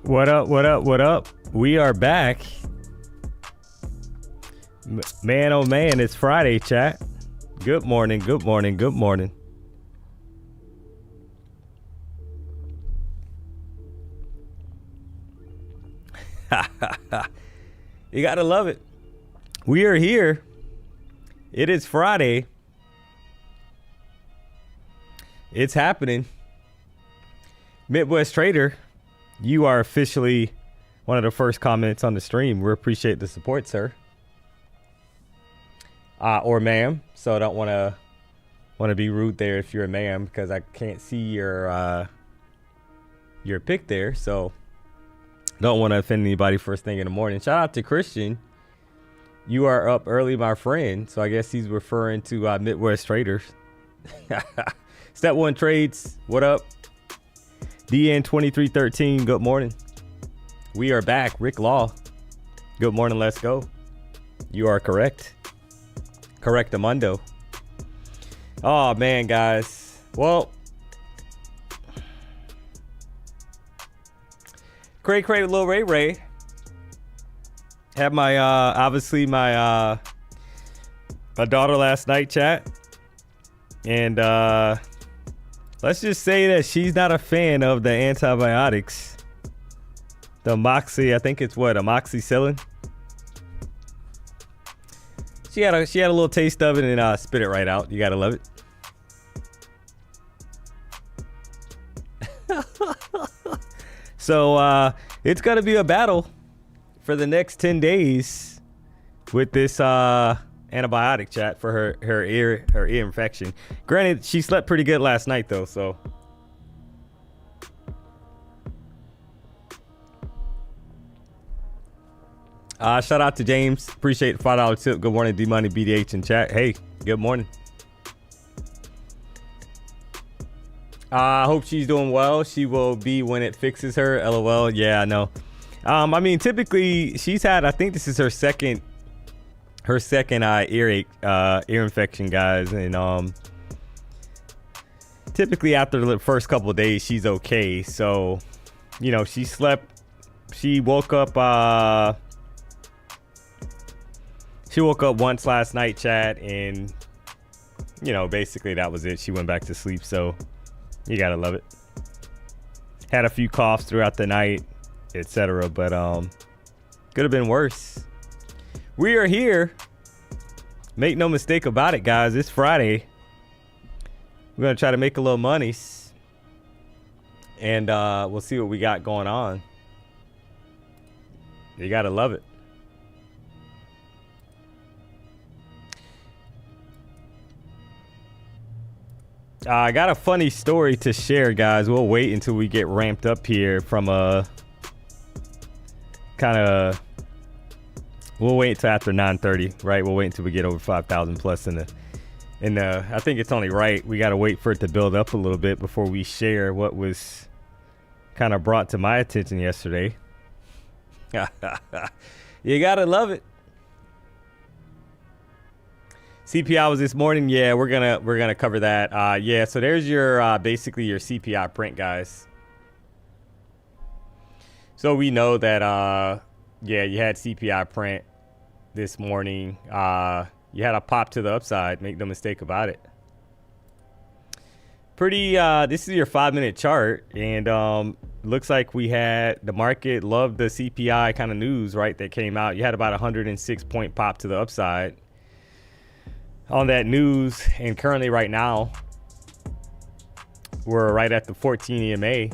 What up, what up, what up? We are back. Man, oh man, it's Friday, chat. Good morning, good morning, good morning. You gotta love it. We are here. It is Friday. It's happening. Midwest Trader, you are officially one of the first comments on the stream. We appreciate the support, sir. Or ma'am. So I don't want to be rude there if you're a ma'am, because I can't see your pic there. So don't want to offend anybody first thing in the morning. Shout out to Christian. You are up early, my friend. So I guess he's referring to Midwest Traders. Step One Trades, what up? DN2313, good morning. We are back. Rick Law, good morning, let's go. You are correct. Correctamundo. Oh, man, guys. Well, Cray with Lil Ray Ray. Had my, obviously, my daughter last night, chat. And, let's just say that she's not a fan of the antibiotics. The Moxie, I think it's what, amoxicillin. She had a little taste of it and spit it right out. You gotta love it. So it's gonna be a battle for the next 10 days with this antibiotic, chat, for her ear infection. Granted, she slept pretty good last night though, so shout out to James, appreciate the $5 tip. Good morning, DMONEY BDH in chat. Hey, good morning. I hope she's doing well. She will be when it fixes her. LOL. Yeah, I know. I mean, typically she's had, I think this is her second ear infection, guys, and typically after the first couple of days she's okay. So, you know, she woke up once last night, chat, and you know, basically that was it. She went back to sleep, so you gotta love it. Had a few coughs throughout the night, etc., but could have been worse. We are here. Make no mistake about it, guys. It's Friday. We're going to try to make a little money. And we'll see what we got going on. You got to love it. I got a funny story to share, guys. We'll wait until we get ramped up here from a kind of... We'll wait until after 9:30, right? We'll wait until we get over 5,000 plus in the. I think it's only right. We got to wait for it to build up a little bit before we share what was kind of brought to my attention yesterday. You gotta love it. CPI was this morning. Yeah, we're gonna cover that. Yeah, so there's your basically your CPI print, guys. So we know that yeah, you had CPI print this morning. You had a pop to the upside, make no mistake about it. Pretty this is your 5-minute chart, and looks like we had the market loved the CPI kind of news, right, that came out. You had about 106 point pop to the upside on that news, and currently right now we're right at the 14 EMA.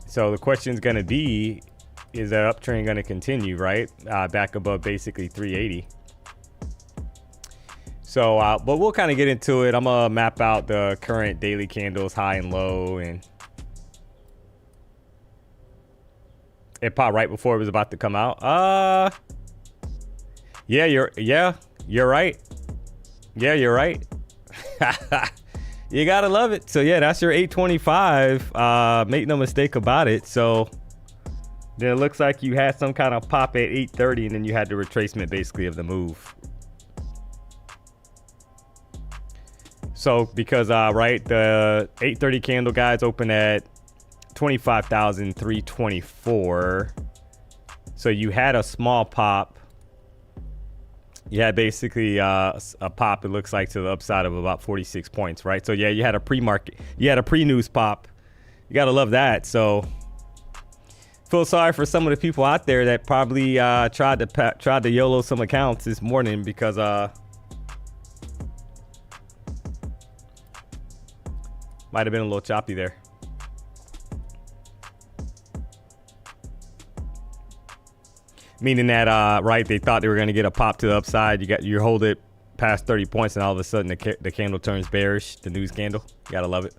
So the question is going to be, is that uptrend going to continue, right? Back above basically 380. So, but we'll kind of get into it. I'm going to map out the current daily candles, high and low, and it popped right before it was about to come out. Yeah, you're right. Yeah, you're right. You gotta love it. So yeah, that's your 825. Make no mistake about it. So then it looks like you had some kind of pop at 830, and then you had the retracement basically of the move. So because right, the 830 candle, guys, open at 25,324. So you had a small pop. You had basically a pop, it looks like, to the upside of about 46 points, right? So yeah, you had a pre-market, you had a pre-news pop. You gotta love that. So feel sorry for some of the people out there that probably tried to YOLO some accounts this morning because might have been a little choppy there. Meaning that right, they thought they were going to get a pop to the upside. You hold it past 30 points and all of a sudden the candle turns bearish, the news candle. You gotta love it.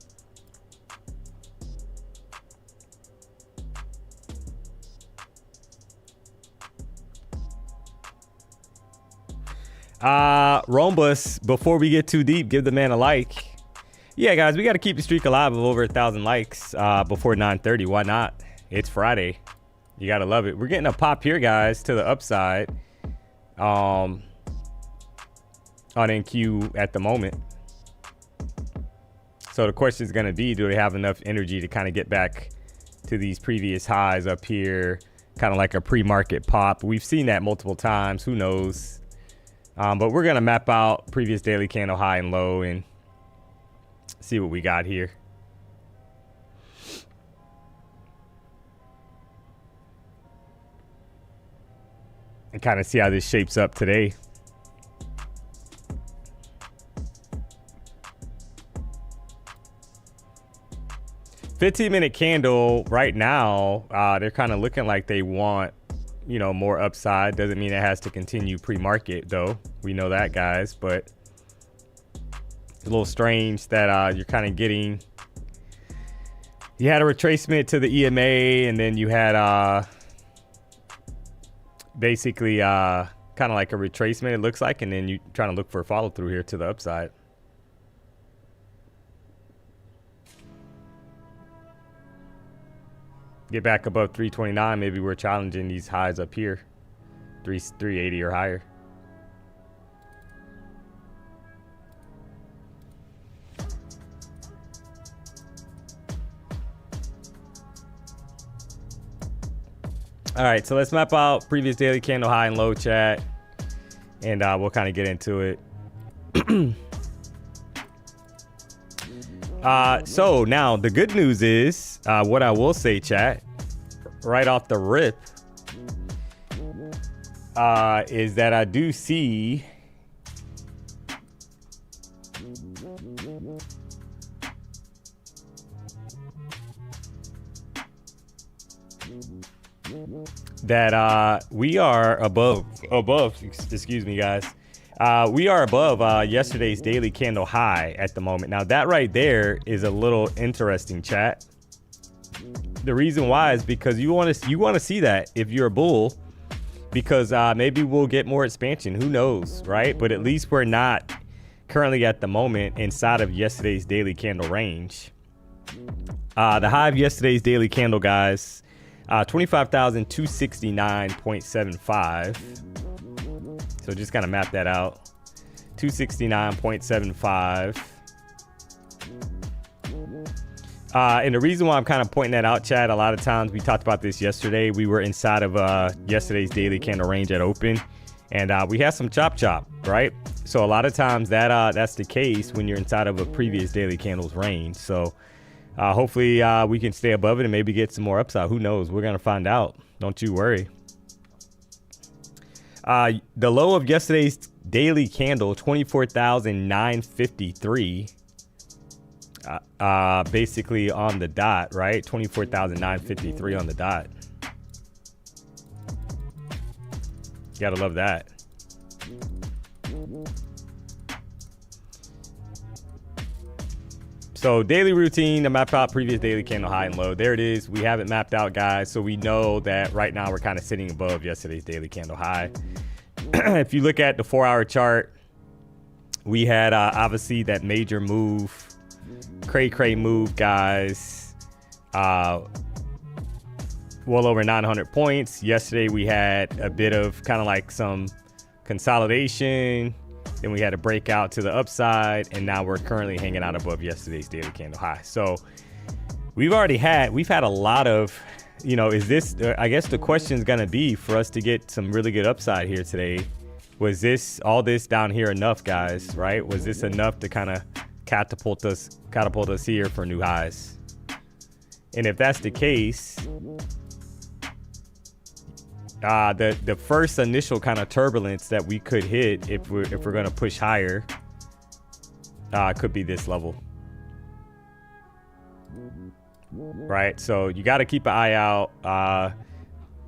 Rombus, before we get too deep, give the man a like. Yeah, guys, we got to keep the streak alive of over 1,000 likes before 9:30. Why not? It's Friday. You got to love it. We're getting a pop here, guys, to the upside on NQ at the moment. So the question is going to be, do they have enough energy to kind of get back to these previous highs up here, kind of like a pre-market pop? We've seen that multiple times. Who knows? But we're going to map out previous daily candle high and low and see what we got here. And kind of see how this shapes up today. $15-minute candle right now, they're kind of looking like they want, you know, more upside. Doesn't mean it has to continue pre-market though. We know that, guys, but it's a little strange that you're kind of getting, you had a retracement to the EMA and then you had basically kind of like a retracement, it looks like, and then you trying to look for a follow through here to the upside. Get back above 329, maybe we're challenging these highs up here, 380 or higher. All right, so let's map out previous daily candle high and low, chat, and we'll kind of get into it. So now the good news is, what I will say, chat, right off the rip, is that I do see that we are above, excuse me, guys. We are above yesterday's daily candle high at the moment. Now that right there is a little interesting, chat. The reason why is because you want to see that if you're a bull, because maybe we'll get more expansion. Who knows, right? But at least we're not currently at the moment inside of yesterday's daily candle range. The high of yesterday's daily candle, guys, 25,269.75. So just kind of map that out. 269.75. And the reason why I'm kind of pointing that out, Chad, a lot of times, we talked about this yesterday. We were inside of yesterday's daily candle range at open, and we had some chop, right? So a lot of times that's the case when you're inside of a previous daily candle's range. So hopefully we can stay above it and maybe get some more upside. Who knows? We're going to find out. Don't you worry. The low of yesterday's daily candle, 24,953. Basically on the dot, right? 24,953 on the dot. You gotta love that. So daily routine, to map out previous daily candle high and low. There it is. We have it mapped out, guys. So we know that right now we're kind of sitting above yesterday's daily candle high. If you look at the 4-hour chart, we had obviously that major move, cray move, guys. Well over 900 points. Yesterday we had a bit of kind of like some consolidation. Then we had a breakout to the upside, and now we're currently hanging out above yesterday's daily candle high. So we've had a lot of, you know, is this, I guess the question is going to be for us to get some really good upside here today. Was this, all this down here enough, guys, right? Was this enough to kind of catapult us here for new highs? And if that's the case, the first initial kind of turbulence that we could hit if we're going to push higher could be this level. Right, so you got to keep an eye out.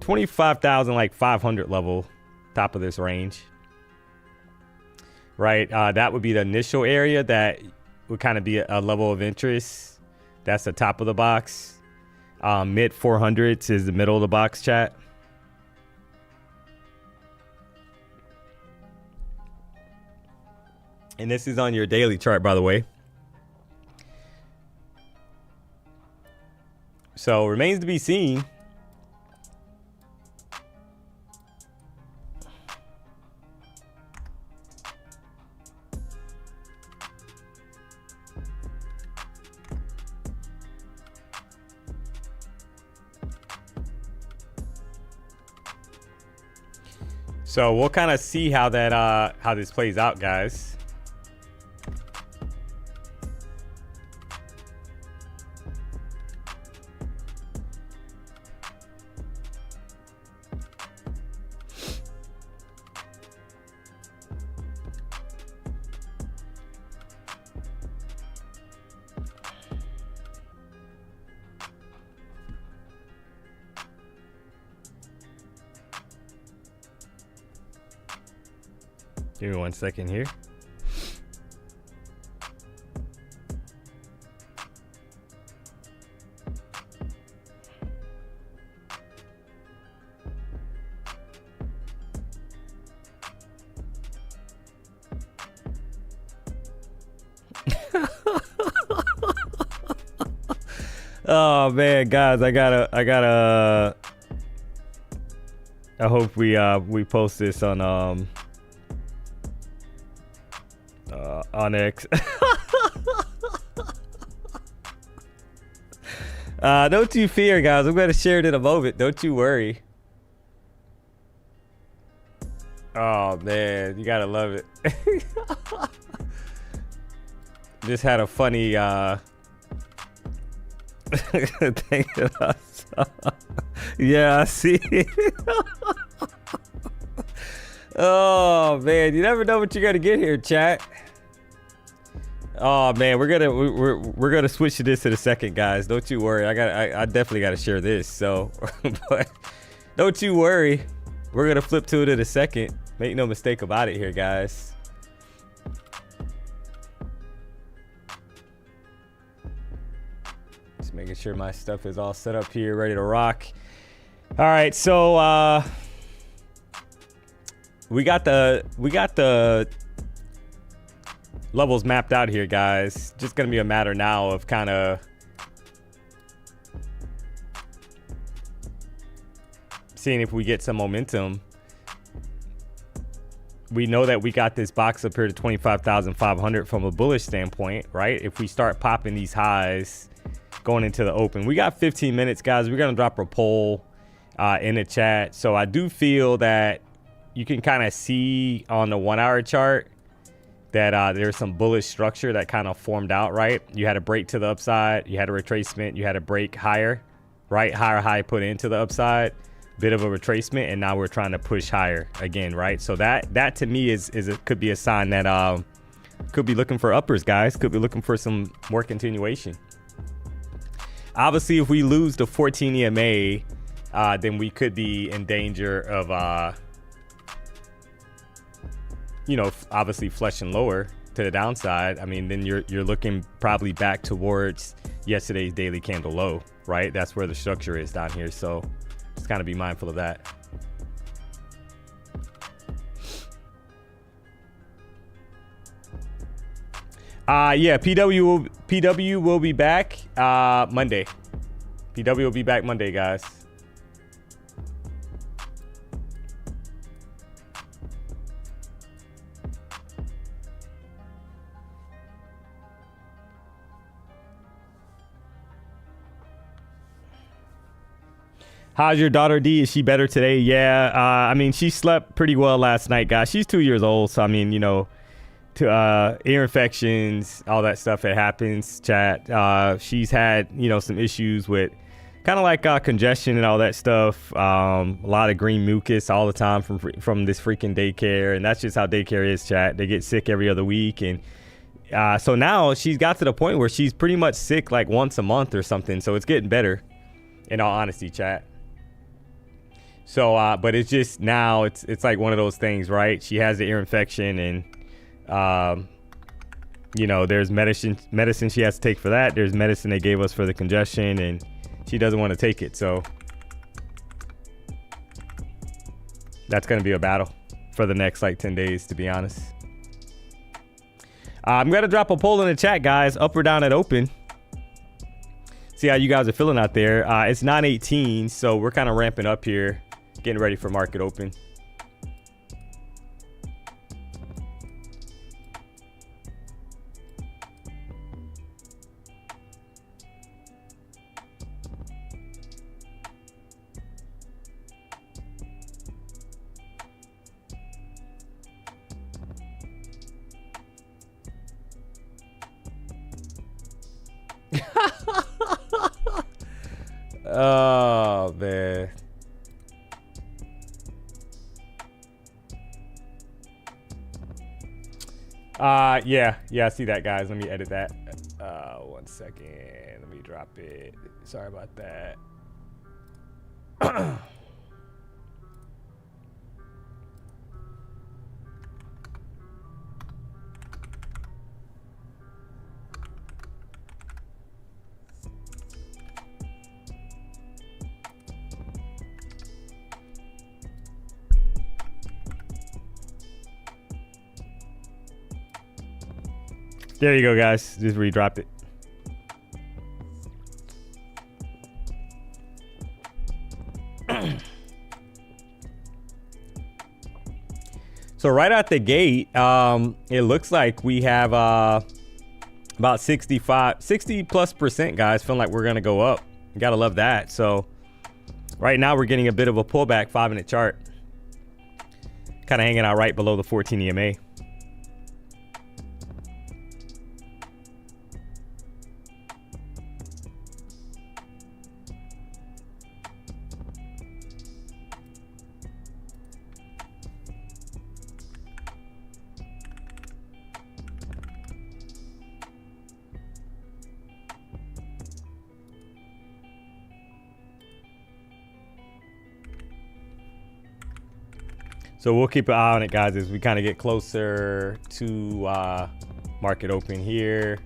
25,500 level, top of this range. Right, that would be the initial area that would kind of be a level of interest. That's the top of the box. Mid 400s is the middle of the box, chat. And this is on your daily chart, by the way. So remains to be seen. So we'll kind of see how that how this plays out, guys. Give me 1 second here. Oh man, guys, I hope we post this on X. Don't you fear, guys. I'm gonna share it in a moment. Don't you worry. Oh man, you gotta love it. Just had a funny thing that I saw. Yeah, I see. Oh man, you never know what you're gonna get here, chat. Oh man, we're gonna switch to this in a second, guys. Don't you worry. I definitely gotta share this. So, but don't you worry. We're gonna flip to it in a second. Make no mistake about it here, guys. Just making sure my stuff is all set up here, ready to rock. All right, so we got the levels mapped out here, guys. Just gonna be a matter now of kind of seeing if we get some momentum. We know that we got this box up here to 25,500 from a bullish standpoint, right? If we start popping these highs going into the open, we got 15 minutes, guys. We're gonna drop a poll in the chat. So I do feel that you can kind of see on the 1 hour chart that there's some bullish structure that kind of formed out, right? You had a break to the upside, you had a retracement, you had a break higher, right? Higher high put into the upside, bit of a retracement, and now we're trying to push higher again, right? So that to me could be a sign that could be looking for uppers, guys. Could be looking for some more continuation. Obviously, if we lose the 14 EMA, then we could be in danger of you know, obviously flushing lower to the downside. I mean, then you're looking probably back towards yesterday's daily candle low, right? That's where the structure is down here. So just kind of be mindful of that. Yeah, PW will be back Monday. PW will be back Monday, guys. How's your daughter, D? Is she better today? Yeah. I mean, she slept pretty well last night, guys. She's 2 years old, so I mean, you know, to ear infections, all that stuff, it happens, chat. She's had, you know, some issues with kind of like congestion and all that stuff. A lot of green mucus all the time from this freaking daycare, and that's just how daycare is, chat. They get sick every other week, and so now she's got to the point where she's pretty much sick like once a month or something. So it's getting better, in all honesty, chat. So, but it's just now it's like one of those things, right? She has the ear infection, and you know, there's medicine she has to take for that. There's medicine they gave us for the congestion, and she doesn't want to take it. So that's going to be a battle for the next like 10 days, to be honest. I'm going to drop a poll in the chat, guys, up or down at open. See how you guys are feeling out there. It's 9:18, so we're kind of ramping up here, getting ready for market open. Oh, man. Yeah, I see that, guys. Let me edit that. 1 second. Let me drop it. Sorry about that. There you go, guys. Just redropped it. So right out the gate, it looks like we have about 60+%, guys, feeling like we're gonna go up. You gotta love that. So right now we're getting a bit of a pullback 5-minute chart, kind of hanging out right below the 14 EMA. So we'll keep an eye on it, guys, as we kind of get closer to market open here.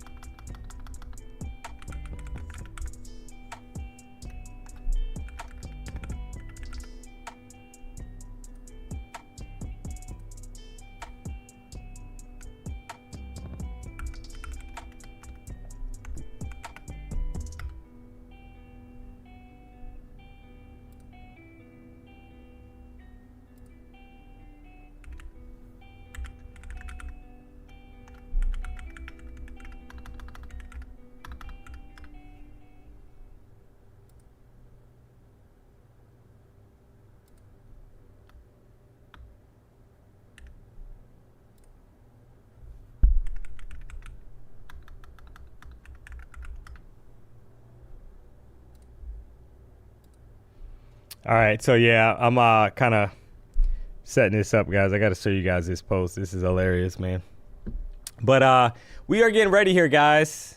All right, so yeah, I'm kind of setting this up, guys. I got to show you guys this post. This is hilarious, man. But we are getting ready here, guys.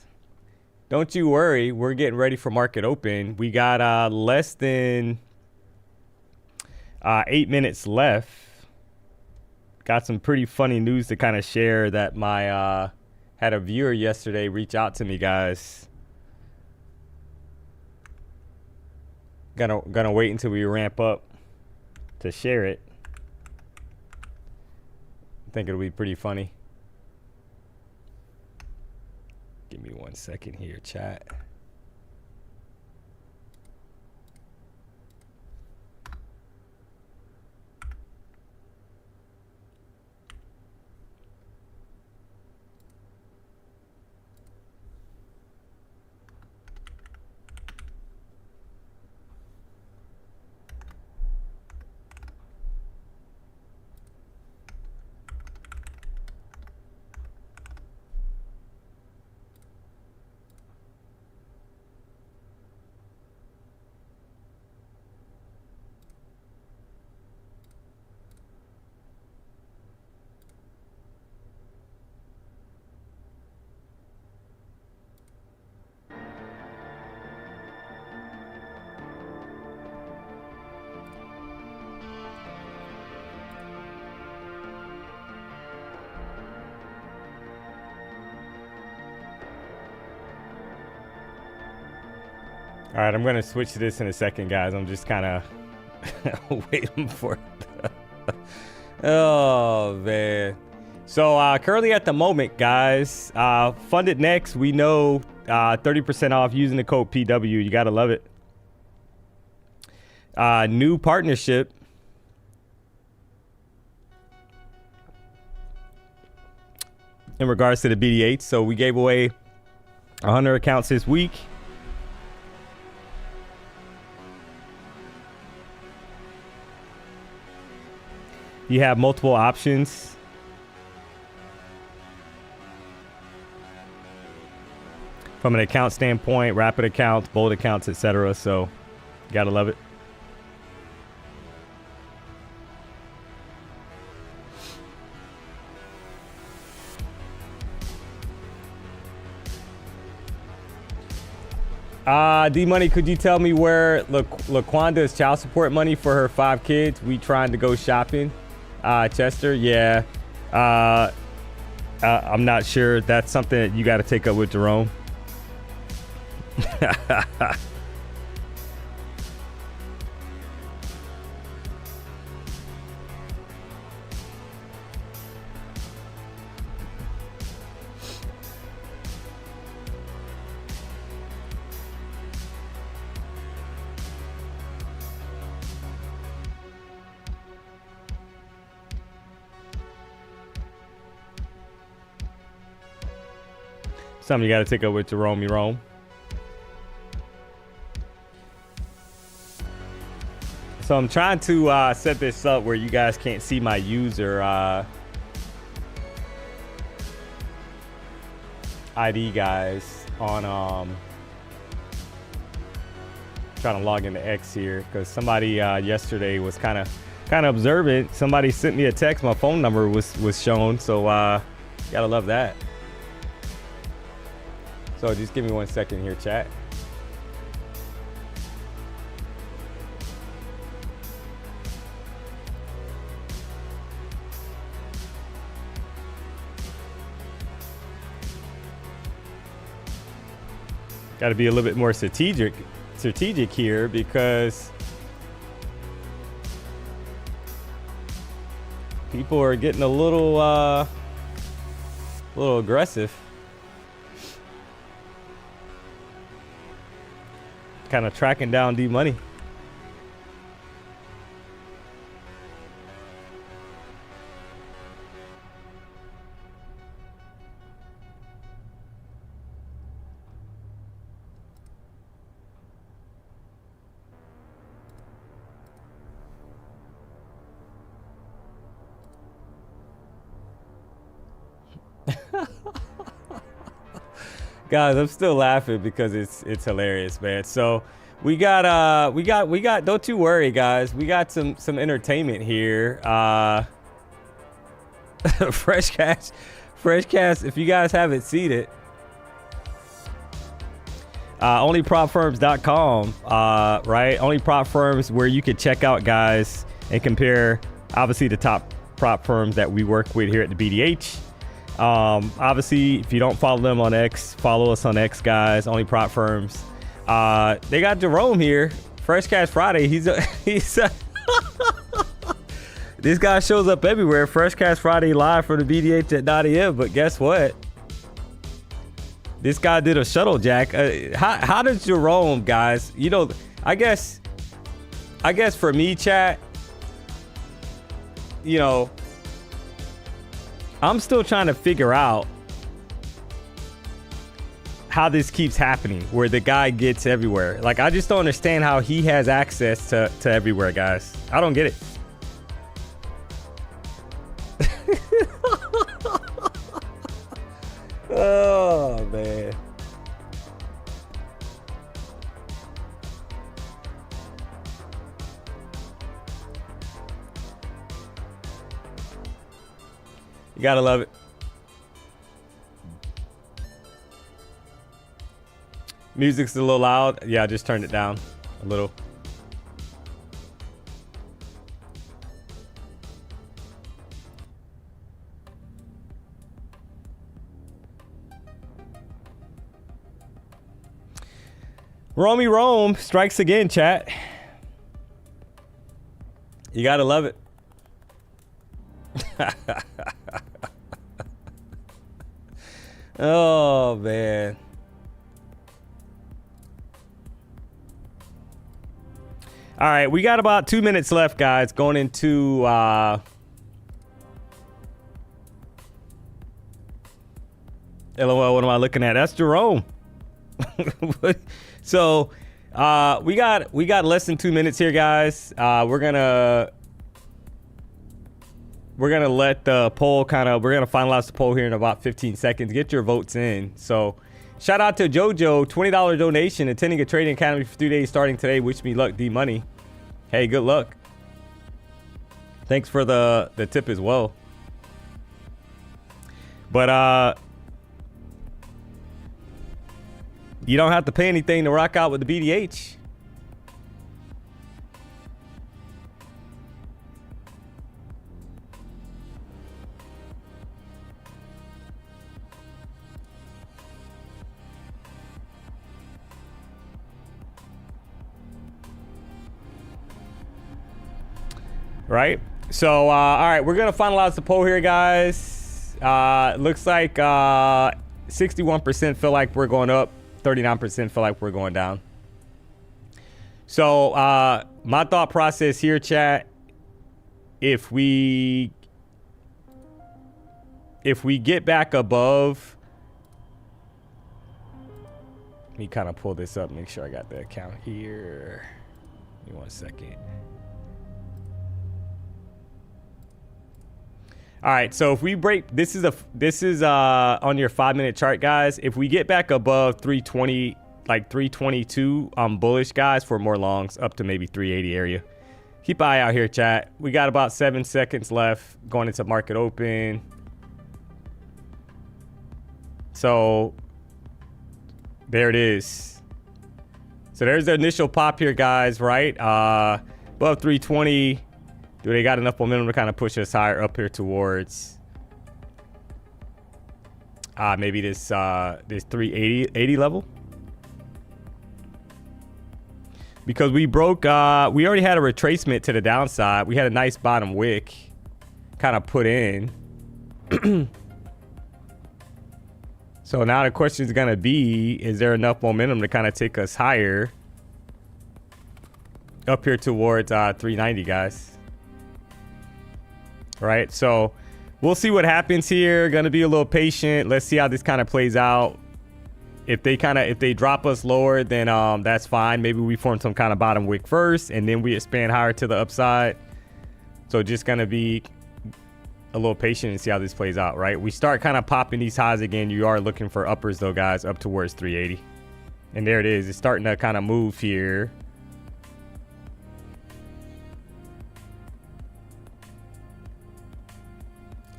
Don't you worry. We're getting ready for market open. We got less than 8 minutes left. Got some pretty funny news to kind of share that my had a viewer yesterday reach out to me, guys. Gonna wait until we ramp up to share it. I think it'll be pretty funny. Give me 1 second here, chat. All right, I'm going to switch to this in a second, guys. I'm just kind of waiting for it. Oh, man. So currently at the moment, guys, funded next, we know 30% off using the code PW. You got to love it. New partnership. In regards to the BD8. So we gave away 100 accounts this week. You have multiple options. From an account standpoint, rapid accounts, bold accounts, etc. So, you gotta love it. D-Money, could you tell me where LaQuanda's child support money for her 5 kids? We trying to go shopping. Chester, yeah. I'm not sure. That's something that you got to take up with Jerome. Something you got to take up with Jerome. So I'm trying to set this up where you guys can't see my user ID, guys, on trying to log into X here because somebody yesterday was kind of observant. Somebody sent me a text. My phone number was shown, so gotta love that. So just give me 1 second here, chat. Got to be a little bit more strategic here because people are getting a little aggressive. Kind of tracking down D-Money. Guys, I'm still laughing because it's hilarious, man. So we got don't you worry, guys. We got some entertainment here. Fresh cash. If you guys haven't seen it, onlypropfirms.com, right? Only prop firms where you could check out, guys, and compare obviously the top prop firms that we work with here at the BDH. Obviously, if you don't follow them on X, follow us on X, guys. Only prop firms. They got Jerome here. Fresh Cash Friday. He's this guy shows up everywhere. Fresh Cash Friday live for the BDH at 9 a.m. But guess what? This guy did a shuttle jack. How does Jerome, guys? You know, I guess for me, chat, you know, I'm still trying to figure out how this keeps happening, where the guy gets everywhere. Like, I just don't understand how he has access to everywhere, guys. I don't get it. Oh, man. You gotta love it. Music's a little loud. Yeah, I just turned it down a little. Romy Rome strikes again, chat. You gotta love it. Oh, man. All right, we got about 2 minutes left, guys, going into LOL, what am I looking at? That's Jerome. So we got less than 2 minutes here, guys. We're gonna let the poll we're gonna finalize the poll here in about 15 seconds. Get your votes in. So shout out to Jojo, $20 donation, attending a trading academy for 3 days starting today. Wish me luck, DMONEY. Hey, good luck. Thanks for the tip as well. But you don't have to pay anything to rock out with the BDH. Right? So, all right, we're going to finalize the poll here, guys. Looks like 61% feel like we're going up. 39% feel like we're going down. So my thought process here, chat, if we get back above, let me kind of pull this up, make sure I got the account here. Give me 1 second. All right, so if we break, this is on your 5-minute chart, guys. If we get back above 320, like 322, bullish, guys, for more longs up to maybe 380 area. Keep an eye out here, chat. We got about 7 seconds left going into market open. So there it is. So there's the initial pop here, guys, right? Above 320. Do they got enough momentum to kind of push us higher up here towards maybe this 380 level? Because we broke, we already had a retracement to the downside. We had a nice bottom wick kind of put in. So now the question is going to be, is there enough momentum to kind of take us higher up here towards 390, guys? Right, so we'll see what happens here. Gonna be a little patient. Let's see how this kind of plays out. If they drop us lower, then that's fine. Maybe we form some kind of bottom wick first, and then we expand higher to the upside. So just gonna be a little patient and see how this plays out. Right, we start kind of popping these highs again. You are looking for uppers though, guys, up towards 380, and there it is. It's starting to kind of move here.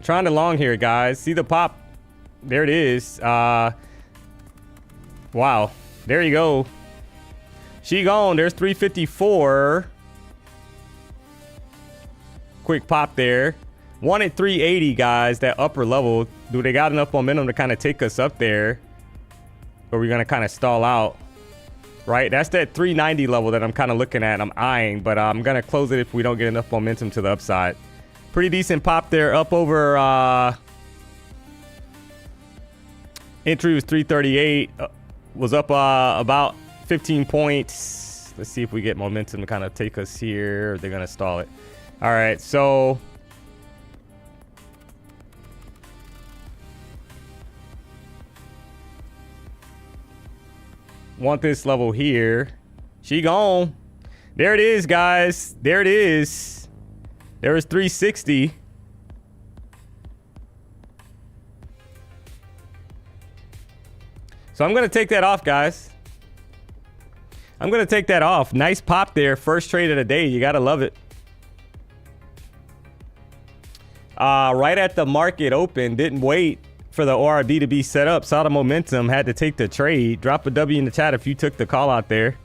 Trying to long here, guys. See the pop? There it is. Wow. There you go. She gone. There's 354. Quick pop there. One at 380, guys. That upper level. Do they got enough momentum to kind of take us up there? Or are we going to kind of stall out? Right? That's that 390 level that I'm kind of looking at. I'm eyeing. But I'm going to close it if we don't get enough momentum to the upside. Pretty decent pop there, up over entry was 338, was up about 15 points. Let's see if we get momentum to kind of take us here, or they're gonna stall it. All right, so want this level here. She gone. There it is, guys. There it is. There was 360. So I'm going to take that off, guys. I'm going to take that off. Nice pop there. First trade of the day. You got to love it. Right at the market open. Didn't wait for the ORB to be set up. Saw the momentum. Had to take the trade. Drop a W in the chat if you took the call out there.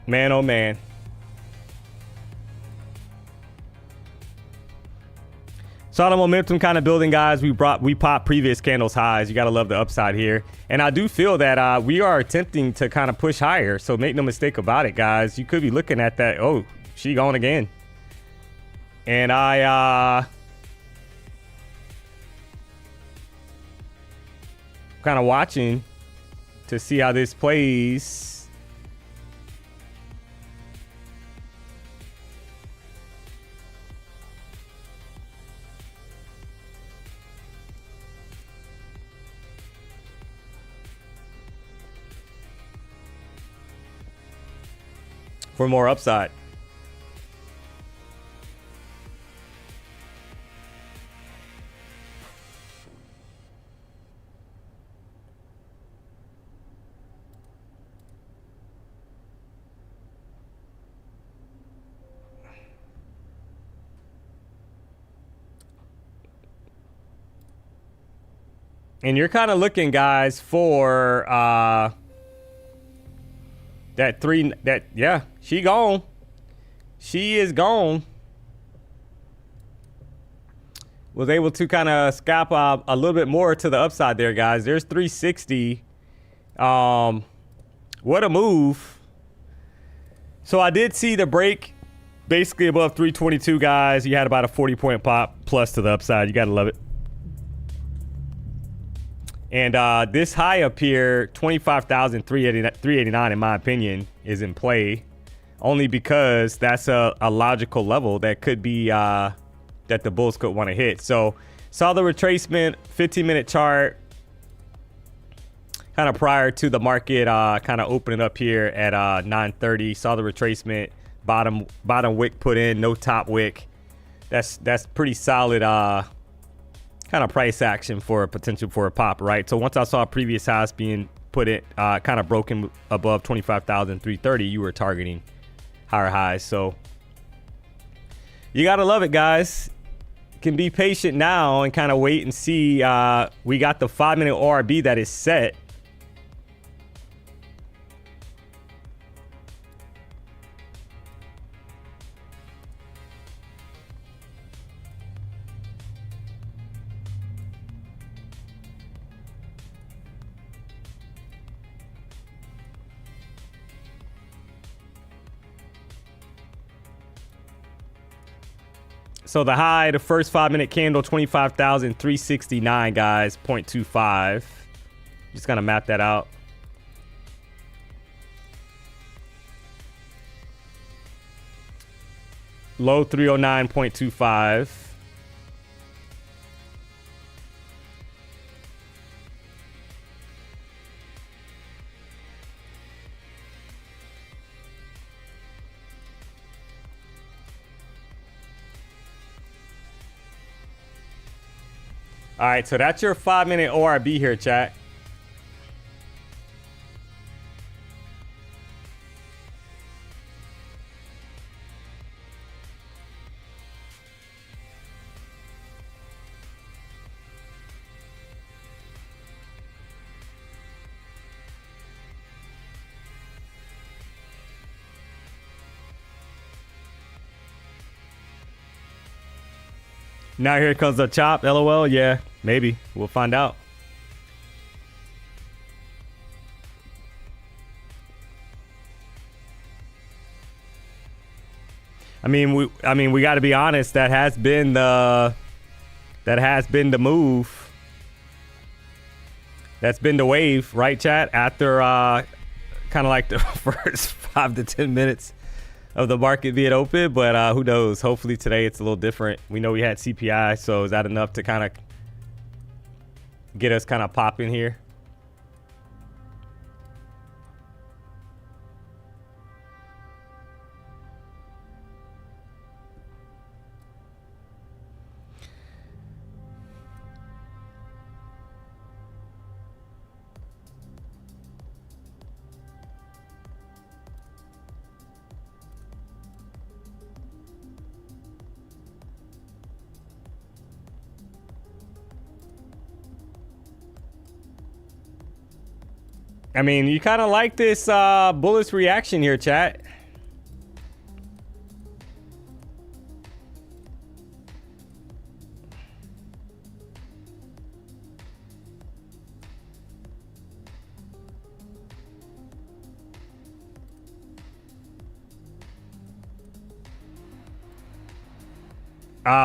Man, oh man. Saw the momentum kind of building, guys. We popped previous candles highs. You got to love the upside here. And I do feel that we are attempting to kind of push higher. So make no mistake about it, guys. You could be looking at that. Oh, she gone again. And I kind of watching to see how this plays. For more upside. And you're kind of looking, guys, for yeah, she gone. She is gone. Was able to kind of scalp a little bit more to the upside there, guys. There's 360. What a move. So I did see the break basically above 322, guys. You had about a 40-point pop plus to the upside. You got to love it. And this high up here, 25,389, in my opinion, is in play. Only because that's a logical level that could be that the bulls could want to hit. So saw the retracement, 15-minute chart, kind of prior to the market kind of opening up here at 9:30. Saw the retracement, bottom wick put in, no top wick. That's pretty solid kind of price action for a potential for a pop, right? So once I saw previous highs being put in, kind of broken above 25,330, you were targeting higher highs. So you got to love it, guys. Can be patient now and kind of wait and see. We got the 5-minute ORB that is set. So the high, the first 5-minute candle, 25,369, guys, 0.25. Just gonna map that out. Low 309.25. All right, so that's your 5-minute ORB here, chat. Now here comes the chop, LOL. Yeah, maybe. We'll find out. I mean, we got to be honest. That has been the move. That's been the wave, right, chat? After kind of like the first 5 to 10 minutes of the market being open, but who knows? Hopefully today it's a little different. We know we had CPI, so is that enough to kind of get us kind of popping here? I mean, you kind of like this bullish reaction here, chat.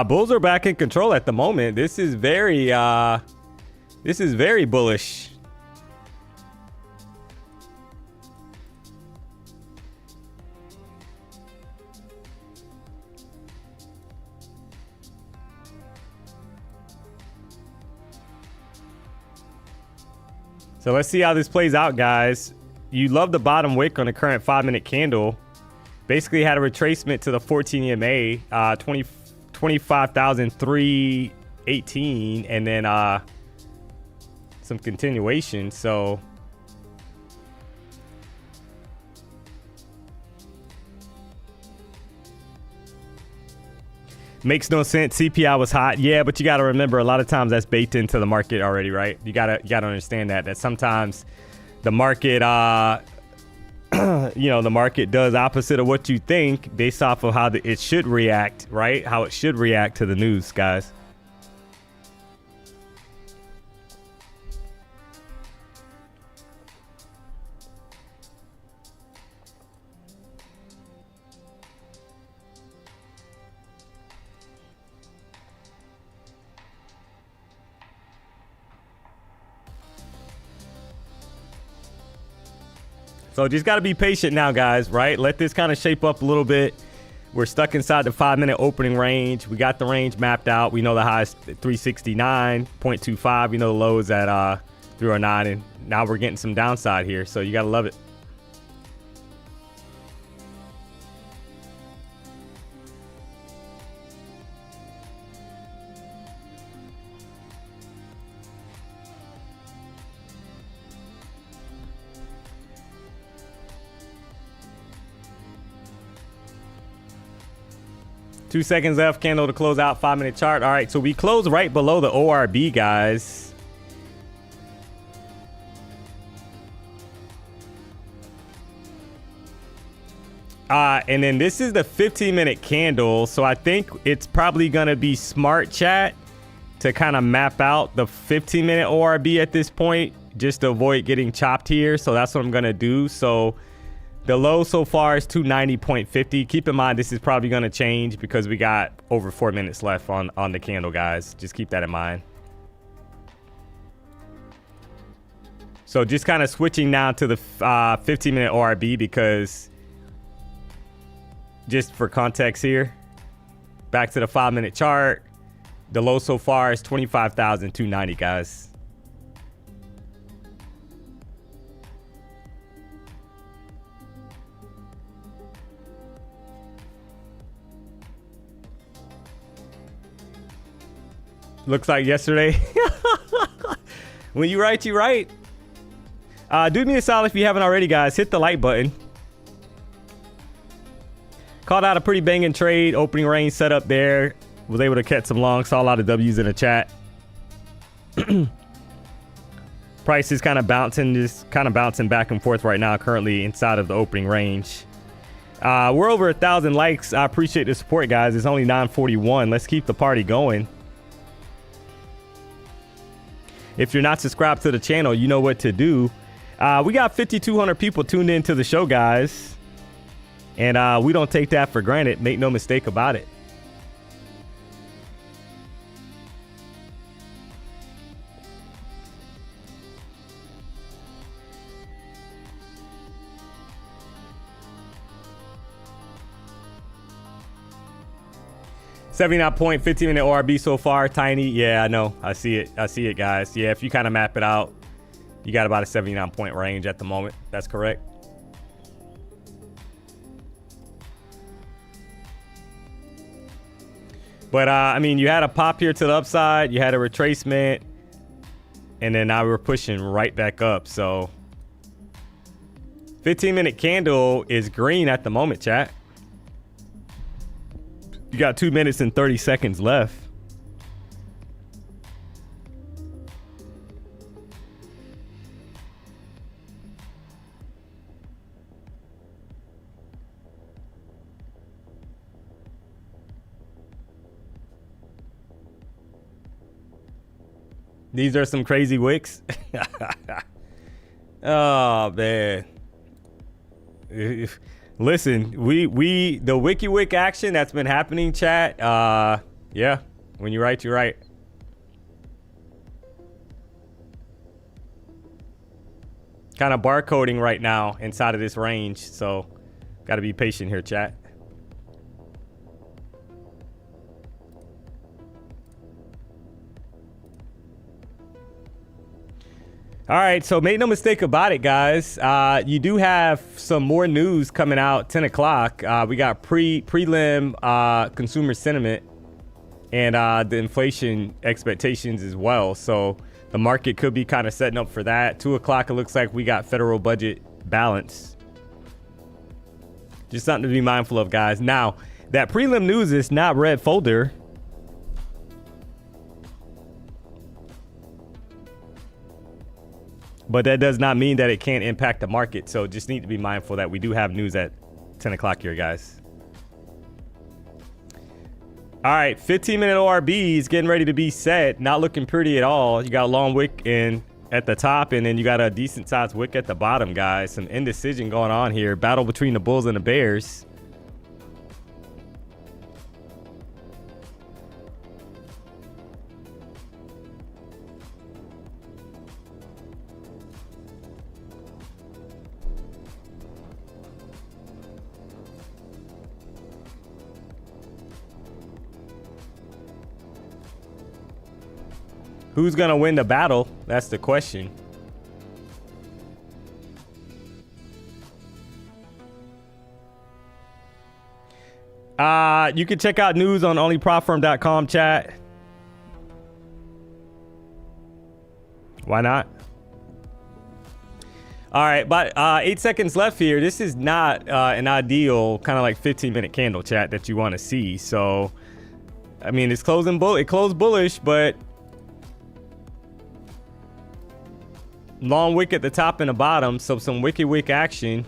Bulls are back in control at the moment. This is very bullish. So let's see how this plays out, guys. You love the bottom wick on the current 5-minute candle. Basically had a retracement to the 14 EMA, 25,318, and then some continuation. So makes no sense. CPI was hot. Yeah, but you got to remember, a lot of times that's baked into the market already, right? You gotta understand that sometimes the market, the market does opposite of what you think based off of how it should react, right? How it should react to the news, guys. So just got to be patient now, guys, right? Let this kind of shape up a little bit. We're stuck inside the 5-minute opening range. We got the range mapped out. We know the high is 369.25. We know the low is at 309. And now we're getting some downside here. So you got to love it. Two seconds left, candle to close out, 5-minute chart. All right, so we close right below the ORB, guys. And then this is the 15-minute candle. So I think it's probably going to be smart, chat, to kind of map out the 15-minute ORB at this point, just to avoid getting chopped here. So that's what I'm going to do. So the low so far is 290.50. Keep in mind, this is probably going to change because we got over 4 minutes left on the candle, guys. Just keep that in mind. So just kind of switching now to the 15-minute ORB because just for context here, back to the 5-minute chart. The low so far is 25,290, guys. Looks like yesterday. When you write, you write. Do me a solid if you haven't already, guys. Hit the like button. Called out a pretty banging trade. Opening range set up there. Was able to catch some longs. Saw a lot of W's in the chat. Price is kind of bouncing, back and forth right now, currently inside of the opening range. We're over 1,000 likes. I appreciate the support, guys. It's only 9:41. Let's keep the party going. If you're not subscribed to the channel, you know what to do. We got 5,200 people tuned into the show, guys. And we don't take that for granted. Make no mistake about it. $79.15 minute ORB so far, tiny. Yeah, I know. I see it. I see it, guys. Yeah, if you kind of map it out, you got about a 79-point range at the moment. That's correct. But I mean, you had a pop here to the upside. You had a retracement, and then now we're pushing right back up. So 15-minute candle is green at the moment, chat. You got 2 minutes and 30 seconds left. These are some crazy wicks. Oh, man. Listen, the WikiWik action that's been happening, chat, Yeah, when you're right, you're right. Kind of barcoding right now inside of this range, so got to be patient here, chat. All right, so make no mistake about it, guys. You do have some more news coming out 10 o'clock. We got prelim consumer sentiment and the inflation expectations as well. So the market could be kind of setting up for that. 2 o'clock, it looks like we got federal budget balance. Just something to be mindful of, guys. Now, that prelim news is not red folder. But that does not mean that it can't impact the market. So just need to be mindful that we do have news at 10 o'clock here, guys. All right, 15-minute ORB is getting ready to be set. Not looking pretty at all. You got a long wick in at the top, and then you got a decent-sized wick at the bottom, guys. Some indecision going on here. Battle between the Bulls and the Bears. Who's gonna win the battle? That's the question. You can check out news on onlyprofirm.com, chat. Why not? All right, but 8 seconds left here. This is not an ideal kind of like 15-minute candle, chat, that you want to see. So, I mean, it's closing it closed bullish, but long wick at the top and the bottom, so some wicky wick action.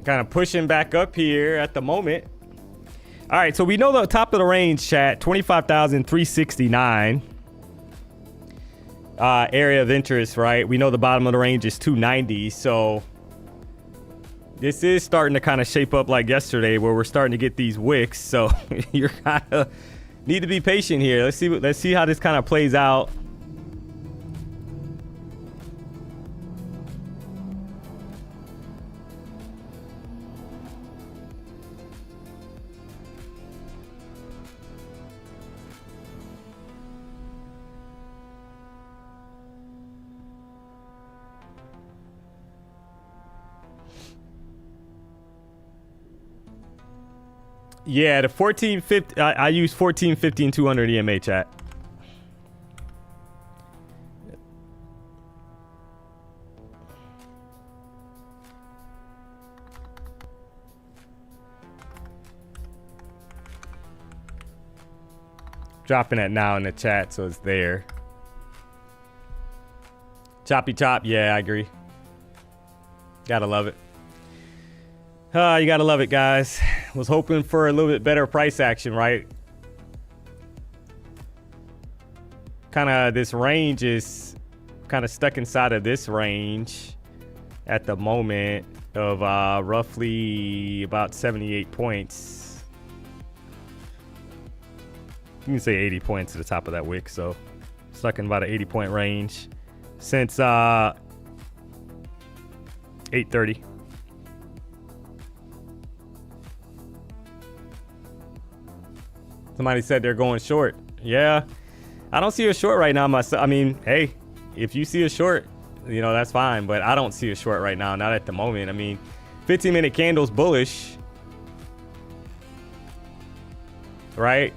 Kind of pushing back up here at the moment. All right, so we know the top of the range, chat, 25,369 area of interest, right? We know the bottom of the range is 290, so this is starting to kind of shape up like yesterday, where we're starting to get these wicks. So you're kind of need to be patient here. Let's see how this kind of plays out. Yeah, the 1450. I use 14, 15, 200 EMA, chat. Dropping it now in the chat, so it's there. Choppy chop. Yeah, I agree. Gotta love it. You gotta love it, guys. Was hoping for a little bit better price action, right? Kind of this range is kind of stuck inside of this range at the moment of roughly about 78 points. You can say 80 points to the top of that wick, so stuck in about an 80-point range since 8:30. Somebody said they're going short. Yeah, I don't see a short right now myself. I mean, hey, if you see a short, you know, that's fine. But I don't see a short right now, not at the moment. I mean, 15-minute candles bullish, right?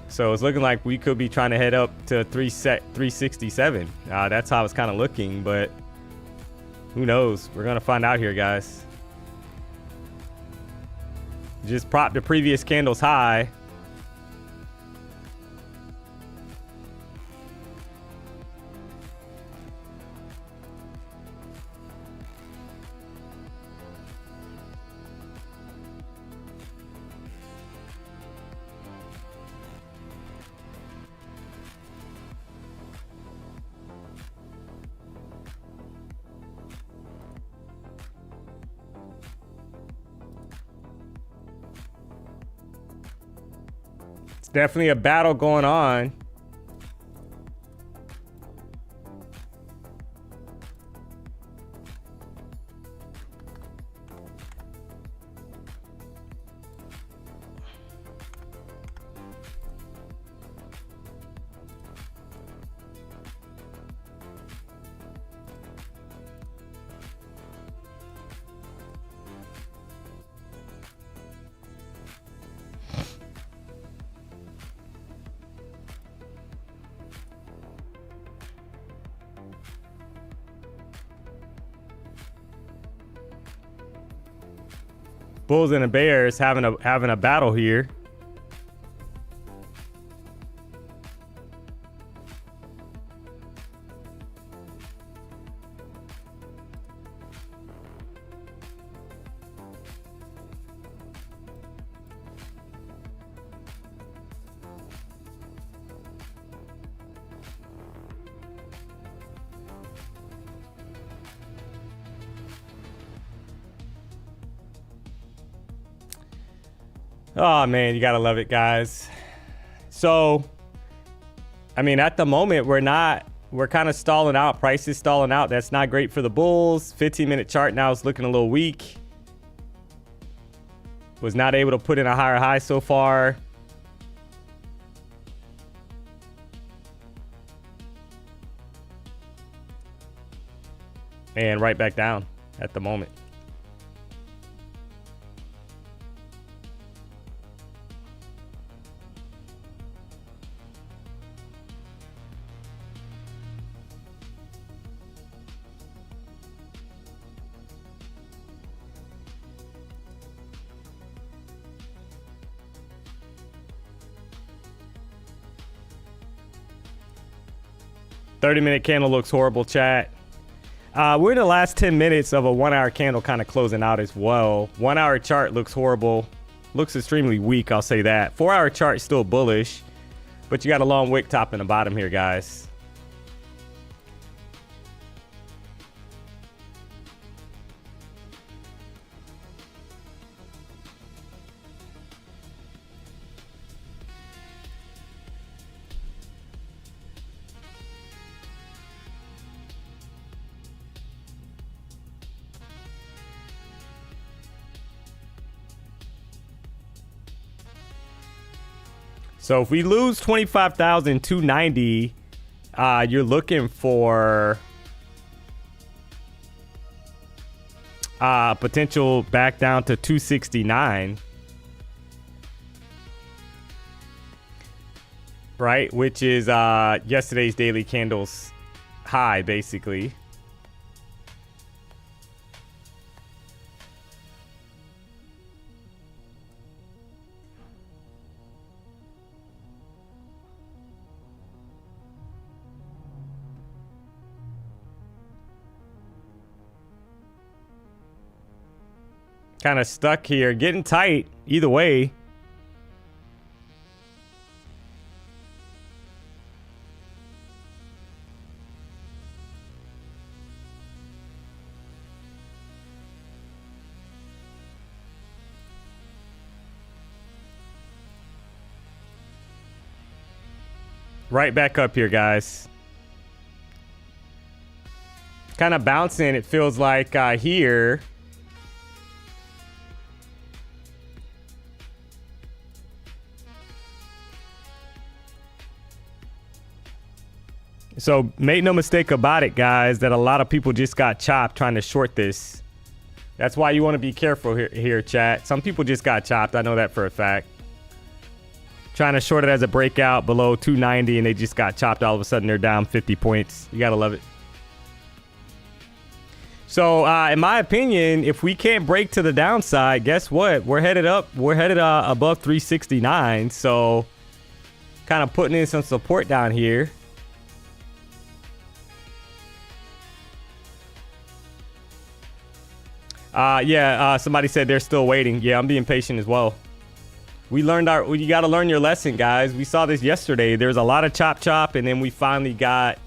So it's looking like we could be trying to head up to 367. That's how it's kind of looking, but who knows? We're going to find out here, guys. Just prop the previous candle's high. Definitely a battle going on. Bulls and the Bears having a battle here. Oh man, you gotta love it, guys. So, I mean, at the moment, we're kind of stalling out. Price is stalling out. That's not great for the bulls. 15-minute chart now is looking a little weak. Was not able to put in a higher high so far. And right back down at the moment. Minute candle looks horrible, chat. We're in the last 10 minutes of a 1 hour candle kind of closing out as well. 1 hour chart looks horrible. Looks extremely weak, I'll say that. 4 hour chart still bullish, but you got a long wick top in the bottom here, guys. So if we lose 25,290, you're looking for potential back down to 269, right? Which is yesterday's daily candles high, basically. Kind of stuck here, getting tight either way. Right back up here, guys. Kind of bouncing, it feels like here. So make no mistake about it, guys, that a lot of people just got chopped trying to short this. That's why you want to be careful here, chat. Some people just got chopped. I know that for a fact. Trying to short it as a breakout below 290 and they just got chopped. All of a sudden they're down 50 points. You got to love it. So in my opinion, if we can't break to the downside, guess what? We're headed up. We're headed above 369. So kind of putting in some support down here. Somebody said they're still waiting. Yeah, I'm being patient as well. You got to learn your lesson, guys. We saw this yesterday. There's a lot of chop, and then we finally got,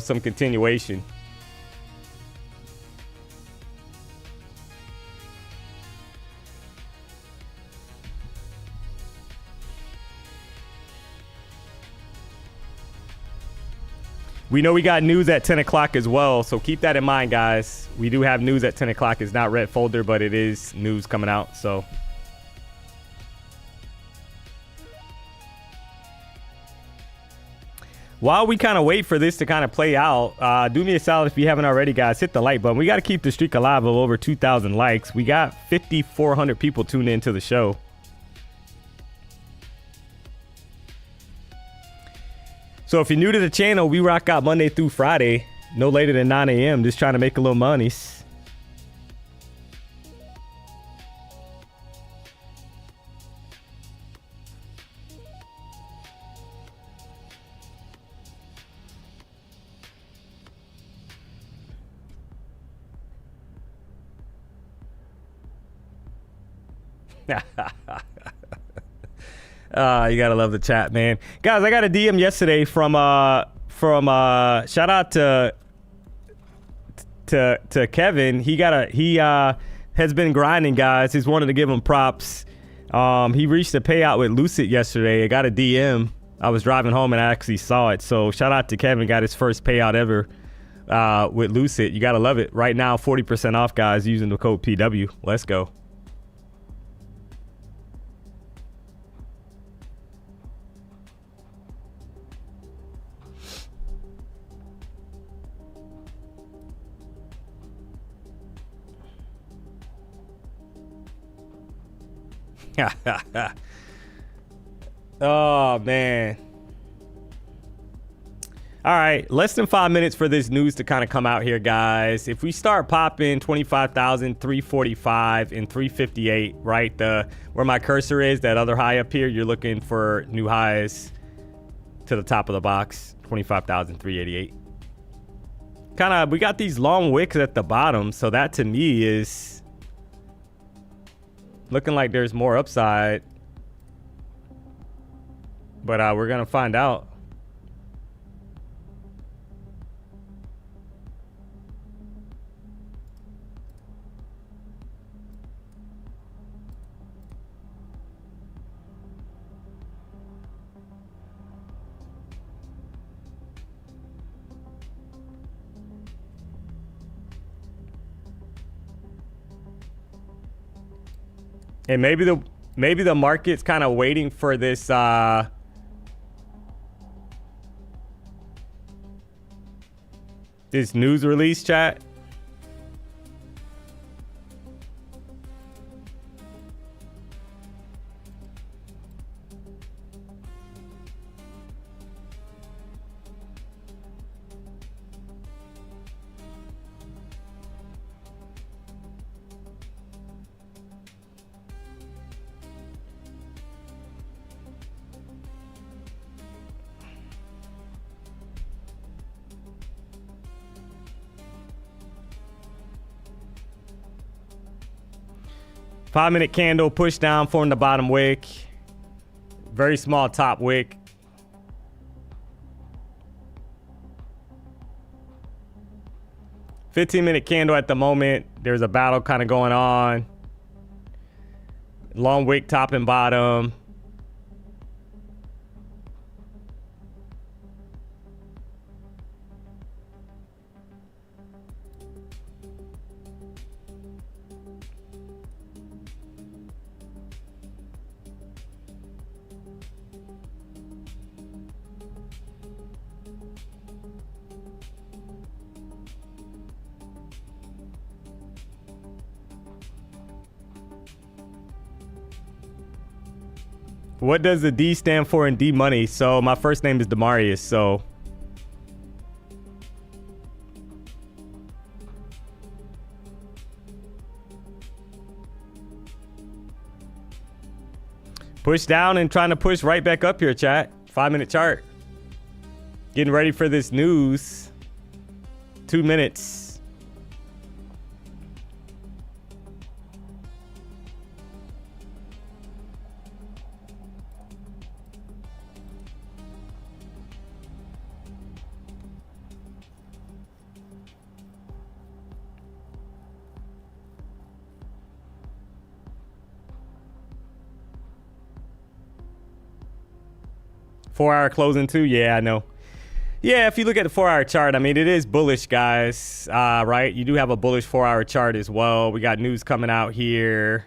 some continuation. We know we got news at 10 o'clock as well, so keep that in mind, guys. We do have news at 10 o'clock. It's not red folder, but it is news coming out, so. While we kind of wait for this to kind of play out, do me a solid if you haven't already, guys. Hit the like button. We got to keep the streak alive of over 2,000 likes. We got 5,400 people tuned into the show. So if you're new to the channel, we rock out Monday through Friday, no later than 9 a.m. Just trying to make a little money. You gotta love the chat, man. Guys, I got a DM yesterday from shout out to Kevin. He has been grinding, guys. He's wanted to give him props. He reached a payout with Lucid yesterday. I got a DM. I was driving home and I actually saw it. So shout out to Kevin. Got his first payout ever with Lucid. You gotta love it. Right now, 40% off, guys, using the code PW. Let's go. Oh, man. All right, less than 5 minutes for this news to kind of come out here, guys. If we start popping 25,000, 345 and 358, right? Where my cursor is, that other high up here, you're looking for new highs to the top of the box, 25,388. Kind of, we got these long wicks at the bottom, so that to me is looking like there's more upside. But we're gonna find out. And maybe the market's kind of waiting for this this news release, chat. Five-minute candle, push down, form the bottom wick. Very small top wick. $15-minute candle at the moment. There's a battle kind of going on. Long wick, top and bottom. What does the D stand for in DMONEY? So my first name is Demarius, so push down and trying to push right back up here, chat. 5-minute chart. Getting ready for this news. 2 minutes. Four-hour closing too. Yeah, I know. Yeah, if you look at the 4-hour chart, I mean, it is bullish, guys, right? You do have a bullish 4-hour chart as well. We got news coming out here.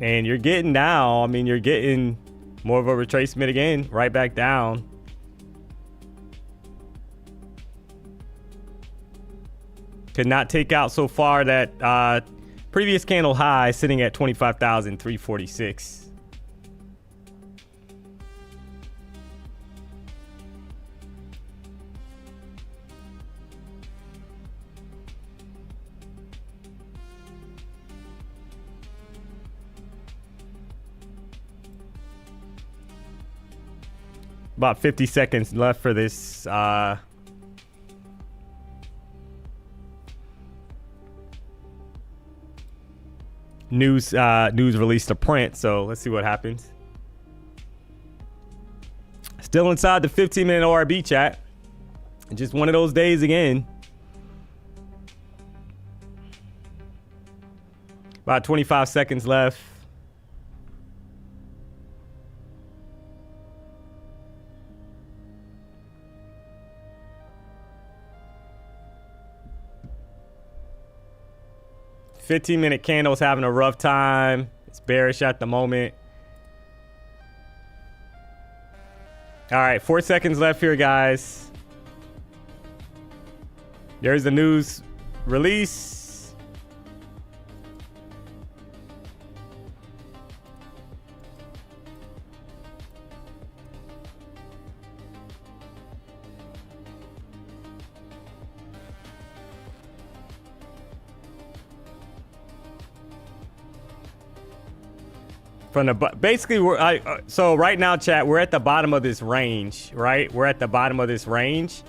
And you're getting now, I mean, you're getting more of a retracement again, right back down. Could not take out so far that previous candle high sitting at 25,346. About 50 seconds left for this news release to print. So let's see what happens. Still inside the 15-minute ORB chat. Just one of those days again. About 25 seconds left. $15-minute candle's having a rough time. It's bearish at the moment. All right, 4 seconds left here, guys. There's the news release. From the basically, so right now, chat, we're at the bottom of this range, right? We're at the bottom of this range.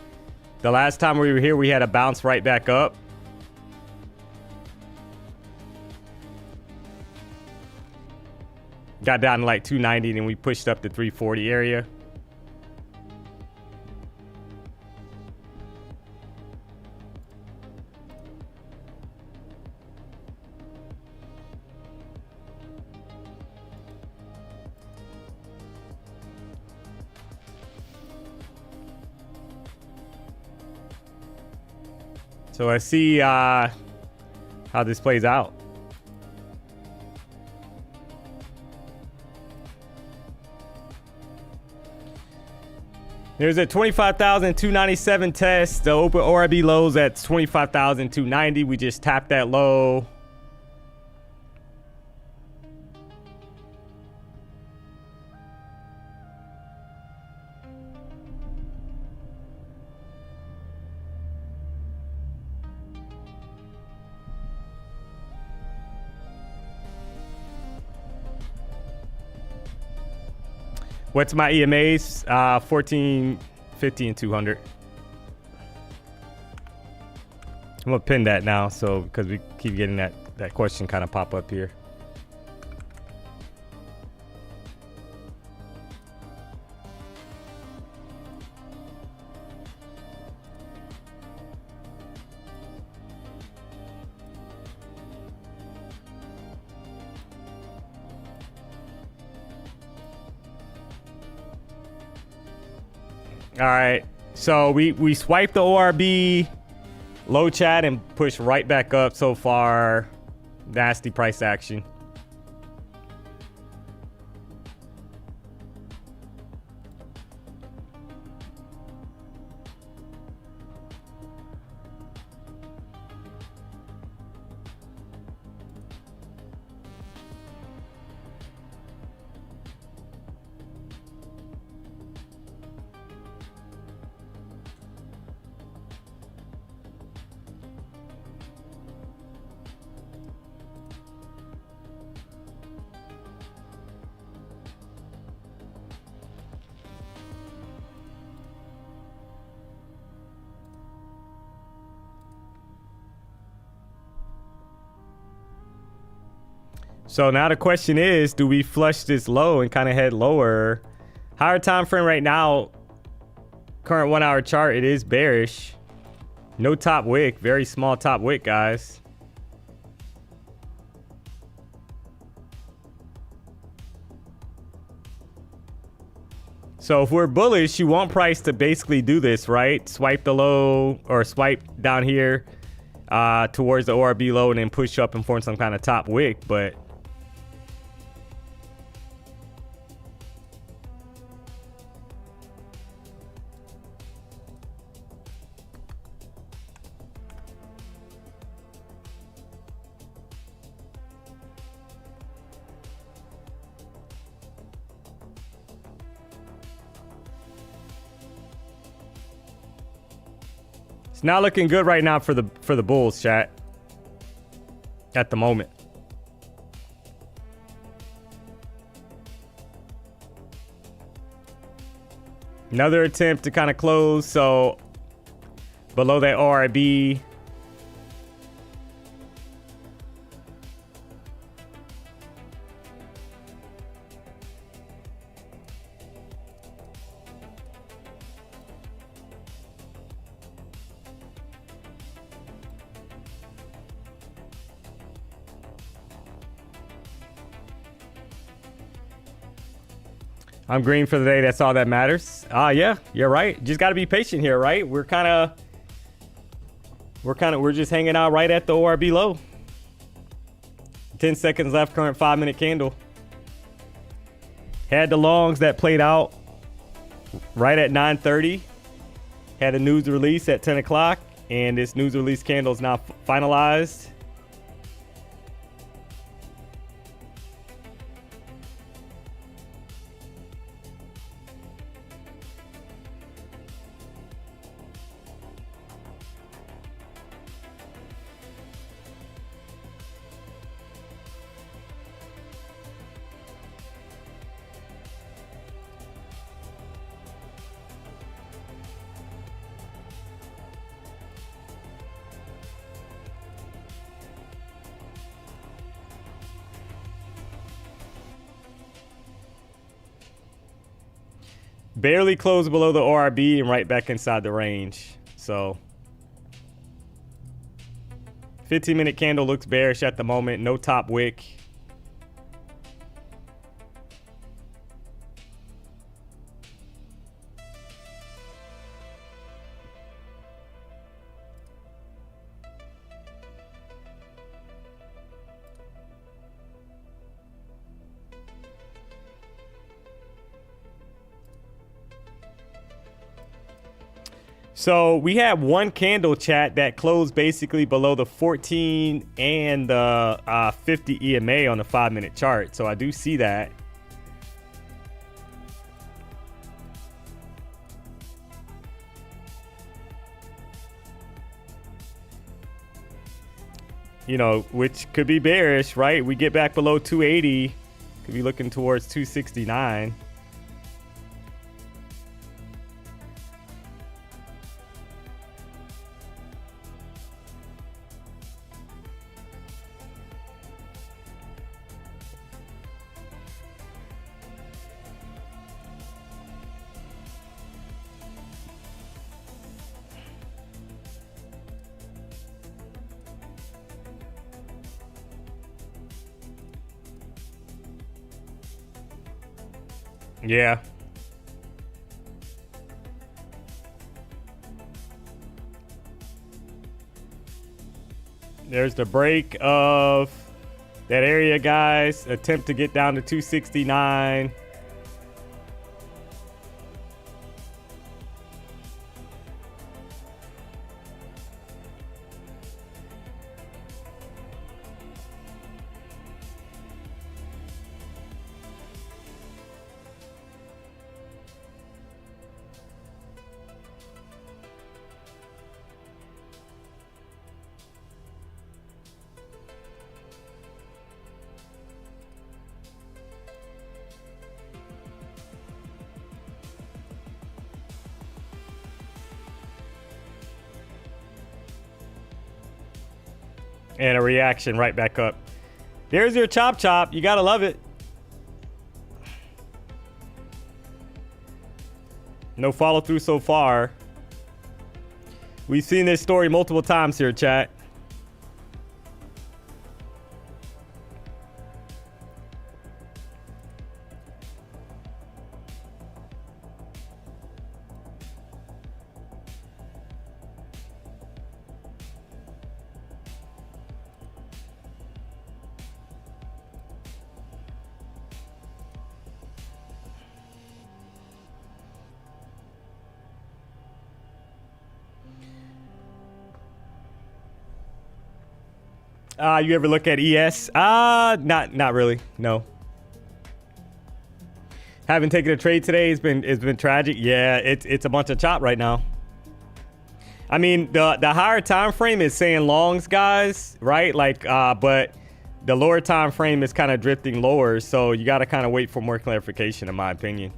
The last time we were here, we had a bounce right back up. Got down to like 290, and then we pushed up to 340 area. So I see how this plays out. There's a 25,297 test. The open ORB lows at 25,290. We just tapped that low. What's my EMAs? 14, 50, and 200. I'm gonna pin that now, so because we keep getting that question kind of pop up here. All right, so we swiped the ORB low, chat, and pushed right back up so far. Nasty price action. So now the question is, do we flush this low and kind of head lower? Higher time frame right now, current 1 hour chart, it is bearish. No top wick, very small top wick, guys. So if we're bullish, you want price to basically do this, right? Swipe the low or swipe down here towards the ORB low and then push up and form some kind of top wick. But it's not looking good right now for the bulls, chat. At the moment. Another attempt to kind of close. So below that ORB. I'm green for the day. That's all that matters. Yeah, you're right. Just got to be patient here, right? We're just hanging out right at the ORB low. 10 seconds left, current 5-minute candle. Had the longs that played out right at 9:30. Had a news release at 10 o'clock, and this news release candle is now finalized. Barely closed below the ORB and right back inside the range. So 15-minute candle looks bearish at the moment. No top wick. So we have one candle, chat, that closed basically below the 14 and the 50 EMA on the 5-minute chart. So I do see that. You know, which could be bearish, right? We get back below 280, could be looking towards 269. Yeah. There's the break of that area, guys. Attempt to get down to 269. And a reaction right back up. There's your chop chop. You gotta love it. No follow through so far. We've seen this story multiple times here, chat. You ever look at ES? Not really. No. Haven't taken a trade today. It's been tragic. Yeah, it's a bunch of chop right now. I mean, the higher time frame is saying longs, guys, right? Like, but the lower time frame is kind of drifting lower, so you got to kind of wait for more clarification, in my opinion.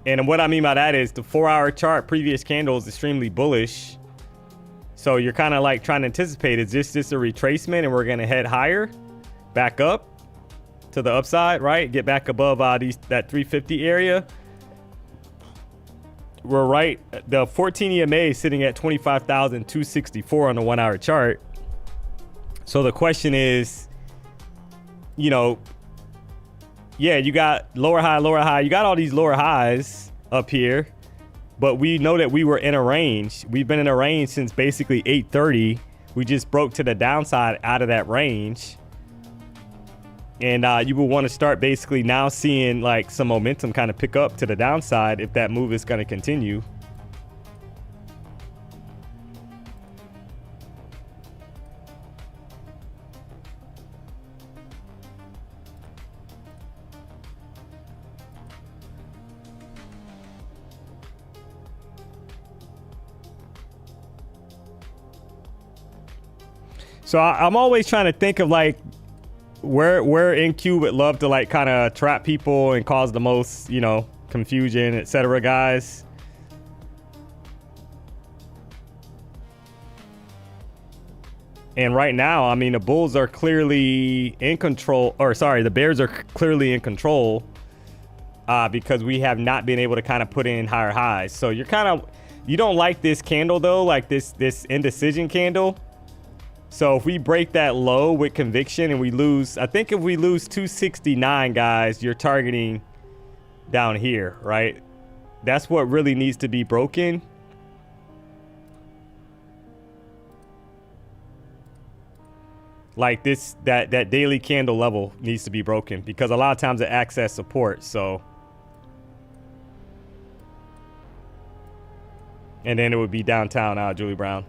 And what I mean by that is the 4-hour chart, previous candle is extremely bullish. So you're kind of like trying to anticipate, is this just a retracement and we're going to head higher, back up to the upside, right? Get back above that 350 area. We're right. The 14 EMA is sitting at 25,264 on the 1-hour chart. So the question is, you know, yeah, you got lower high, lower high. You got all these lower highs up here, but we know that we were in a range. We've been in a range since basically 8:30. We just broke to the downside out of that range. And you will want to start basically now seeing like some momentum kind of pick up to the downside if that move is going to continue. So I'm always trying to think of like where NQ would love to like kind of trap people and cause the most, you know, confusion, etc., guys. And right now, I mean, the Bulls are clearly in control, or sorry, the Bears are clearly in control because we have not been able to kind of put in higher highs. So you don't like this candle though, like this indecision candle. So if we break that low with conviction and we lose, I think if we lose 269, guys, you're targeting down here, right? That's what really needs to be broken. Like that daily candle level needs to be broken because a lot of times it acts as support. So, and then it would be downtown now, Julie Brown.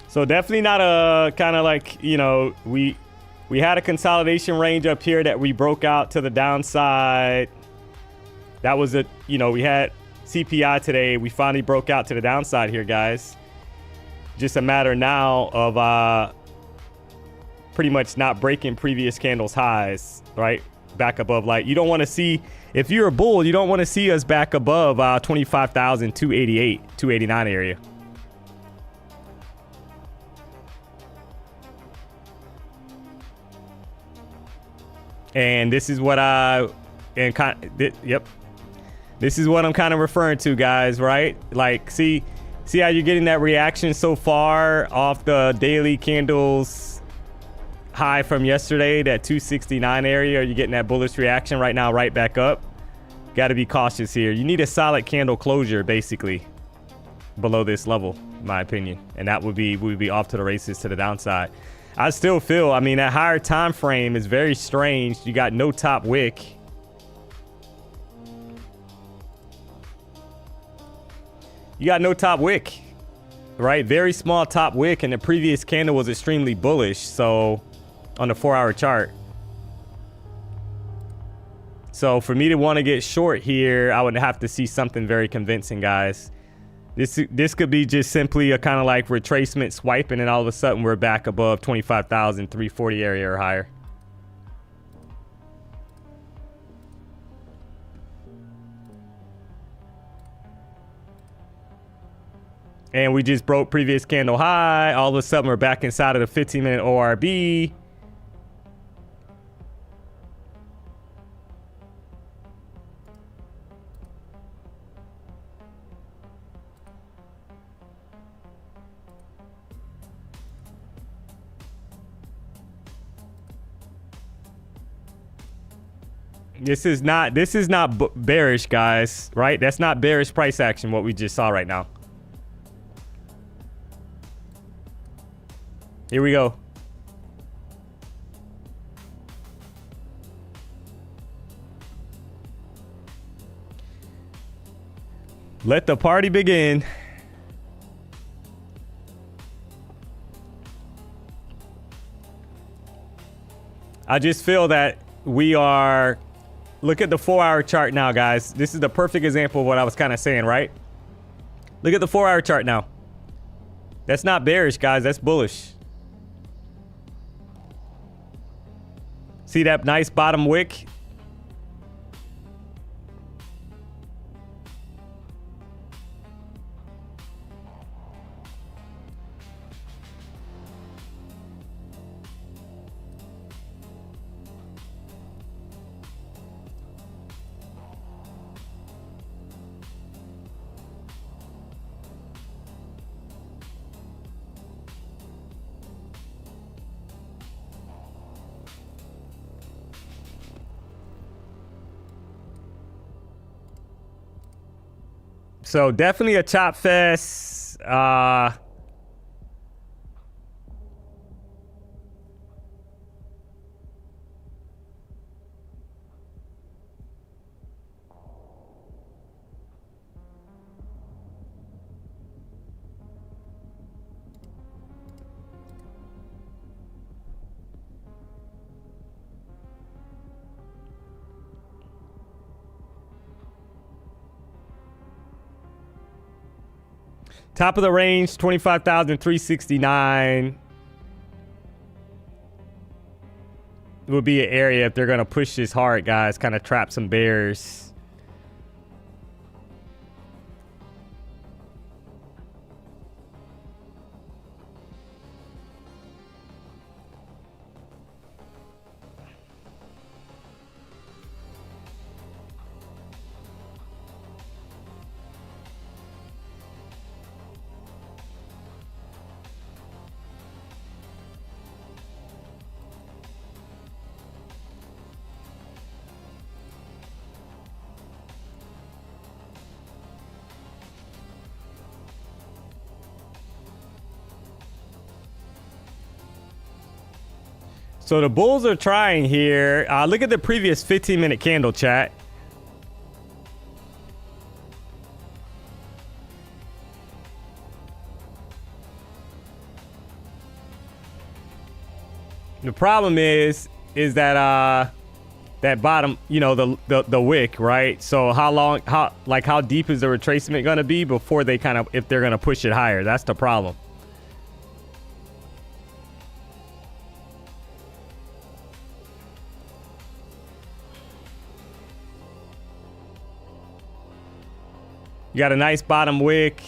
So definitely not a kind of like, you know, we had a consolidation range up here that we broke out to the downside. That was you know, we had CPI today. We finally broke out to the downside here, guys. Just a matter now of pretty much not breaking previous candles highs, right? Back above, like you don't want to see, if you're a bull, you don't want to see us back above 25,288, 289 area. And this is what yep. This is what I'm kind of referring to, guys, right? Like, see how you're getting that reaction so far off the daily candles high from yesterday, that 269 area. Are you getting that bullish reaction right now, right back up? Got to be cautious here. You need a solid candle closure, basically, below this level, in my opinion. And that would be off to the races to the downside. I still feel, I mean, that higher time frame is very strange. You got no top wick. You got no top wick, right? Very small top wick, and the previous candle was extremely bullish. So on the 4-hour chart. So for me to want to get short here, I would have to see something very convincing, guys. This could be just simply a kind of like retracement swipe, and then all of a sudden we're back above 25,340 area or higher. And we just broke previous candle high. All of a sudden we're back inside of the 15-minute ORB. This is not bearish, guys, right? That's not bearish price action, what we just saw right now. Here we go. Let the party begin. I just feel that we are, look at the 4-hour chart now, guys. This is the perfect example of what I was kind of saying, right? Look at the 4-hour chart now. That's not bearish, guys. That's bullish. See that nice bottom wick? So definitely a chop fest. Top of the range, 25,369 will be an area if they're going to push this hard, guys. Kind of trap some bears. So the bulls are trying here. Look at the previous 15-minute candle, chat. The problem is that that bottom, you know, the wick, right? So how deep is the retracement going to be before they kind of, if they're going to push it higher? That's the problem. You got a nice bottom wick.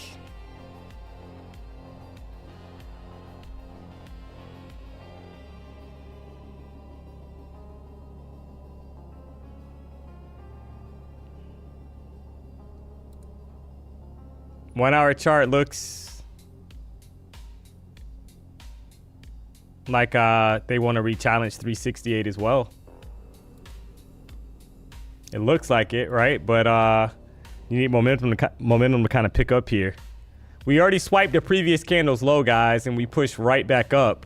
One-hour chart looks like they want to re-challenge 368 as well. It looks like it, right? But you need momentum to kind of pick up here. We already swiped the previous candle's low, guys, and we pushed right back up.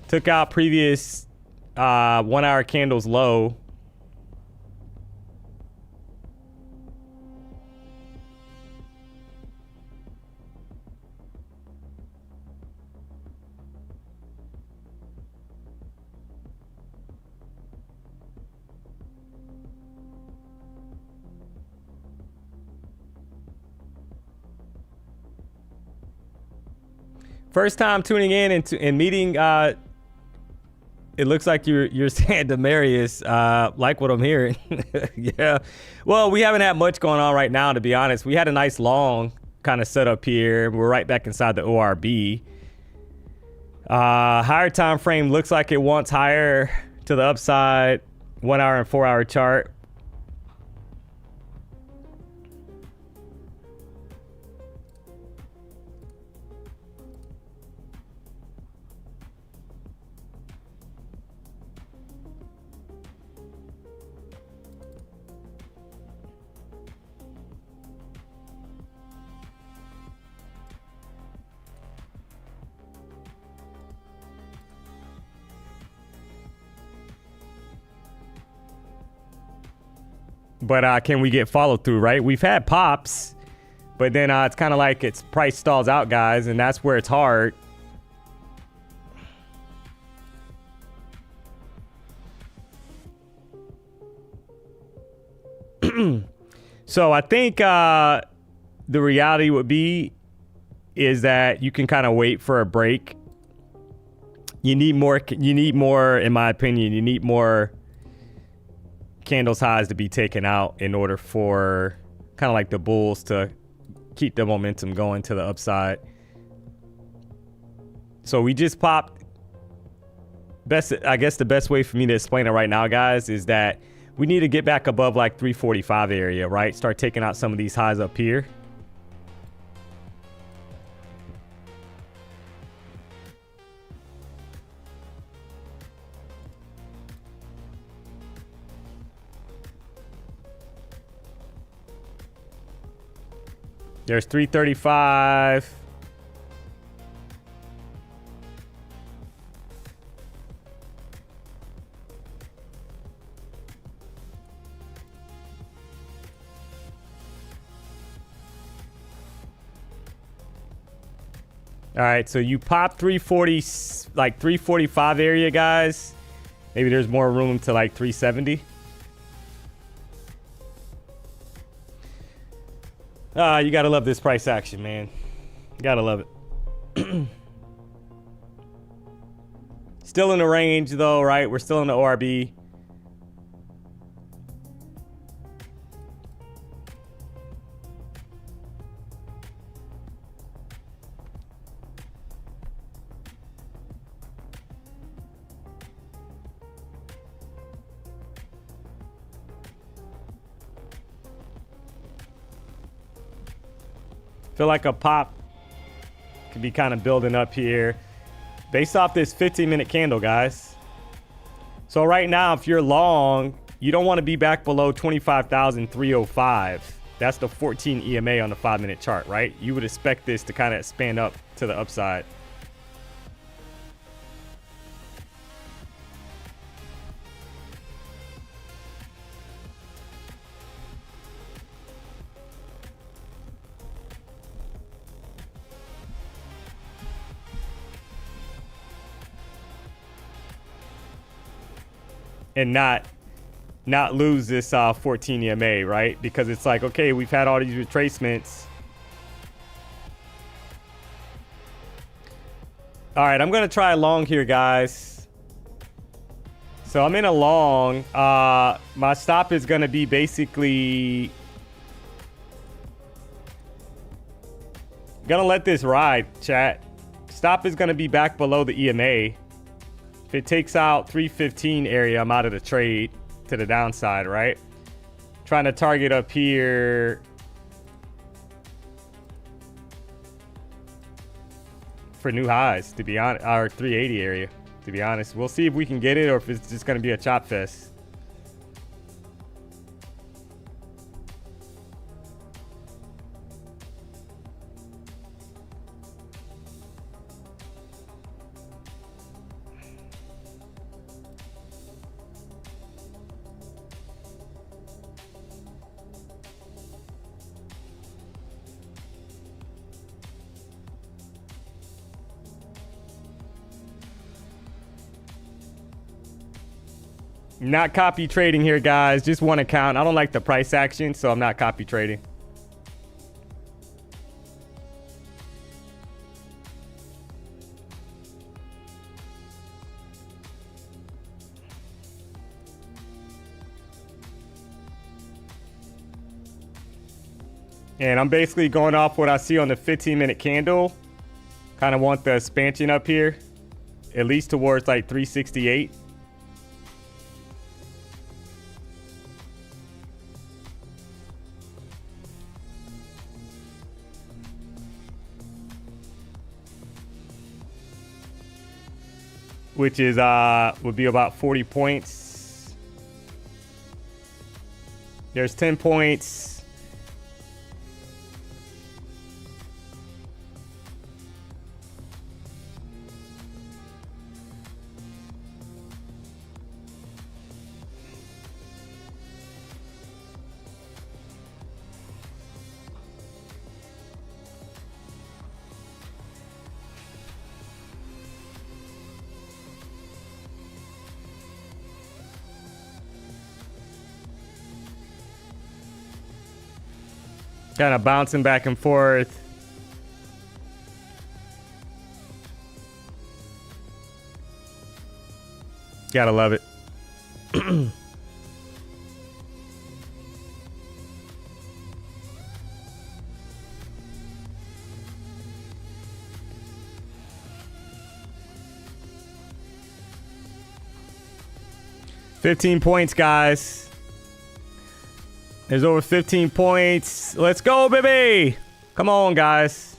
Took out previous 1-hour candle's low. First time tuning in and meeting, it looks like you're saying Demarius, like what I'm hearing. Yeah. Well, we haven't had much going on right now, to be honest. We had a nice long kind of setup here. We're right back inside the ORB. Higher time frame looks like it wants higher to the upside. 1-hour and 4-hour chart. But can we get follow through, right? We've had pops, but then it's kind of like its price stalls out, guys, and that's where it's hard. So I think the reality would be is that you can kind of wait for a break. You need more, in my opinion, you need more candles highs to be taken out in order for kind of like the bulls to keep the momentum going to the upside. So we just popped. I guess the best way for me to explain it right now, guys, is that we need to get back above like 345 area, right? Start taking out some of these highs up here. There's 335. All right, so you pop 340, like 345 area, guys. Maybe there's more room to like 370. You gotta love this price action, man. Gotta love it. Still in the range though, right? We're still in the ORB. Feel like a pop could be kind of building up here based off this 15-minute candle, guys. So right now, if you're long, you don't want to be back below 25,305. That's the 14 EMA on the 5-minute chart, right? You would expect this to kind of expand up to the upside. And not lose this 14 EMA, right? Because it's like, okay, we've had all these retracements. All right, I'm gonna try a long here, guys. So I'm in a long. My stop is gonna be basically gonna let this ride, chat. Stop is gonna be back below the EMA. If it takes out 315 area, I'm out of the trade to the downside, right? Trying to target up here. For new highs, to be honest, or 380 area, to be honest. We'll see if we can get it or if it's just going to be a chop fest. Not copy trading here, guys. Just one account. I don't like the price action, so I'm not copy trading. And I'm basically going off what I see on the 15-minute candle. Kind of want the expansion up here, at least towards like 368. Which is would be about 40 points. There's 10 points. Kind of bouncing back and forth. Gotta love it. $15 points, guys. There's over 15 points. Let's go, baby. Come on, guys.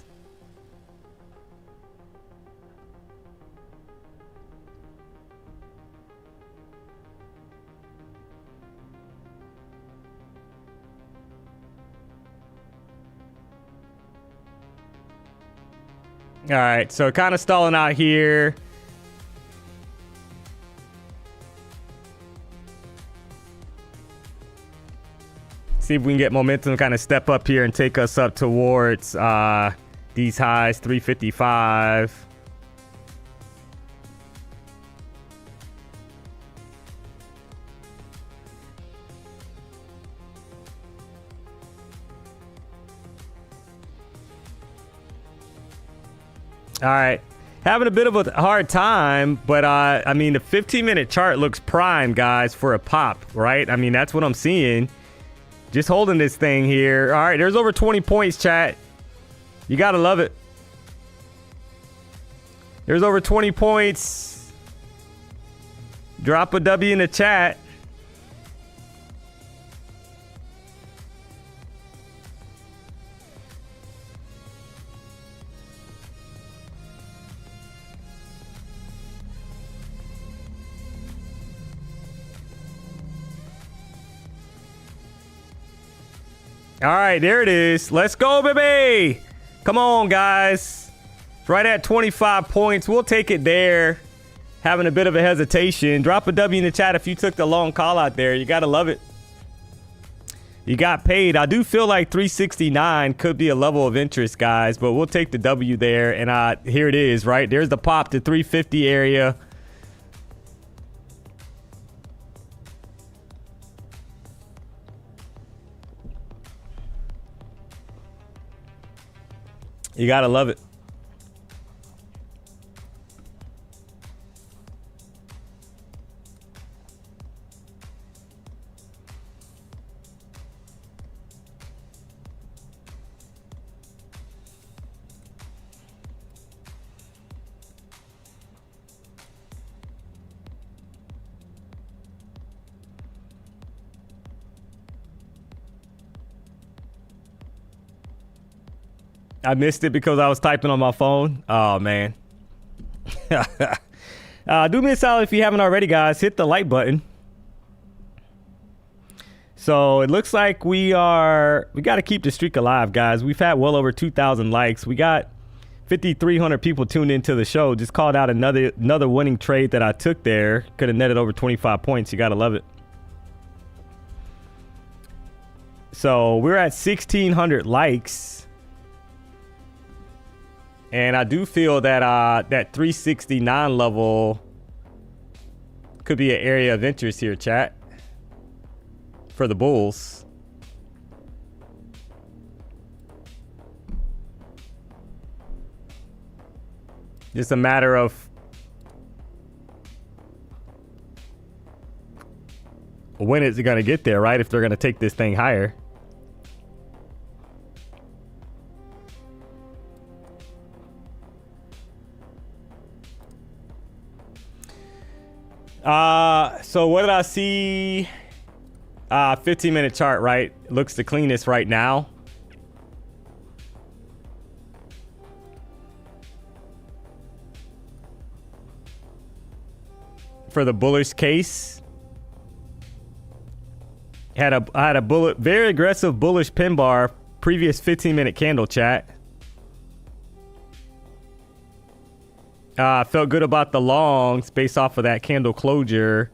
All right, so kind of stalling out here. See if we can get momentum, kind of step up here and take us up towards these highs, 355. All right, having a bit of a hard time, but I mean, the 15-minute chart looks prime, guys, for a pop, right? I mean, that's what I'm seeing. Just holding this thing here. All right, there's over 20 points, chat. You gotta love it. There's over 20 points. Drop a W in the chat. All right, there it is. Let's go, baby. Come on, guys. It's right at 25 points. We'll take it there. Having a bit of a hesitation. Drop a W in the chat if you took the long call out there. You got to love it. You got paid. I do feel like 369 could be a level of interest, guys, but we'll take the W there. And here it is, right? There's the pop to 350 area. You gotta love it. I missed it because I was typing on my phone. Oh, man. Do me a solid if you haven't already, guys. Hit the like button. So it looks like we got to keep the streak alive, guys. We've had well over 2,000 likes. We got 5,300 people tuned into the show. Just called out another winning trade that I took there. Could have netted over 25 points. You got to love it. So we're at 1,600 likes. And I do feel that that 369 level could be an area of interest here, chat, for the bulls. Just a matter of when is it going to get there, right? If they're going to take this thing higher. So what did I see? 15-minute chart, right? Looks the cleanest right now. For the bullish case. I had a very aggressive bullish pin bar, previous 15-minute candle, chat. Felt good about the longs based off of that candle closure.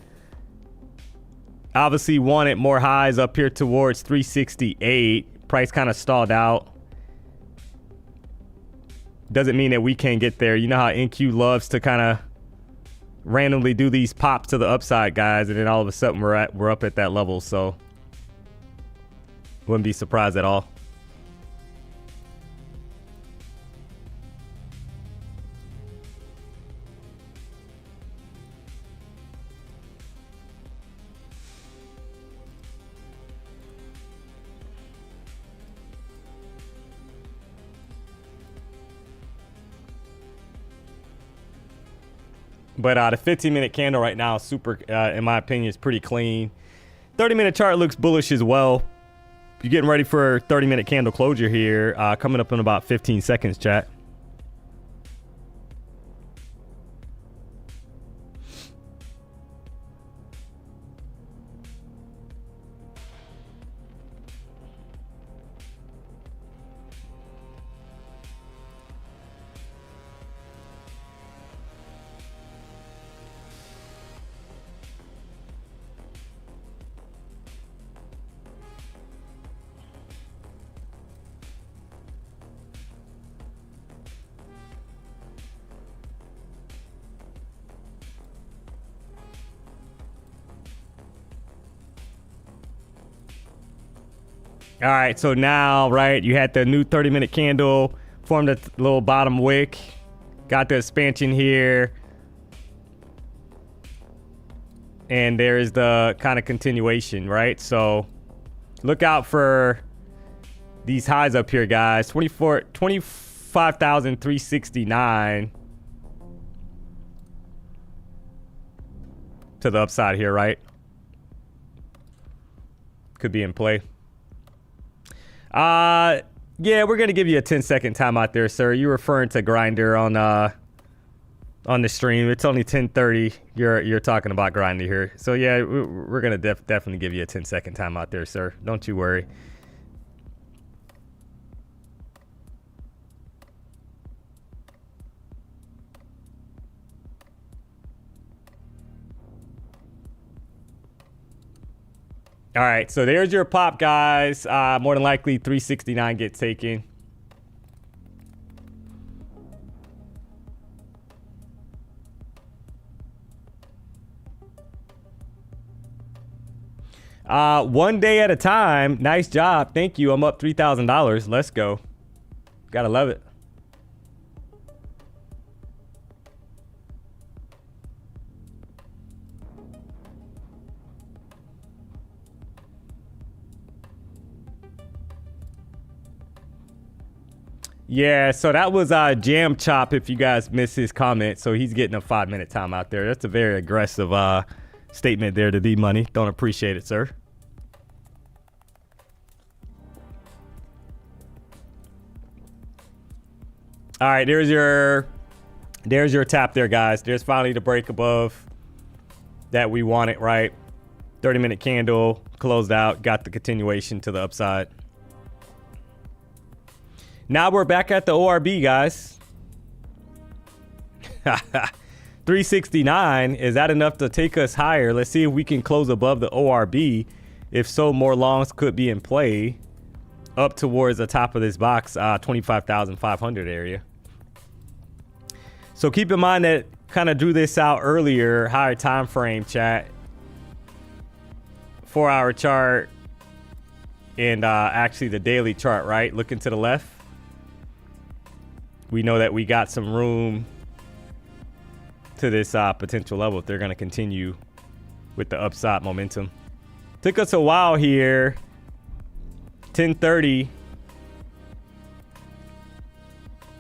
Obviously wanted more highs up here towards 368. Price kind of stalled out. Doesn't mean that we can't get there. You know how NQ loves to kind of randomly do these pops to the upside, guys, and then all of a sudden we're up at that level. So wouldn't be surprised at all. But the 15-minute candle right now is super, in my opinion, is pretty clean. 30-minute chart looks bullish as well. You're getting ready for 30-minute candle closure here, coming up in about 15 seconds, chat. All right, so now, right, you had the new 30-minute candle, formed a little bottom wick, got the expansion here, and there's the kind of continuation, right? So look out for these highs up here, guys. 25,369 to the upside here, right? Could be in play. Yeah, we're gonna give you a 10-second timeout there, sir. You're referring to Grinder on the stream. It's only 10:30. You're talking about Grinder here. So yeah, we're gonna definitely give you a 10-second timeout there, sir. Don't you worry. All right, so there's your pop, guys. More than likely 369 gets taken. One day at a time. Nice job. Thank you. I'm up $3,000. Let's go. Gotta love it. Yeah, so that was Jam Chop, if you guys missed his comment. So he's getting a 5-minute time out there. That's a very aggressive statement there to D-Money. Don't appreciate it, sir. All right, there's your tap there, guys. There's finally the break above that we wanted, right? 30-minute candle, closed out, got the continuation to the upside. Now we're back at the ORB, guys. 369. Is that enough to take us higher? Let's see if we can close above the ORB. If so, more longs could be in play up towards the top of this box, 25,500 area. So keep in mind that kind of drew this out earlier, higher time frame, chat. 4-hour chart and actually the daily chart, right? Looking to the left. We know that we got some room to this potential level if they're going to continue with the upside momentum. Took us a while here. 10:30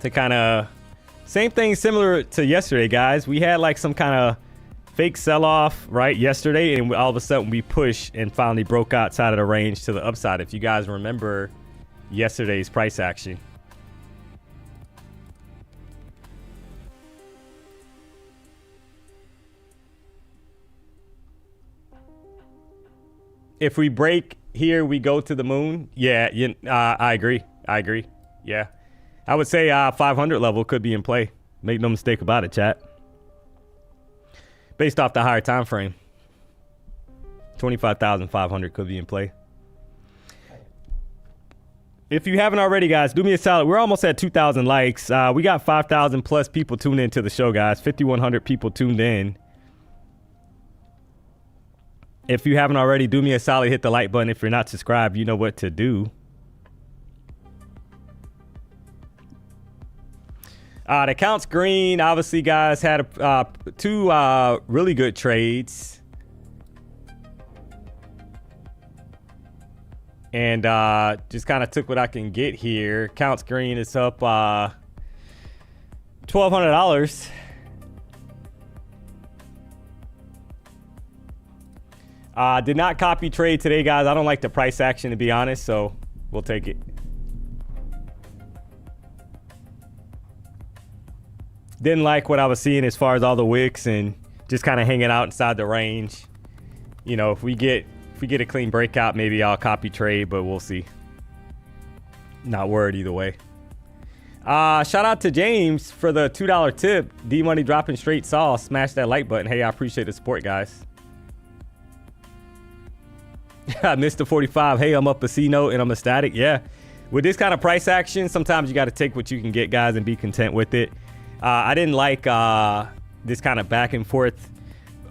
to kind of same thing similar to yesterday, guys. We had like some kind of fake sell-off right yesterday, and all of a sudden we pushed and finally broke outside of the range to the upside. If you guys remember yesterday's price action. If we break here, we go to the moon. Yeah, I agree. Yeah. I would say 500 level could be in play. Make no mistake about it, chat. Based off the higher time frame. 25,500 could be in play. If you haven't already, guys, do me a solid. We're almost at 2,000 likes. We got 5,000 plus people tuned into the show, guys. 5,100 people tuned in. If you haven't already, do me a solid, hit the like button. If you're not subscribed, you know what to do. The account's green. Obviously, guys, had two really good trades. And just kind of took what I can get here. Account's green. It's up $1,200. Did not copy trade today, guys. I don't like the price action, to be honest, so we'll take it. Didn't like what I was seeing as far as all the wicks and just kind of hanging out inside the range. You know, if we get a clean breakout, maybe I'll copy trade, but we'll see. Not worried either way. Shout out to James for the $2 tip. D-Money dropping straight saw. Smash that like button. Hey, I appreciate the support, guys. Mr. 45. Hey, I'm up a C note and I'm ecstatic. Yeah. With this kind of price action, sometimes you got to take what you can get, guys, and be content with it. I didn't like this kind of back and forth.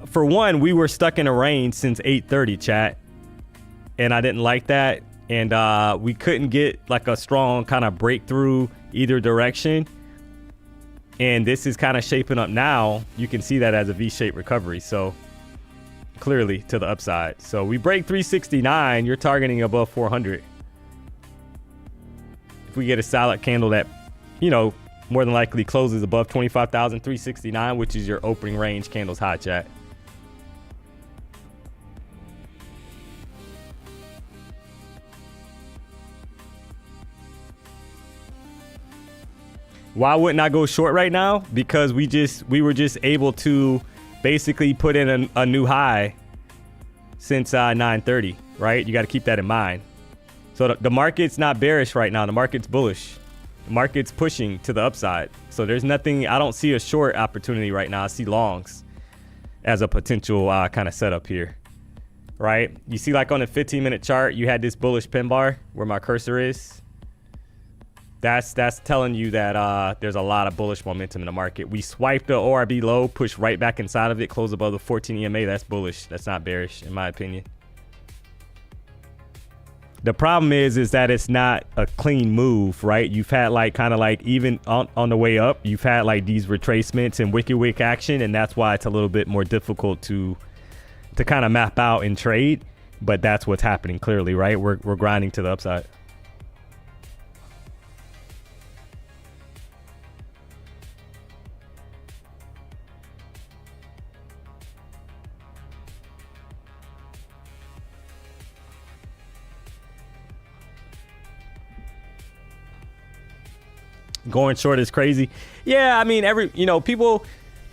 For one, we were stuck in a range since 8:30, chat. And I didn't like that. And we couldn't get like a strong kind of breakthrough either direction. And this is kind of shaping up now. You can see that as a V-shaped recovery. So clearly to the upside. So we break 369. You're targeting above 400. If we get a solid candle that, you know, more than likely closes above 25,369, which is your opening range candles high, chat. Why wouldn't I go short right now? Because we were just able to basically put in a new high since 9:30, right? You got to keep that in mind. So the market's not bearish right now. The market's bullish. The market's pushing to the upside. So there's nothing, I don't see a short opportunity right now. I see longs as a potential kind of setup here, right? You see, like on the 15-minute chart, you had this bullish pin bar where my cursor is. That's telling you that there's a lot of bullish momentum in the market. We swiped the ORB low, pushed right back inside of it, closed above the 14 EMA. That's bullish. That's not bearish, in my opinion. The problem is that it's not a clean move, right? You've had like kind of like even on the way up, you've had like these retracements and wick action, and that's why it's a little bit more difficult to kind of map out and trade. But that's what's happening clearly, right? We're grinding to the upside. Going short is crazy. Yeah, I mean,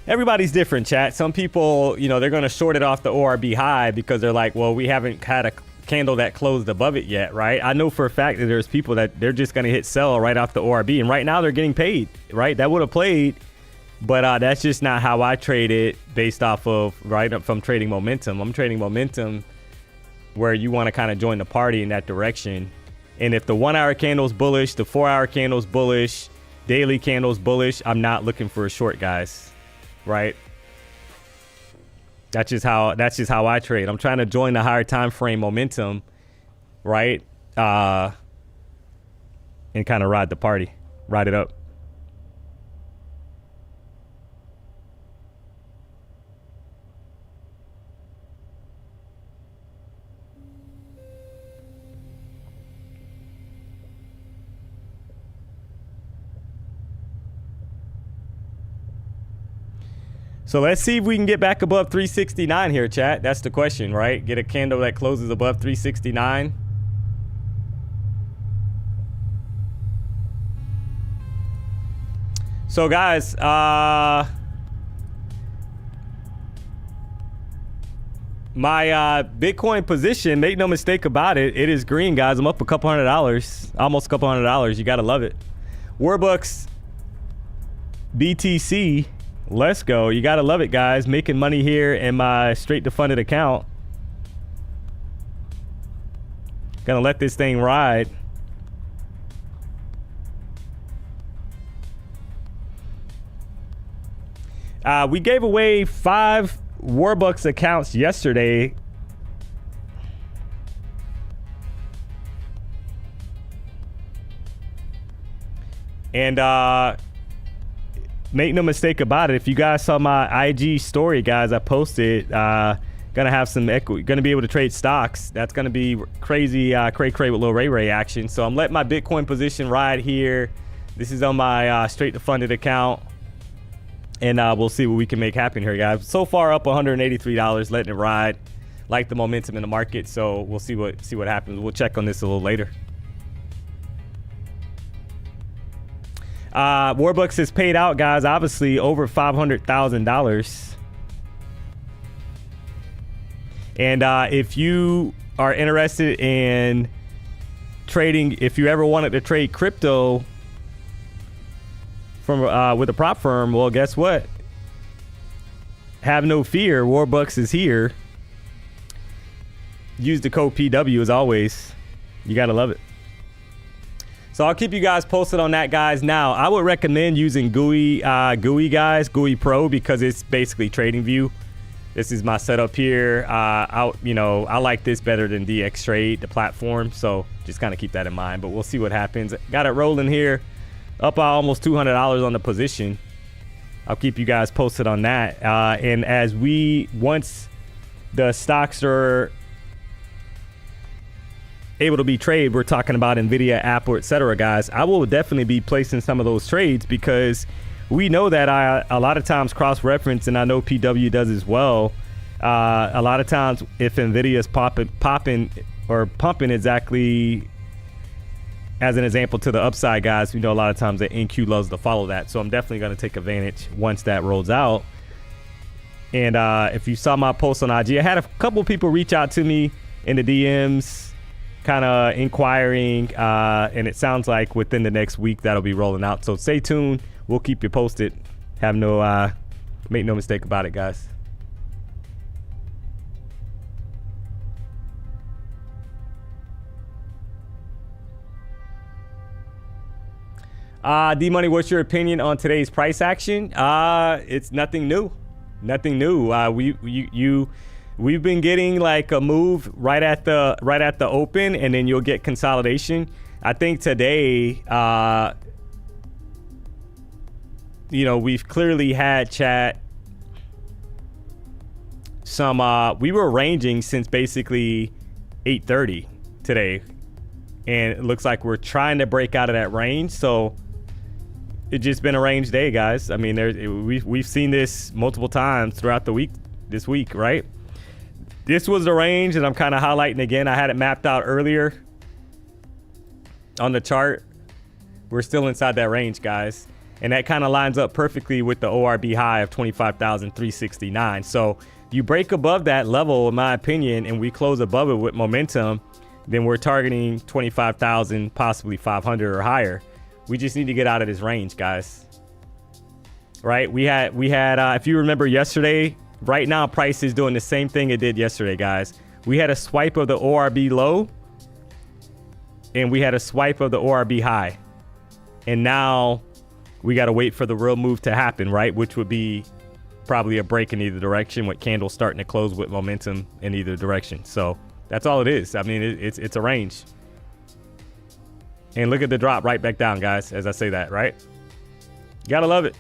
everybody's different, chat. Some people, they're going to short it off the ORB high because they're like, well, we haven't had a candle that closed above it yet, right? I know for a fact that there's people that they're just going to hit sell right off the ORB, and right now they're getting paid, right? That would have played, but that's just not how I trade it based off of, right, up from trading momentum. I'm trading momentum where you want to kind of join the party in that direction. And if the 1 hour candle's bullish, the 4 hour candle's bullish, daily candles bullish, I'm not looking for a short, guys, right? That's just how I trade. I'm trying to join the higher time frame momentum, right? And kind of ride the party, ride it up. So let's see if we can get back above 369 here, chat. That's the question, right? Get a candle that closes above 369. So guys, my Bitcoin position, make no mistake about it, it is green, guys. I'm up a couple $100, almost a couple $100. You gotta love it. Warbucks BTC. Let's go. You gotta love it, guys. Making money here in my straight to funded account. Gonna let this thing ride. We gave away 5 Warbucks accounts yesterday. And make no mistake about it, if you guys saw my IG story, guys, I posted gonna have some equity, gonna be able to trade stocks. That's gonna be crazy, cray with little Ray action. So I'm letting my Bitcoin position ride here. This is on my straight to funded account, and we'll see what we can make happen here, guys. So far up $183, letting it ride. like the momentum in the market. So we'll see what happens. We'll check on this a little later. Warbucks has paid out, guys, obviously over $500,000. And if you are interested in trading, if you ever wanted to trade crypto from with a prop firm, well, guess what? Have no fear. Warbucks is here. Use the code PW as always. You gotta love it. So I'll keep you guys posted on that, guys. Now, I would recommend using GUI, GUI Pro, because it's basically TradingView. This is my setup here. I like this better than DXTrade, the platform. So just kind of keep that in mind. But we'll see what happens. Got it rolling here, up almost $200 on the position. I'll keep you guys posted on that. And once the stocks are able to be traded, we're talking about Nvidia, Apple, etc., guys, I will definitely be placing some of those trades, because we know that a lot of times cross-reference, and I know PW does as well. A lot of times, if Nvidia is popping or pumping exactly as an example to the upside, guys, we know a lot of times that NQ loves to follow that. So I'm definitely going to take advantage once that rolls out. And if you saw my post on IG, I had a couple people reach out to me in the DMs, kind of inquiring, and it sounds like within the next week that'll be rolling out. So stay tuned. We'll keep you posted. Make no mistake about it, guys. D-Money, what's your opinion on today's price action? It's nothing new. Nothing new. We've been getting like a move right at the open, and then you'll get consolidation. I think today, we've clearly had we were ranging since basically 8:30 today, and it looks like we're trying to break out of that range. So it's just been a range day, guys. I mean, we've seen this multiple times throughout the week, this week, right? This was the range, and I'm kind of highlighting again. I had it mapped out earlier on the chart. We're still inside that range, guys. And that kind of lines up perfectly with the ORB high of 25,369. So you break above that level, in my opinion, and we close above it with momentum, then we're targeting 25,000, possibly 500 or higher. We just need to get out of this range, guys. Right? We had if you remember yesterday, right now price is doing the same thing it did yesterday, guys. We had a swipe of the ORB low, and we had a swipe of the ORB high. And now we got to wait for the real move to happen, right? Which would be probably a break in either direction, with candles starting to close with momentum in either direction. So that's all it is. I mean, it's a range. And look at the drop right back down, guys, as I say that, right? You gotta love it.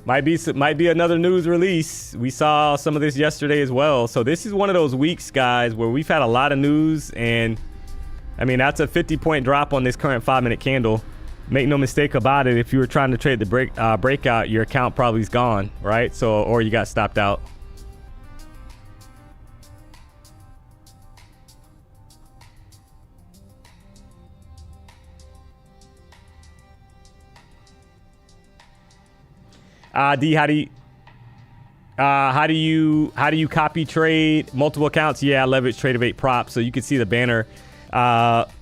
Might be another news release. We saw some of this yesterday as well. So this is one of those weeks, guys, where we've had a lot of news, and I mean, that's a 50-point drop on this current 5-minute candle. Make no mistake about it. If you were trying to trade the breakout, your account probably is gone, right? So, or you got stopped out. D, how do you copy trade multiple accounts? Yeah, I leverage Tradeovate prop. So you can see the banner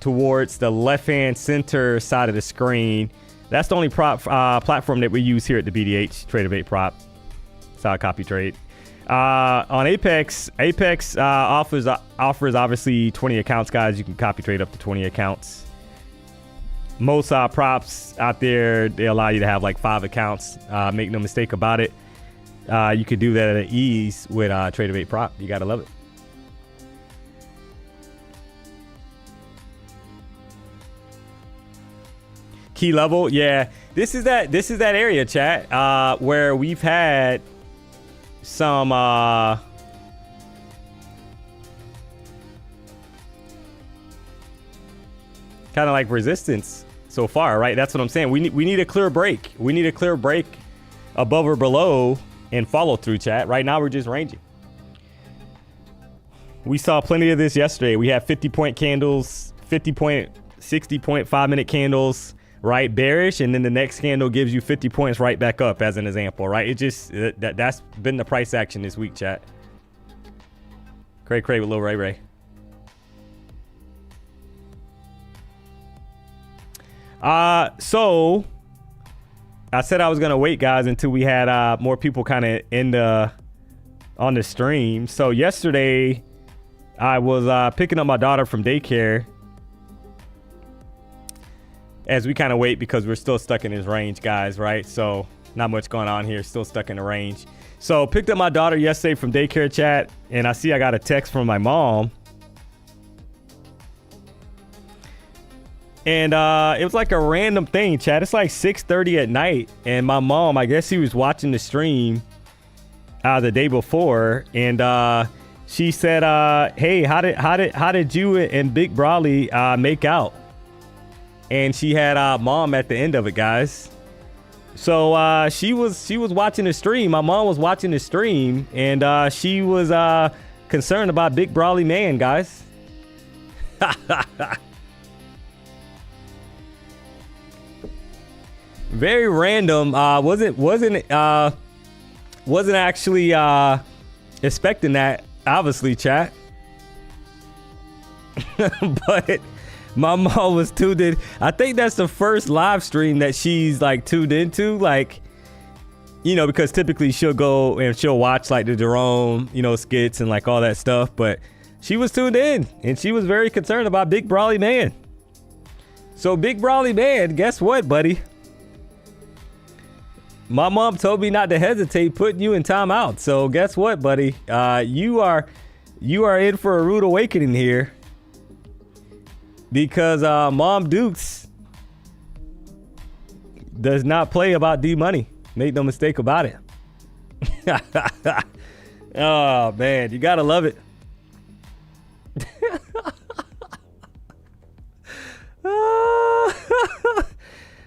towards the left-hand center side of the screen. That's the only platform that we use here at the BDH, Tradeovate prop. That's how I copy trade. On Apex offers obviously 20 accounts, guys. You can copy trade up to 20 accounts. Most props out there, they allow you to have like 5 accounts. Make no mistake about it. You could do that at ease with Tradeovate prop. You gotta love it. Key level, yeah. This is that area, chat, where we've had some kind of like resistance so far, right? That's what I'm saying. We need a clear break. We need a clear break above or below and follow through, chat. Right now we're just ranging. We saw plenty of this yesterday. We had 50-point candles, 50-point, 60-point 5-minute candles, right? Bearish, and then the next candle gives you 50 points right back up as an example, right? It just, that's been the price action this week, chat. Cray with Lil Ray Ray. So I said I was gonna wait, guys, until we had more people kind of on the stream. So yesterday I was picking up my daughter from daycare as we kind of wait because we're still stuck in this range, guys, right? So not much going on here, still stuck in the range. So picked up my daughter yesterday from daycare, chat, and I see I got a text from my mom. And it was like a random thing, chat. It's like 6:30 at night, and my mom, I guess she was watching the stream the day before, and she said, "Hey, how did you and Big Brawley make out?" And she had mom at the end of it, guys. So she was watching the stream. My mom was watching the stream, and she was concerned about Big Brawley man, guys. Very random. Wasn't actually expecting that, obviously, chat. But my mom was tuned in. I think that's the first live stream that she's like tuned into, like, you know, because typically she'll go and she'll watch like the Jerome, you know, skits and like all that stuff. But she was tuned in, and she was very concerned about Big Brawley man. So Big Brawley man, guess what, buddy? My mom told me not to hesitate putting you in timeout. So guess what, buddy? You are in for a rude awakening here, because Mom Dukes does not play about DMONEY. Make no mistake about it. Oh man, you gotta love it.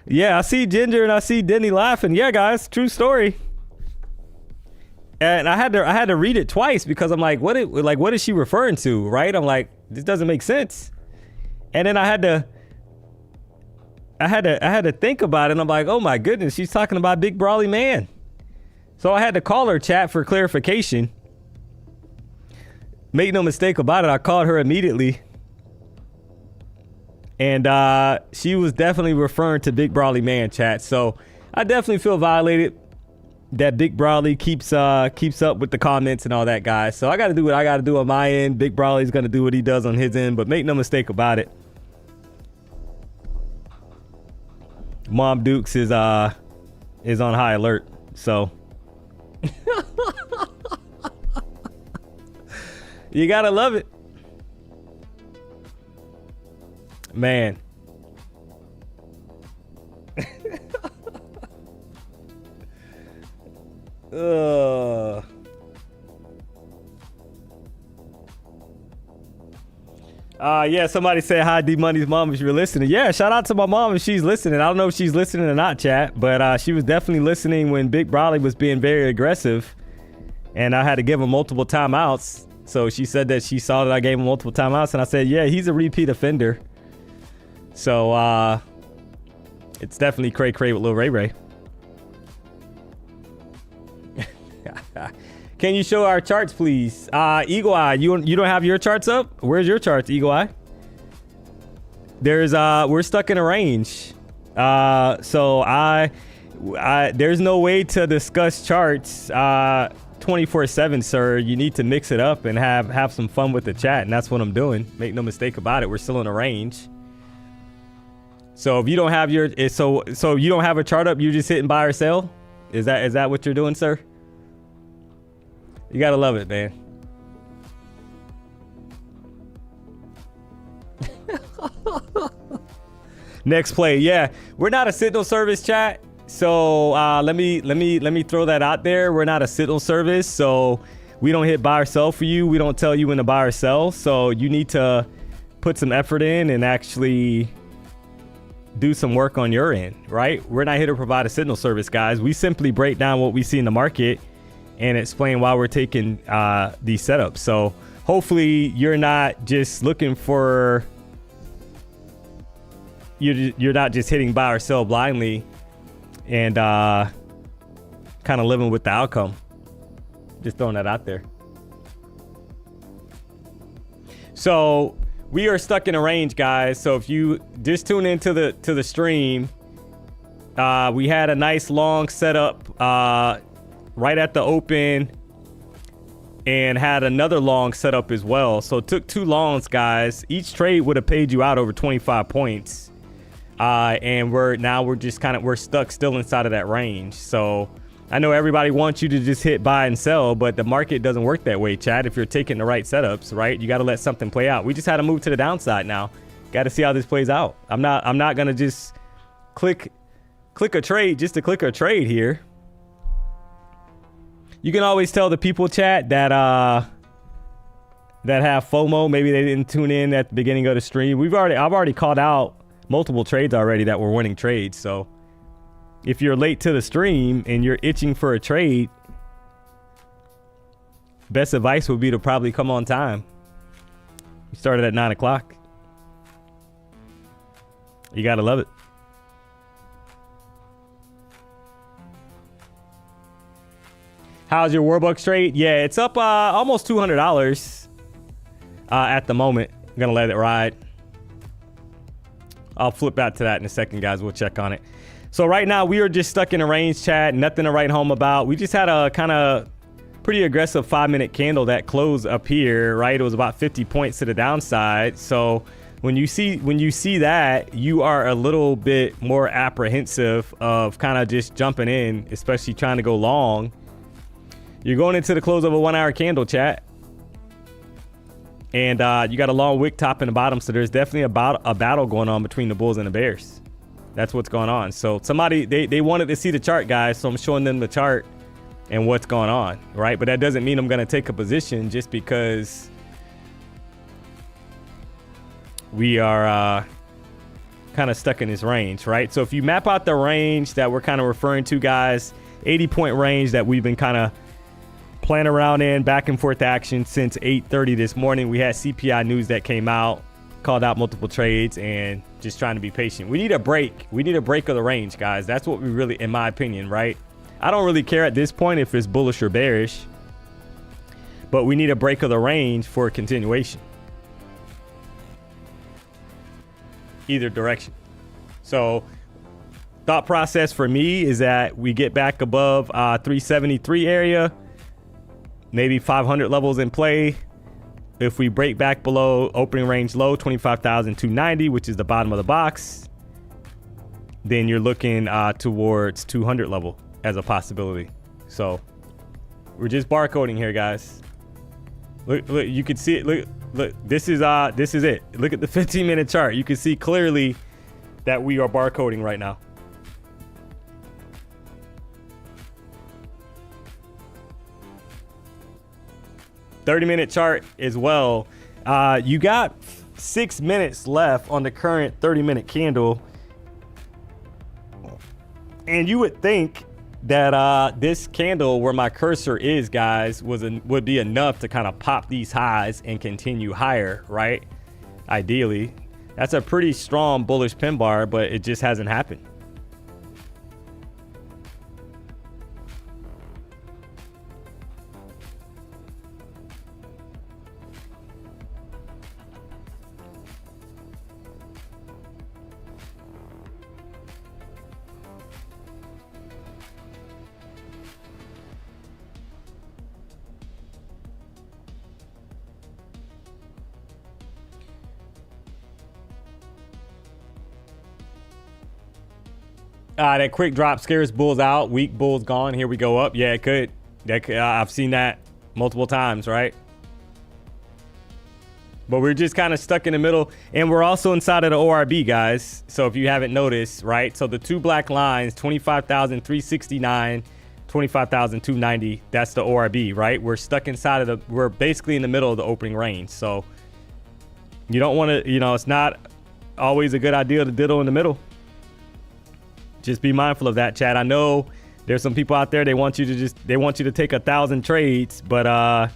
Yeah, I see Ginger and I see Denny laughing. Yeah, guys, true story. And I had to read it twice because I'm like, what is she referring to, right? I'm like, this doesn't make sense. And then I had to think about it, and I'm like, oh my goodness, she's talking about Big Brawley man. So I had to call her, chat, for clarification. Make no mistake about it, I called her immediately. And she was definitely referring to Big Brawley man, chat. So I definitely feel violated that Big Brawley keeps up with the comments and all that, guys. So I got to do what I got to do on my end. Big Brawley's going to do what he does on his end. But make no mistake about it, Mom Dukes is on high alert. So you got to love it. Man. Yeah, somebody said hi, DMONEY's mom, if you're listening. Yeah, shout out to my mom if she's listening. I don't know if she's listening or not, chat, but she was definitely listening when Big Brawley was being very aggressive, and I had to give him multiple timeouts. So she said that she saw that I gave him multiple timeouts, and I said, yeah, he's a repeat offender. So it's definitely cray with Lil Ray Ray. Can you show our charts, please? Eagle Eye, you don't have your charts up? Where's your charts, Eagle Eye? We're stuck in a range. So there's no way to discuss charts 24/7, sir. You need to mix it up and have some fun with the chat, and that's what I'm doing. Make no mistake about it. We're still in a range. So if you don't have so you don't have a chart up, you're just hitting buy or sell? Is that what you're doing, sir? You gotta love it, man. Next play, yeah. We're not a signal service, chat. So let me throw that out there. We're not a signal service, so we don't hit buy or sell for you. We don't tell you when to buy or sell. So you need to put some effort in and actually do some work on your end, right? We're not here to provide a signal service, guys. We simply break down what we see in the market and explain why we're taking these setups. So hopefully you're not just looking for, you're not just hitting buy or sell blindly and kind of living with the outcome. Just throwing that out there. So we are stuck in a range, guys. So if you just tune into the stream, we had a nice long setup right at the open and had another long setup as well. So it took 2 longs, guys. Each trade would have paid you out over 25 points. And we're just we're stuck still inside of that range. So I know everybody wants you to just hit buy and sell, but the market doesn't work that way, Chad. If you're taking the right setups, right, you got to let something play out. We just had to move to the downside now. Got to see how this plays out. I'm not gonna just click a trade just to click a trade here. You can always tell the people, chat, that have FOMO. Maybe they didn't tune in at the beginning of the stream. I've already called out multiple trades already that were winning trades. So if you're late to the stream and you're itching for a trade, best advice would be to probably come on time. We started at 9 o'clock. You gotta love it. How's your Warbucks trade? Yeah, it's up almost $200 at the moment. I'm gonna let it ride. I'll flip back to that in a second, guys. We'll check on it. So right now we are just stuck in a range, chat. Nothing to write home about. We just had a kind of pretty aggressive 5-minute candle that closed up here, right? It was about 50 points to the downside. So when you see that, you are a little bit more apprehensive of kind of just jumping in, especially trying to go long. You're going into the close of a 1-hour candle, chat. And you got a long wick top in the bottom, so there's definitely a battle going on between the bulls and the bears. That's what's going on. So somebody, they wanted to see the chart, guys, so I'm showing them the chart and what's going on, right? But that doesn't mean I'm going to take a position just because we are kind of stuck in this range, right? So if you map out the range that we're kind of referring to, guys, 80-point range that we've been kind of playing around in, back and forth action since 8:30 this morning. We had CPI news that came out, called out multiple trades, and just trying to be patient. We need a break. We need a break of the range, guys. That's what we really, in my opinion, right? I don't really care at this point if it's bullish or bearish, but we need a break of the range for a continuation. Either direction. So thought process for me is that we get back above 373 area, maybe 500 levels in play. If we break back below opening range low 25,290, which is the bottom of the box, then you're looking towards 200 level as a possibility. So we're just barcoding here, guys. Look, you can see it. Look, this is it. Look at the 15-minute chart. You can see clearly that we are barcoding right now. '30-minute chart as well. You got 6 minutes left on the current 30-minute candle, and you would think that this candle where my cursor is, guys, would be enough to kind of pop these highs and continue higher, right? Ideally, that's a pretty strong bullish pin bar, but it just hasn't happened. That quick drop scares bulls out. Weak bulls gone. Here we go up. Yeah, it could. I've seen that multiple times, right? But we're just kind of stuck in the middle. And we're also inside of the ORB, guys. So if you haven't noticed, right? So the two black lines, 25,369, 25,290. That's the ORB, right? We're stuck inside of we're basically in the middle of the opening range. So you don't want to, it's not always a good idea to diddle in the middle. Just be mindful of that, chat. I know there's some people out there, they want you to take 1,000 trades, but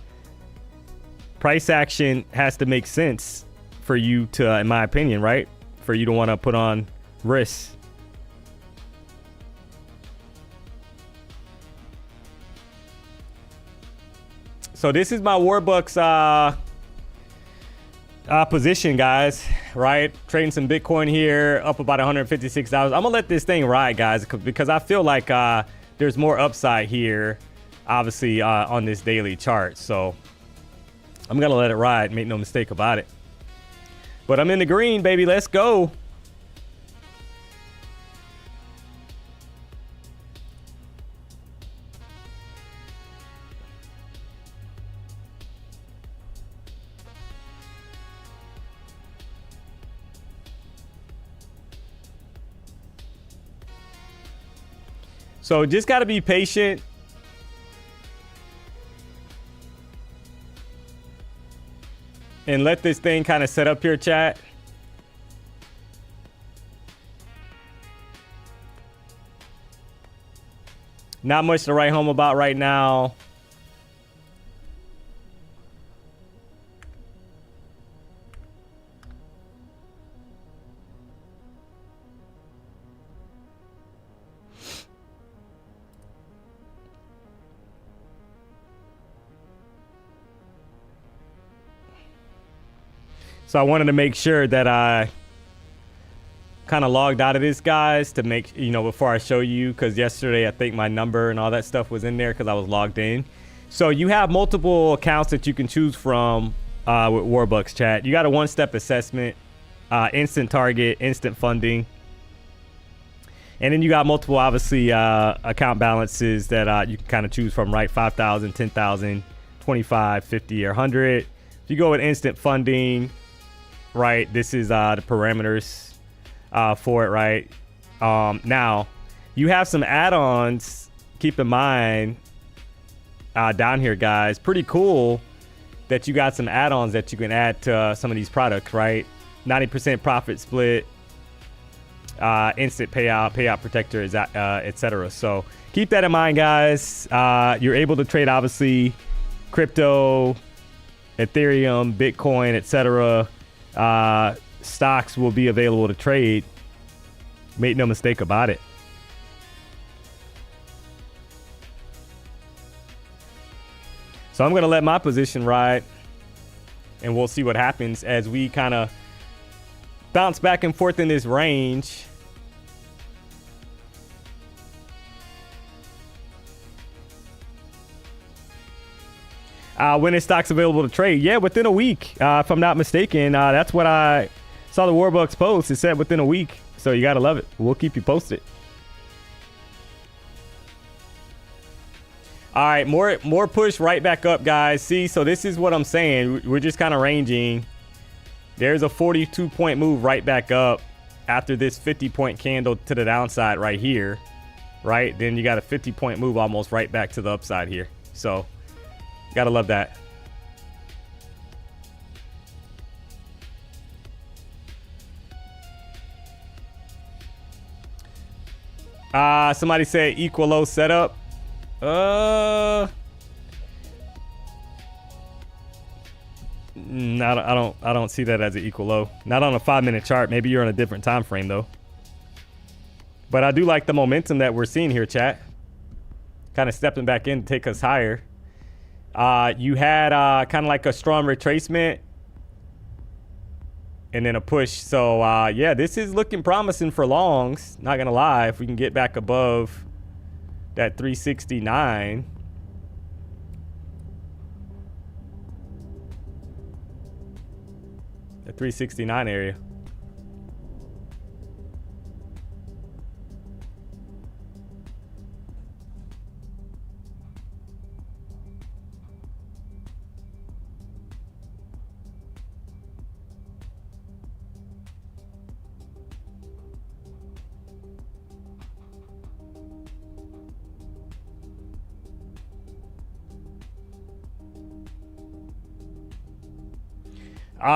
price action has to make sense for you to, in my opinion, right? For you to want to put on risks. So this is my Warbucks position, guys, right? Trading some Bitcoin here, up about $156. I'm gonna let this thing ride, guys, because I feel like there's more upside here, obviously, on this daily chart. So I'm gonna let it ride, make no mistake about it. But I'm in the green, baby. Let's go. So just got to be patient. And let this thing kind of set up here, chat. Not much to write home about right now. So I wanted to make sure that I kind of logged out of this, guys, to make, you know, before I show you, because yesterday I think my number and all that stuff was in there because I was logged in. So you have multiple accounts that you can choose from with Warbucks, chat. You got a one-step assessment, instant target, instant funding. And then you got multiple, obviously, account balances that you can kind of choose from, right? 5,000, 10,000, 25, 50, or 100. If you go with instant funding, right, this is the parameters for it, right? Now, you have some add-ons, keep in mind, down here, guys. Pretty cool that you got some add-ons that you can add to some of these products, right? 90% profit split, instant payout protector, etc. So keep that in mind, guys. You're able to trade, obviously, crypto, Ethereum, Bitcoin, etc. Stocks will be available to trade. Make no mistake about it. So I'm going to let my position ride, and we'll see what happens as we kind of bounce back and forth in this range. When is stocks available to trade? Yeah, within a week, if I'm not mistaken. That's what I saw the Warbucks post. It said within a week, so you gotta love it. We'll keep you posted. All right, more push right back up, guys. See, so this is what I'm saying. We're just kind of ranging. There's a 42-point move right back up after this 50-point candle to the downside right here, right? Then you got a 50-point move almost right back to the upside here. So gotta love that. Somebody said equal low setup. No, I don't see that as an equal low. Not on a 5-minute chart. Maybe you're on a different time frame though. But I do like the momentum that we're seeing here, chat. Kind of stepping back in to take us higher. You had kind of like a strong retracement and then a push. So yeah, this is looking promising for longs. Not gonna lie, if we can get back above that 369. The 369 area.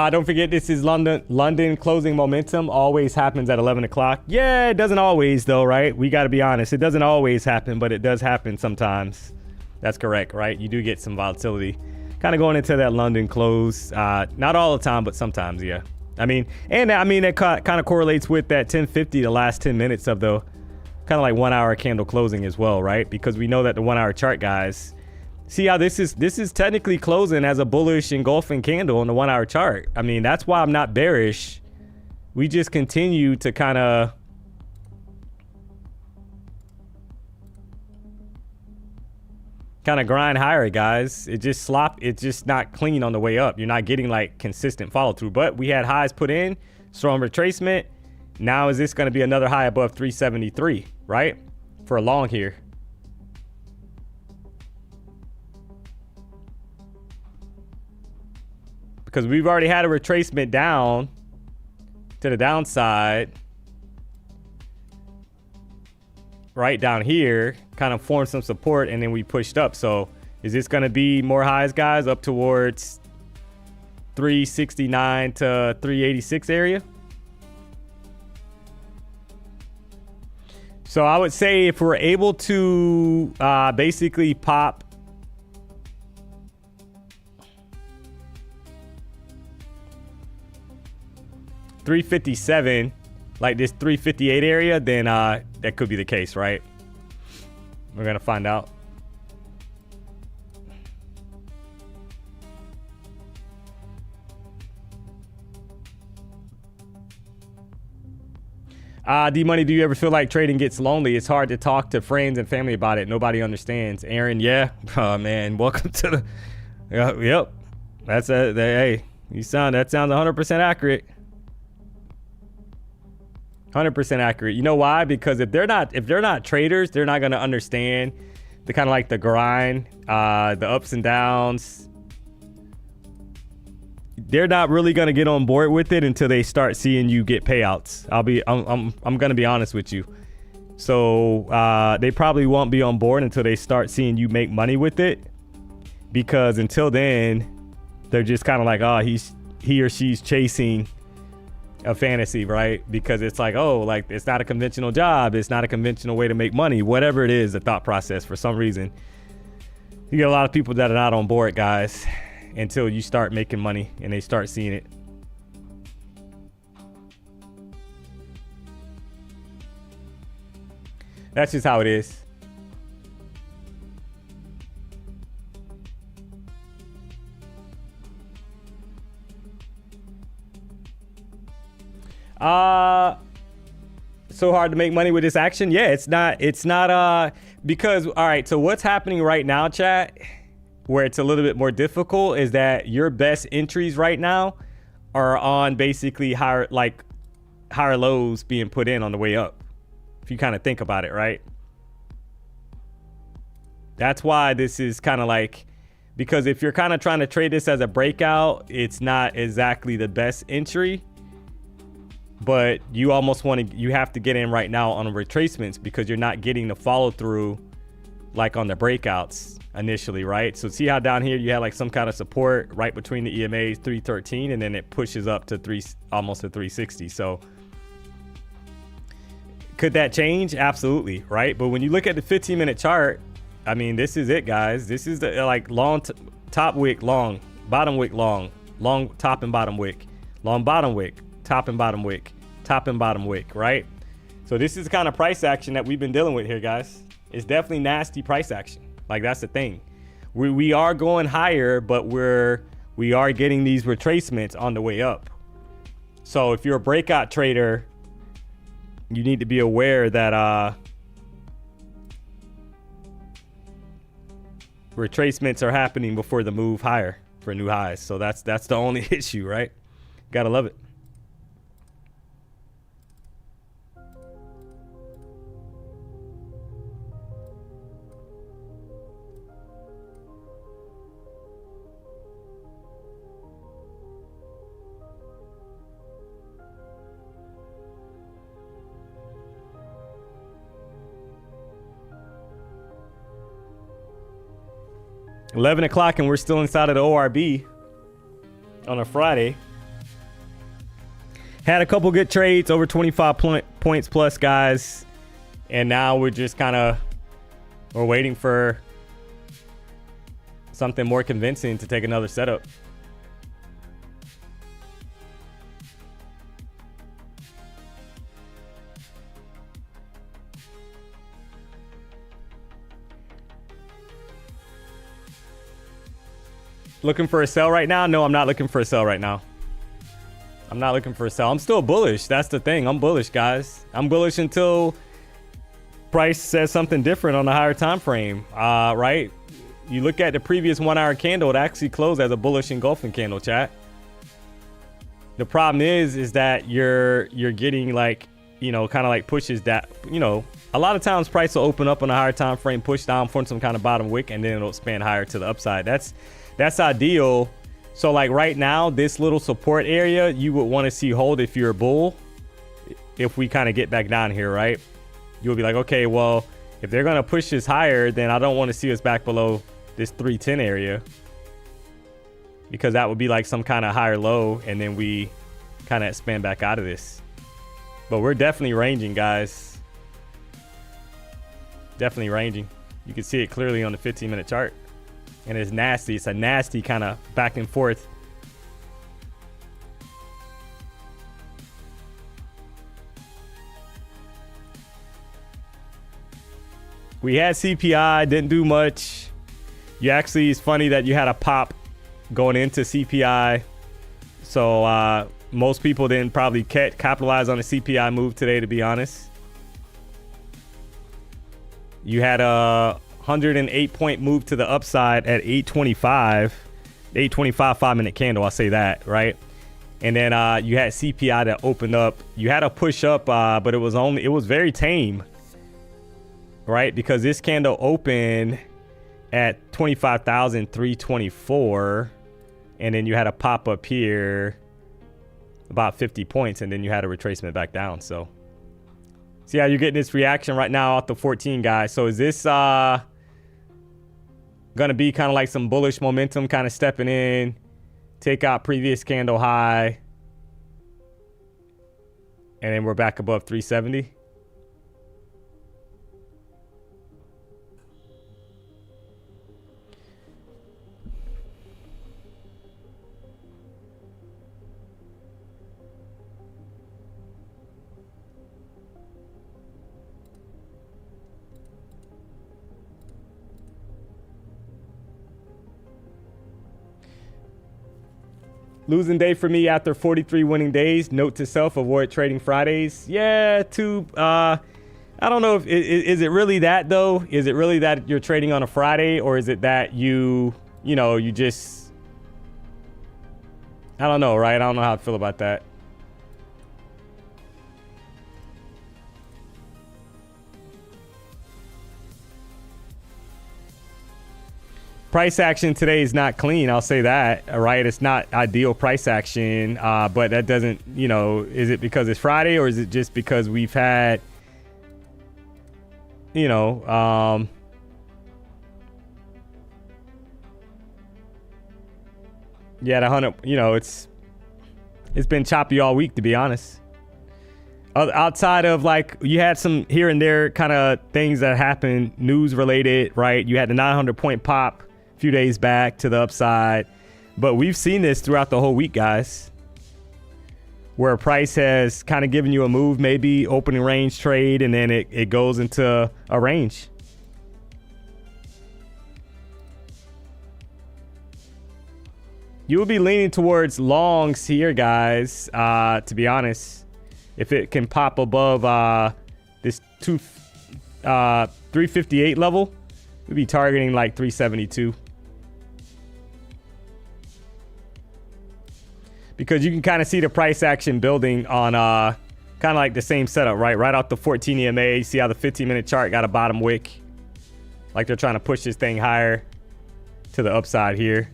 Don't forget, this is London closing momentum. Always happens at 11 o'clock. Yeah, it doesn't always, though, right? We got to be honest. It doesn't always happen, but it does happen sometimes. That's correct, right? You do get some volatility. kind of going into that London close. Not all the time, but sometimes, yeah. I mean, and I mean, it kind of correlates with that 1050, the last 10 minutes of the kind of like 1 hour candle closing as well, right? Because we know that the 1 hour chart, guys, see how this is technically closing as a bullish engulfing candle on the 1 hour chart. I mean, that's why I'm not bearish. We just continue to kind of grind higher, guys. It's just not clean on the way up. You're not getting like consistent follow through, but we had highs put in, strong retracement. Now is this going to be another high above 373, right? For a long here. Because we've already had a retracement down to the downside. Right down here, kind of formed some support, and then we pushed up. So is this going to be more highs, guys, up towards 369 to 386 area? So I would say if we're able to basically pop $357, like this 358 area, then that could be the case, right? We're gonna find out. D-Money, do you ever feel like trading gets lonely? It's hard to talk to friends and family about it. Nobody understands. Aaron, yeah. Oh man, welcome to the yep. That's a hey, that sounds 100% accurate. 100% accurate. You know why? Because if they're not traders, they're not going to understand the kind of like the grind, the ups and downs. They're not really going to get on board with it until they start seeing you get payouts. I'm going to be honest with you. So they probably won't be on board until they start seeing you make money with it, because until then they're just kind of like, oh, he or she's chasing a fantasy, right? Because it's like, oh, like it's not a conventional job, it's not a conventional way to make money, whatever it is, the thought process. For some reason you get a lot of people that are not on board, guys, until you start making money and they start seeing it. That's just how it is. So hard to make money with this action? Yeah, it's not because, all right, so what's happening right now, chat, where it's a little bit more difficult, is that your best entries right now are on basically higher lows being put in on the way up, if you kind of think about it, right? That's why this is kind of like, because if you're kind of trying to trade this as a breakout, it's not exactly the best entry. But you almost you have to get in right now on the retracements, because you're not getting the follow through like on the breakouts initially, right? So see how down here you had like some kind of support right between the EMAs, 313, and then it pushes up to almost to 360. So could that change? Absolutely, right? But when you look at the 15-minute chart, I mean, this is it, guys. This is the like long top wick, long bottom wick, long top and bottom wick, long bottom wick, top and bottom wick, top and bottom wick, right? So this is the kind of price action that we've been dealing with here, guys. It's definitely nasty price action. Like, that's the thing. We are going higher, but we are getting these retracements on the way up. So if you're a breakout trader, you need to be aware that retracements are happening before the move higher for new highs. So that's the only issue, right? Gotta love it. $11 o'clock and we're still inside of the ORB on a Friday. Had a couple good trades, over 25 points plus, guys. And now we're just we're waiting for something more convincing to take another setup. Looking for a sell right now? No, I'm not looking for a sell right now. I'm not looking for a sell. I'm still bullish. That's the thing. I'm bullish, guys. I'm bullish until price says something different on the higher time frame. Right? You look at the previous 1 hour candle, it actually closed as a bullish engulfing candle, chat. The problem is that you're getting like, you know, kind of like pushes that, you know, a lot of times price will open up on a higher time frame, push down, form some kind of bottom wick, and then it'll expand higher to the upside. That's ideal. So like right now, this little support area, you would want to see hold if you're a bull. If we kind of get back down here, right? You'll be like, okay, well, if they're going to push this higher, then I don't want to see us back below this 310 area, because that would be like some kind of higher low, and then we kind of expand back out of this. But we're definitely ranging, guys. Definitely ranging. You can see it clearly on the 15-minute chart. And it's nasty. It's a nasty kind of back and forth. We had CPI, didn't do much. You actually, it's funny that you had a pop going into CPI. So most people didn't probably capitalize on the CPI move today, to be honest. You had a 108-point move to the upside at 825. 825 5-minute candle, I'll say that, right? And then you had CPI that opened up. You had a push up, but it was very tame, right? Because this candle opened at 25,324, and then you had a pop up here about 50 points, and then you had a retracement back down. So see how you're getting this reaction right now off the 14, guys. So is this gonna be kind of like some bullish momentum kind of stepping in, take out previous candle high, and then we're back above 370? Losing day for me after 43 winning days. Note to self, avoid trading Fridays. Yeah, I don't know if is it really that though? Is it really that you're trading on a Friday, or is it that you just, I don't know, right? I don't know how I feel about that. Price action today is not clean. I'll say that, right? It's not ideal price action, but that doesn't, is it because it's Friday, or is it just because we've had, yeah, the 100, it's been choppy all week, to be honest. Outside of like, you had some here and there kind of things that happened, news related, right? You had the 900-point pop few days back to the upside, but we've seen this throughout the whole week, guys, where a price has kind of given you a move, maybe opening range trade, and then it goes into a range. You will be leaning towards longs here, guys, to be honest. If it can pop above this 358 level, we'll be targeting like 372. Because you can kind of see the price action building on kind of like the same setup, right? Right off the 14 EMA, you see how the 15-minute chart got a bottom wick. Like they're trying to push this thing higher to the upside here.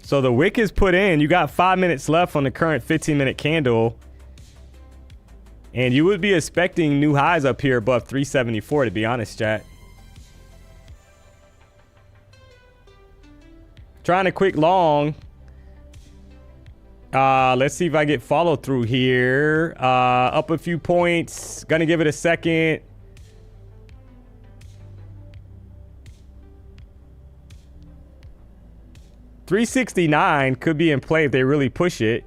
So the wick is put in. You got 5 minutes left on the current 15-minute candle. And you would be expecting new highs up here above 374, to be honest, chat. Trying to quick long. Let's see if I get follow through here. Up a few points. Gonna give it a second. $369 could be in play if they really push it.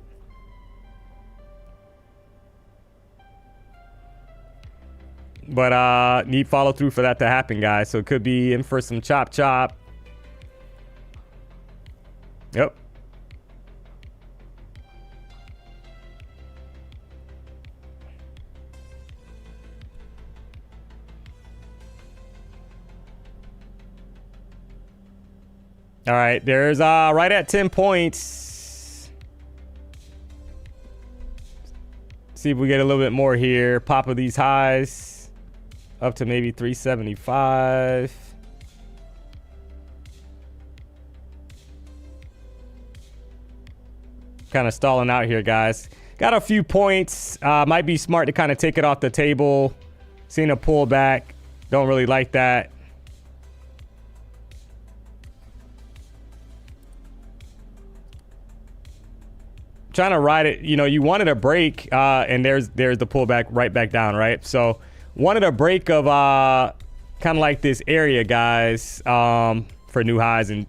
But need follow through for that to happen, guys. So it could be in for some chop. Yep. All right, there's right at 10 points. See if we get a little bit more here. Pop of these highs up to maybe 375. Kind of stalling out here, guys. Got a few points. Might be smart to kind of take it off the table. Seeing a pullback. Don't really like that. Trying to ride it, you know, you wanted a break, and there's the pullback right back down, right? So wanted a break of kind of like this area, guys, for new highs, and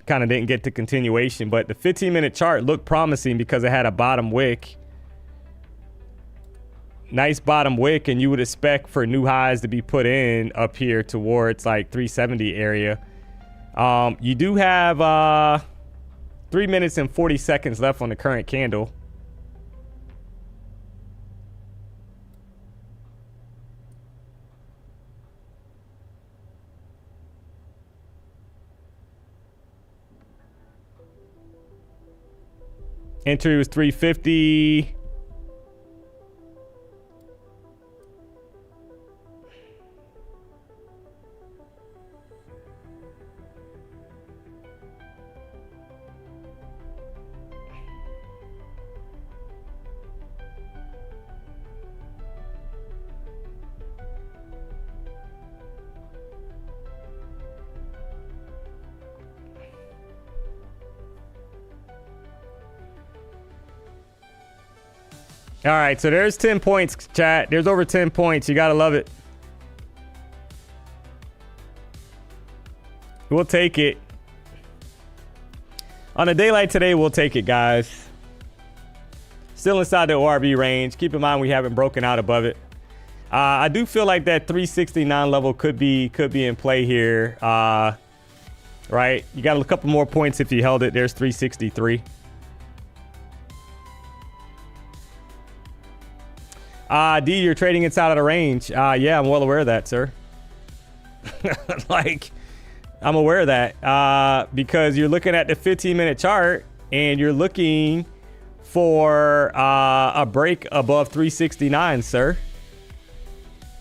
kind of didn't get the continuation. But the 15-minute chart looked promising because it had a bottom wick. Nice bottom wick, and you would expect for new highs to be put in up here towards like 370 area. You do have 3 minutes and 40 seconds left on the current candle. Entry was 350. All right, so there's 10 points, chat. There's over 10 points. You got to love it. We'll take it. On a day like today, we'll take it, guys. Still inside the ORB range. Keep in mind we haven't broken out above it. I do feel like that 369 level could be in play here. Right? You got a couple more points if you held it. There's 363. D, you're trading inside of the range. Yeah, I'm well aware of that, sir. Like, I'm aware of that because you're looking at the 15-minute chart and you're looking for a break above 369, sir.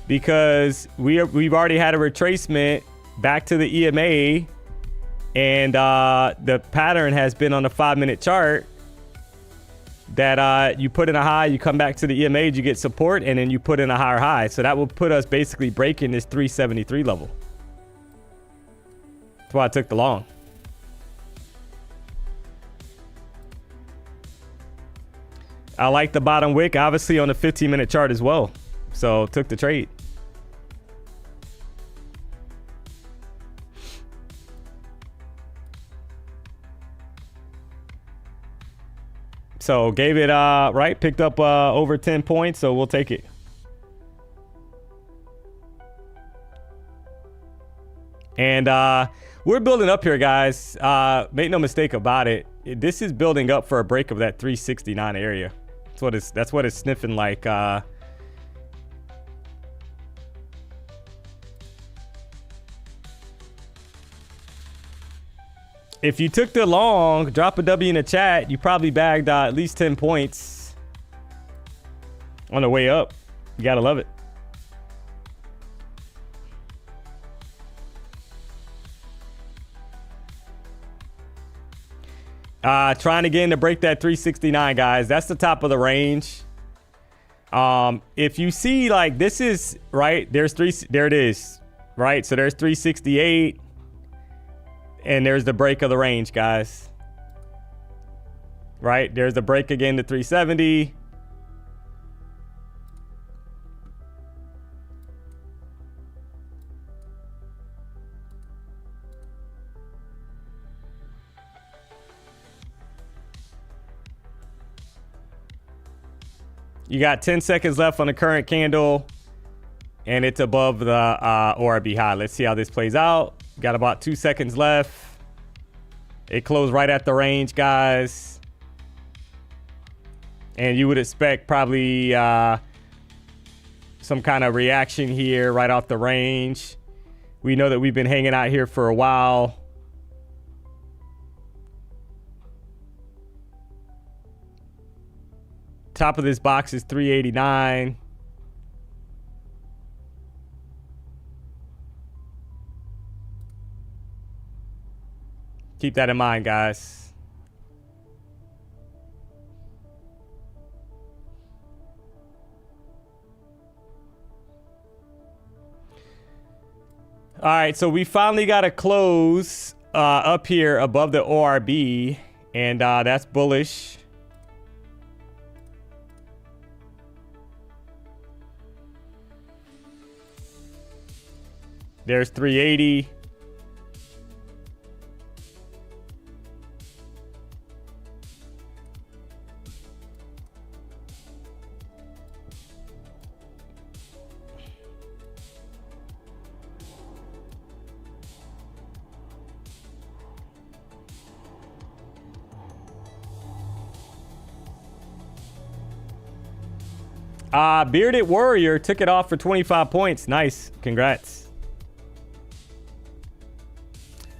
Because we've already had a retracement back to the EMA, and the pattern has been on the 5-minute chart that you put in a high, you come back to the EMA, you get support, and then you put in a higher high. So that will put us basically breaking this 373 level. That's why I took the long. I like the bottom wick, obviously, on the 15-minute chart as well. So took the trade. So gave it right, picked up over 10 points, so we'll take it. And we're building up here, guys. Make no mistake about it. This is building up for a break of that 369 area. That's what it's sniffing like. If you took the long, drop a W in the chat. You probably bagged at least 10 points on the way up. You gotta love it. Trying again to break that 369, guys. That's the top of the range. If you see, like, this is right, there it is, right? So there's 368. And there's the break of the range, guys. right? There's a break again to 370. You got 10 seconds left on the current candle, and it's above the ORB high. Let's see how this plays out. Got about 2 seconds left. It closed right at the range, guys. And you would expect probably some kind of reaction here right off the range. We know that we've been hanging out here for a while. Top of this box is 389. Keep that in mind, guys. All right, so we finally got a close up here above the ORB, and that's bullish. There's 380. Bearded Warrior took it off for 25 points. Nice. Congrats.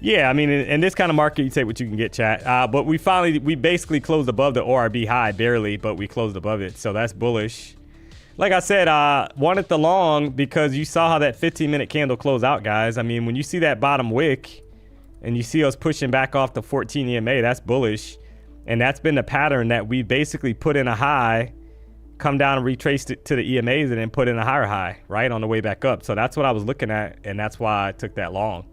Yeah, I mean, in this kind of market, you take what you can get, chat. But we basically closed above the ORB high, barely, but we closed above it. So that's bullish. Like I said, wanted the long because you saw how that 15-minute candle closed out, guys. I mean, when you see that bottom wick and you see us pushing back off the 14 EMA, that's bullish. And that's been the pattern that we basically put in a high, come down and retraced it to the EMAs and then put in a higher high, right, on the way back up. So that's what I was looking at, and that's why I took that long.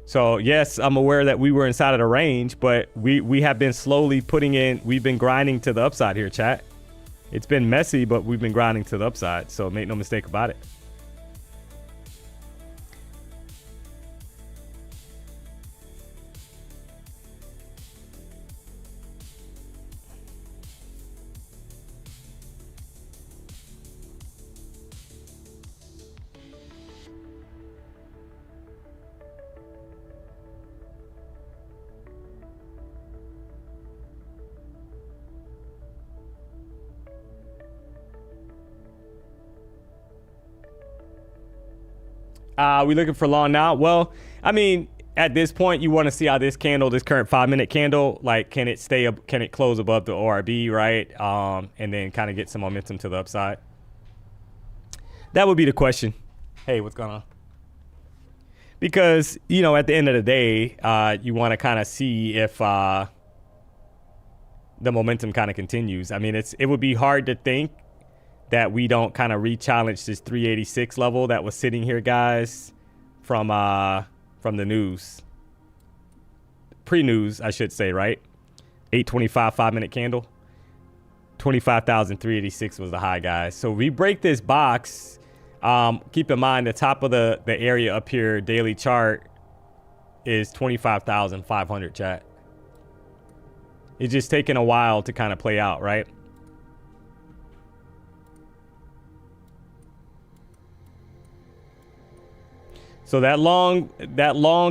So yes, I'm aware that we were inside of the range, but we have been slowly we've been grinding to the upside here, chat. It's been messy, but we've been grinding to the upside, so make no mistake about it. We looking for long now? Well, I mean, at this point, you want to see how this candle, this current 5-minute candle, like, can it close above the ORB, right? And then kind of get some momentum to the upside. That would be the question. Hey, what's going on? Because, you know, at the end of the day, you want to kind of see if the momentum kind of continues. I mean, it would be hard to think that we don't kind of re-challenge this 386 level that was sitting here, guys, from the news. Pre-news, I should say, right? 825 5-minute candle. 25,386 was the high, guys. So we break this box. Keep in mind the top of the area up here, daily chart, is 25,500, chat. It's just taking a while to kind of play out, right? So that long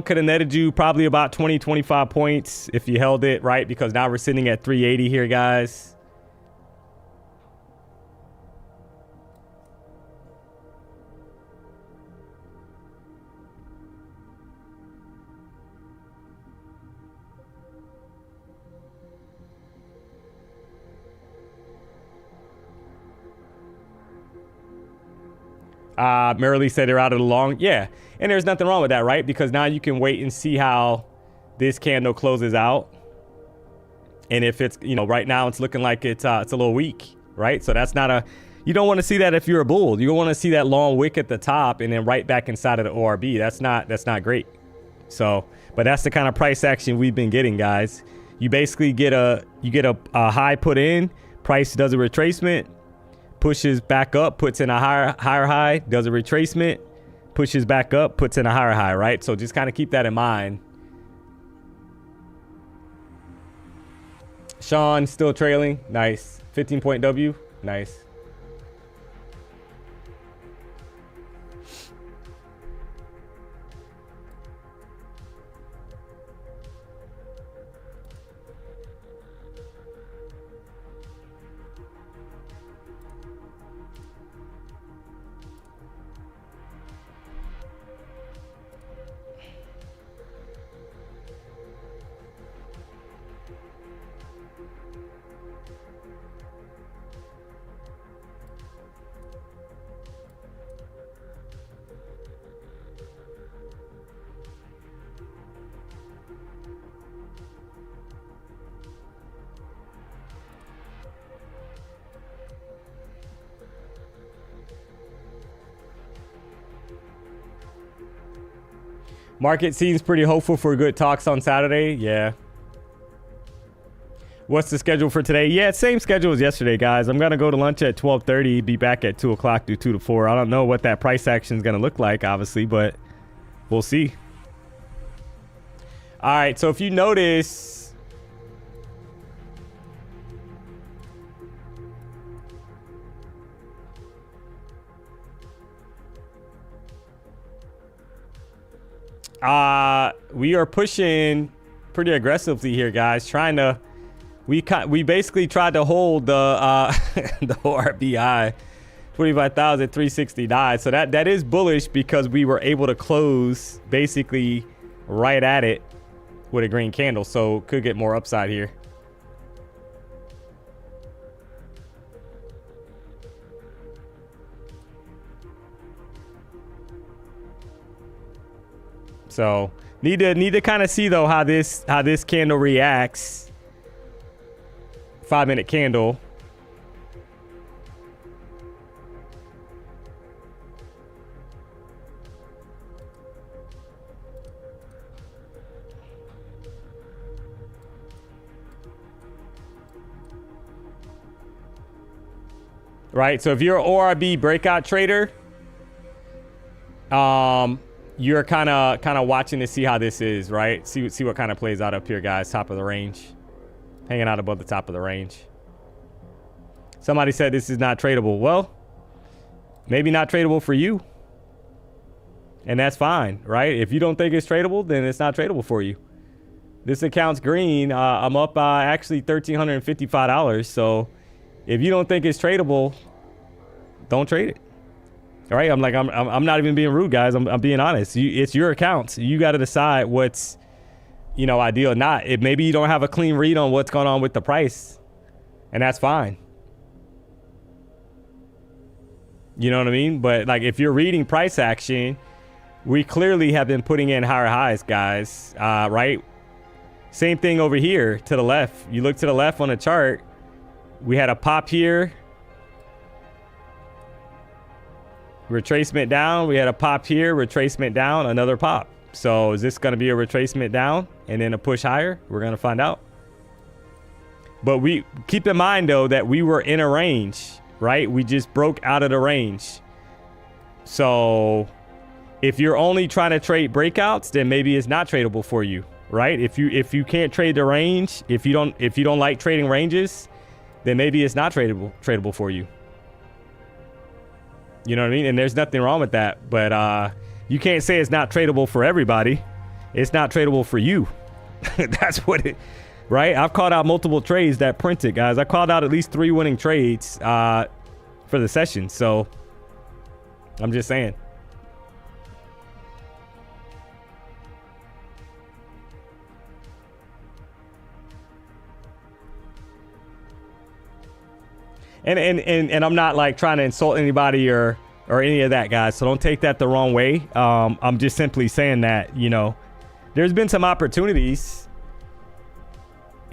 could have netted you probably about 20, 25 points if you held it, right? Because now we're sitting at 380 here, guys. Merrily said they're out of the long. Yeah. And there's nothing wrong with that, right? Because now you can wait and see how this candle closes out. And if it's, you know, right now it's looking like it's a little weak, right? So that's not you don't want to see that if you're a bull. You don't want to see that long wick at the top and then right back inside of the ORB. That's not great. So, but that's the kind of price action we've been getting, guys. You basically get a high put in, price does a retracement, pushes back up, puts in a higher high, does a retracement, pushes back up, puts in a higher high, right? So just kind of keep that in mind. Sean still trailing. Nice. 15-point W. Nice. Market seems pretty hopeful for good talks on Saturday. Yeah. What's the schedule for today? Yeah, same schedule as yesterday, guys. I'm going to go to lunch at 12:30, be back at 2 o'clock, do 2 to 4. I don't know what that price action is going to look like, obviously, but we'll see. All right, so if you notice, we are pushing pretty aggressively here, guys. We basically tried to hold the the RBI 25,369. So that is bullish because we were able to close basically right at it with a green candle. So could get more upside here. So need to kind of see though how this candle reacts. 5-minute candle. Right, so if you're an ORB breakout trader, you're kind of watching to see how this is, right? See what kind of plays out up here, guys. Top of the range, hanging out above the top of the range. Somebody said this is not tradable. Well, maybe not tradable for you, and that's fine, right? If you don't think it's tradable, then it's not tradable for you. This account's green. I'm up actually $1,355. So if you don't think it's tradable, don't trade it. All right, I'm not even being rude, guys. I'm being honest. It's your account. You got to decide what's, ideal or not. Maybe you don't have a clean read on what's going on with the price, and that's fine. You know what I mean? But like, if you're reading price action, we clearly have been putting in higher highs, guys. Right? Same thing over here to the left. You look to the left on the chart. We had a pop here. Retracement down. We had a pop here, retracement down, another pop. So is this going to be a retracement down and then a push higher? We're going to find out. But we keep in mind though that we were in a range, right? We just broke out of the range. So if you're only trying to trade breakouts, then maybe it's not tradable for you, right? If you can't trade the range, if you don't like trading ranges, then maybe it's not tradable for you. You know what I mean? And there's nothing wrong with that. But you can't say it's not tradable for everybody. It's not tradable for you. That's what it, right? I've called out multiple trades that printed, guys. I called out at least 3 winning trades for the session. So I'm just saying. And I'm not like trying to insult anybody or any of that, guys. So don't take that the wrong way. I'm just simply saying that, there's been some opportunities.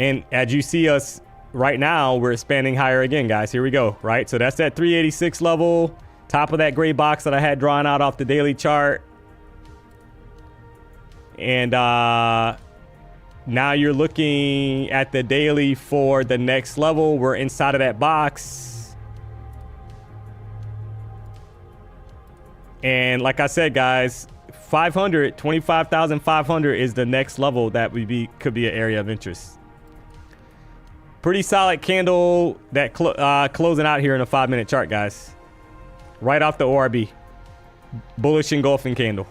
And as you see us right now, we're expanding higher again, guys. Here we go, right? So that's that 386 level, top of that gray box that I had drawn out off the daily chart. And Now you're looking at the daily for the next level. We're inside of that box. And like I said, guys, 25,500 is the next level that could be an area of interest. Pretty solid candle that closing out here in a 5-minute chart, guys. Right off the ORB. Bullish engulfing candle.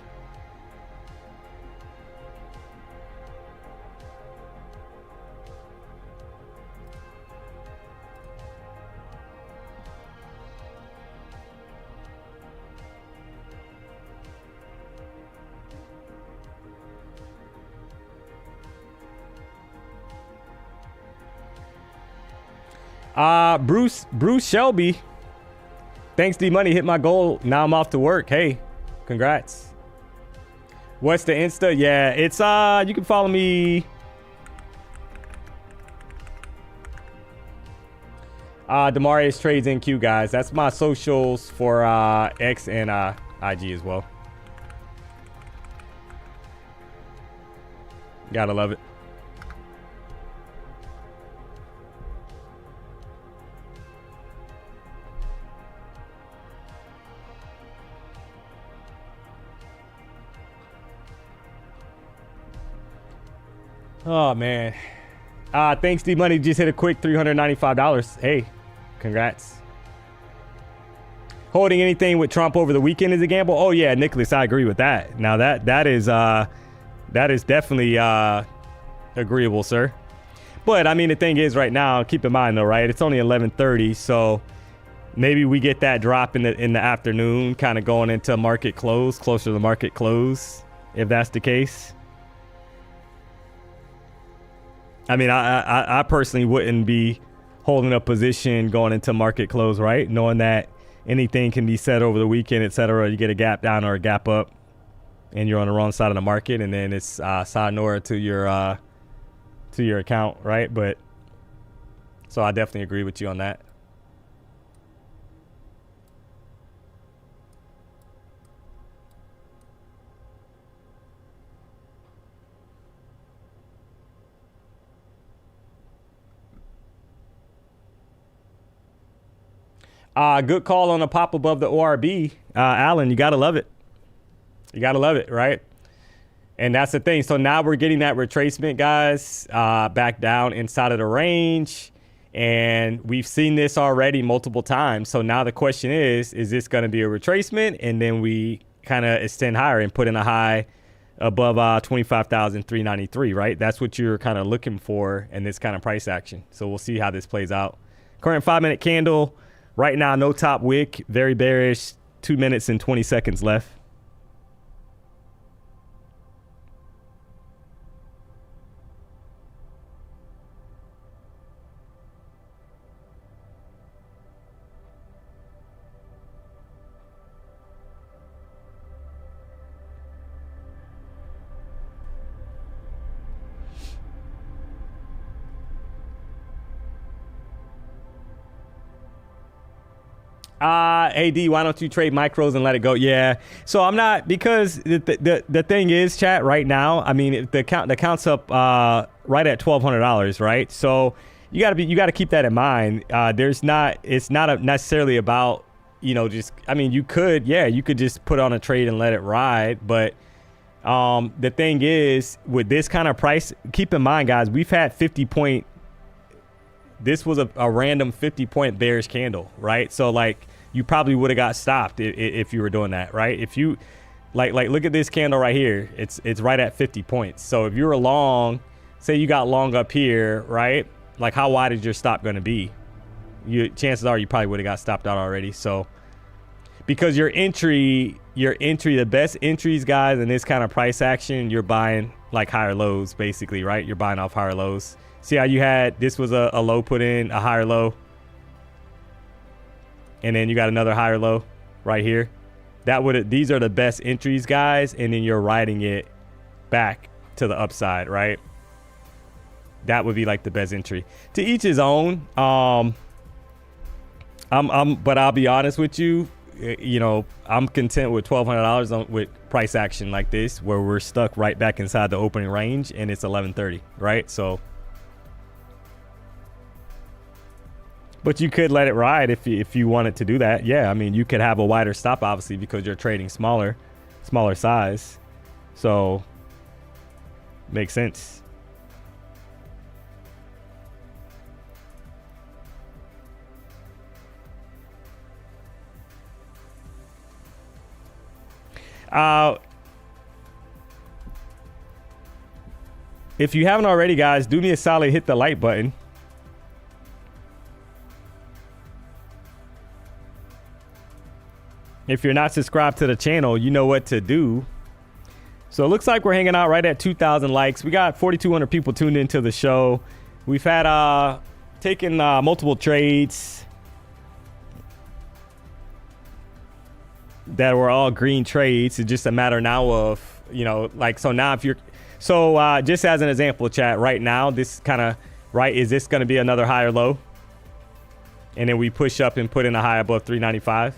Bruce Shelby. Thanks, DMONEY. Hit my goal. Now I'm off to work. Hey, congrats. What's the Insta? Yeah, it's you can follow me. Demarius Trades NQ, guys. That's my socials for X and IG as well. Gotta love it. Oh, man. Thanks, DMONEY. Just hit a quick $395. Hey, congrats. Holding anything with Trump over the weekend is a gamble. Oh, yeah, Nicholas, I agree with that. Now, that is definitely agreeable, sir. But, I mean, the thing is right now, keep in mind, though, right? It's only 11:30, so maybe we get that drop in the afternoon, kind of going into market close, closer to the market close, if that's the case. I mean, I personally wouldn't be holding a position going into market close, right? Knowing that anything can be said over the weekend, etc. You get a gap down or a gap up, and you're on the wrong side of the market, and then it's sayonara to your account, right? But so I definitely agree with you on that. Good call on a pop above the ORB. Alan, you got to love it. You got to love it, right? And that's the thing. So now we're getting that retracement, guys, back down inside of the range. And we've seen this already multiple times. So now the question is this going to be a retracement? And then we kind of extend higher and put in a high above 25,393, right? That's what you're kind of looking for in this kind of price action. So we'll see how this plays out. Current 5-minute candle. Right now, no top wick, very bearish, 2 minutes and 20 seconds left. AD, why don't you trade micros and let it go? Yeah. So I'm not, because the thing is, chat, right now, I mean, the count's up right at $1,200, right? So you got to keep that in mind. It's not necessarily about, just, I mean, you could just put on a trade and let it ride, but the thing is, with this kind of price, keep in mind, guys, we've had this was a random 50-point bearish candle, right? So like, you probably would have got stopped if you were doing that, right? If you like look at this candle right here, it's right at 50 points. So if you were long, say you got long up here, right? Like, how wide is your stop going to be? Chances are you probably would have got stopped out already. So because your entry, the best entries, guys, in this kind of price action, you're buying like higher lows, basically, right? You're buying off higher lows. See how you had, this was a low put in, a higher low. And then you got another higher low right here. These are the best entries, guys. And then you're riding it back to the upside, right? That would be like the best entry. To each his own. But I'll be honest with you. you know, I'm content with $1,200 with price action like this, where we're stuck right back inside the opening range and it's 11:30, right? So, but you could let it ride if you wanted to do that. Yeah, I mean, you could have a wider stop, obviously, because you're trading smaller size. So, makes sense. If you haven't already, guys, do me a solid, hit the like button. If you're not subscribed to the channel, you know what to do. So it looks like we're hanging out right at 2,000 likes. We got 4,200 people tuned into the show. We've had taken multiple trades that were all green trades. It's just a matter now of, you know, like, so now if you're, so just as an example, chat, right now, this kind of, right, is this going to be another higher low? And then we push up and put in a high above 395?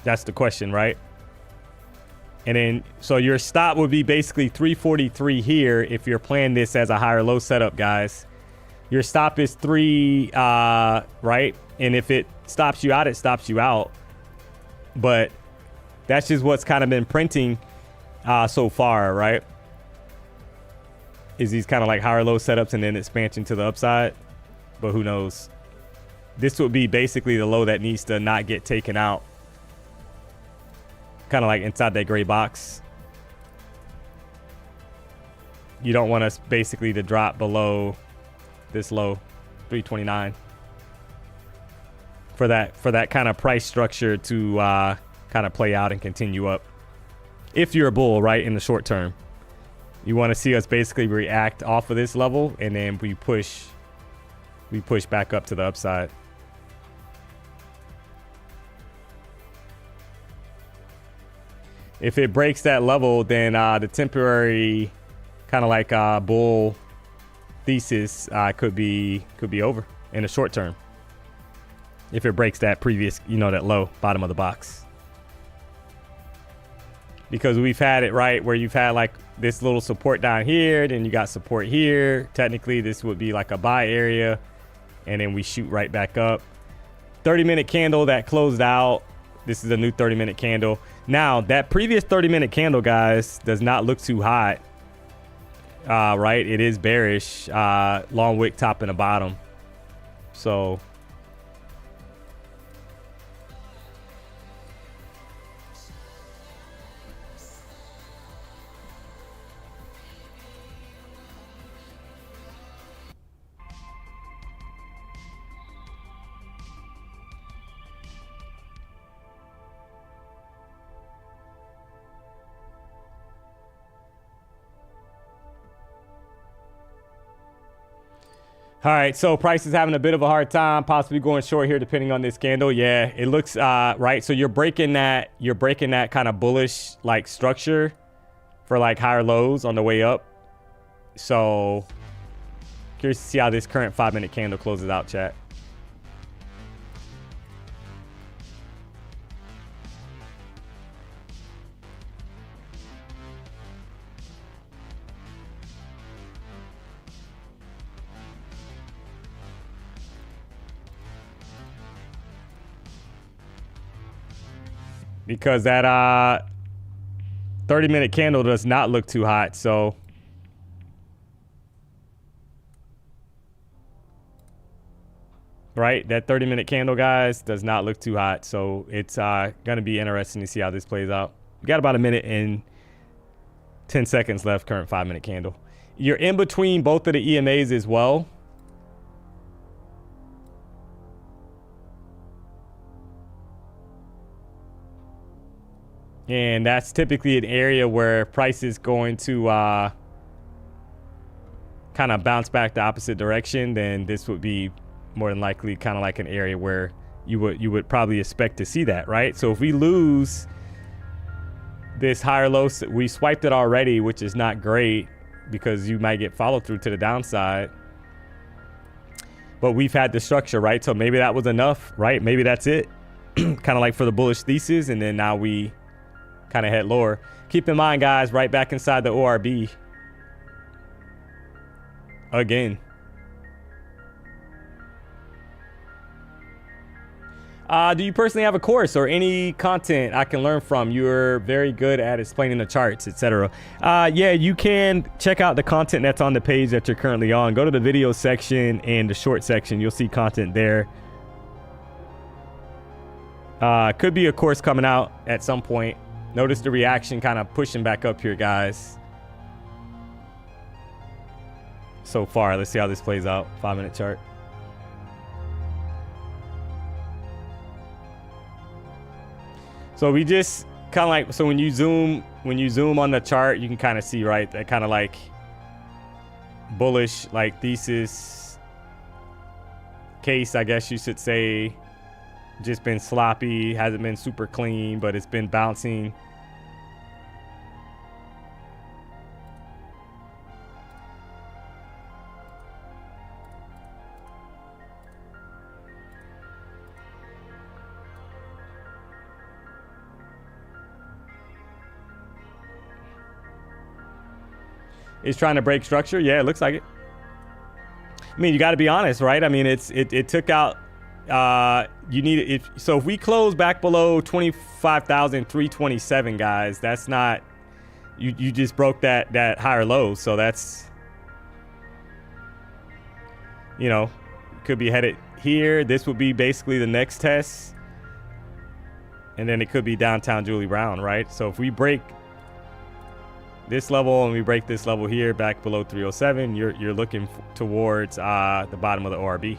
That's the question, right? And then, so your stop would be basically 343 here if you're playing this as a higher low setup, guys. Your stop is 3, right? And if it stops you out, it stops you out. But that's just what's kind of been printing so far, right? Is these kind of like higher low setups and then expansion to the upside. But who knows? This would be basically the low that needs to not get taken out. Kind of like inside that gray box. You don't want us basically to drop below this low, 329. For that kind of price structure to kind of play out and continue up. If you're a bull, right, in the short term. You want to see us basically react off of this level, and then we push back up to the upside. If it breaks that level, then the temporary kind of like bull thesis could be over in the short term. If it breaks that previous, you know, that low bottom of the box. Because we've had it right where you've had like this little support down here, then you got support here. Technically, this would be like a buy area, and then we shoot right back up. 30-minute candle that closed out. This is a new 30-minute candle. Now, that previous 30-minute candle, guys, does not look too hot. Right? It is bearish. Long wick top and a bottom. So all right, so price is having a bit of a hard time, possibly going short here, depending on this candle. Yeah, it looks right. So you're breaking that kind of bullish like structure for like higher lows on the way up. So curious to see how this current 5-minute candle closes out, chat. Because that 30-minute candle does not look too hot. So right, that 30-minute candle, guys, does not look too hot. So it's gonna be interesting to see how this plays out. We got about a minute and 10 seconds left. Current 5-minute candle. You're in between both of the EMAs as well. And that's typically an area where price is going to kind of bounce back the opposite direction. Then this would be more than likely kind of like an area where you would probably expect to see that, right? So if we lose this higher low, we swiped it already, which is not great because you might get follow through to the downside. but we've had the structure, right? So maybe that was enough, right? Maybe that's it. Kind of like for the bullish thesis, and then now we kind of head lower. Keep in mind, guys, right back inside the ORB again. Do you personally have a course or any content I can learn from? You're very good at explaining the charts, etc. Yeah, you can check out the content that's on the page that you're currently on. Go to the video section and the short section. You'll see content there. Could be a course coming out at some point. Notice the reaction kind of pushing back up here, guys. So far, let's see how this plays out. 5-minute chart. So we just kind of like, so when you zoom on the chart, you can kind of see, right, that kind of like bullish like thesis case, I guess you should say. Just been sloppy, hasn't been super clean, but it's been bouncing. Is trying to break structure. Yeah, it looks like it. I mean, you got to be honest, right? I mean, it took out. You need if so. If we close back below 25,327, guys, that's not. You just broke that higher low. So that's. You know, could be headed here. This would be basically the next test, and then it could be downtown Julie Brown, right? So if we break this level and we break this level here back below 307, you're looking towards the bottom of the ORB.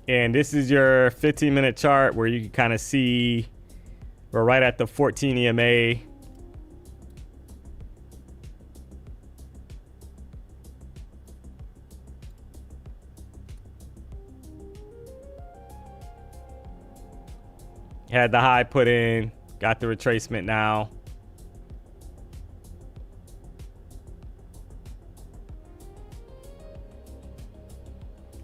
And this is your 15-minute chart where you can kind of see we're right at the 14 EMA. Had the high put in, got the retracement now.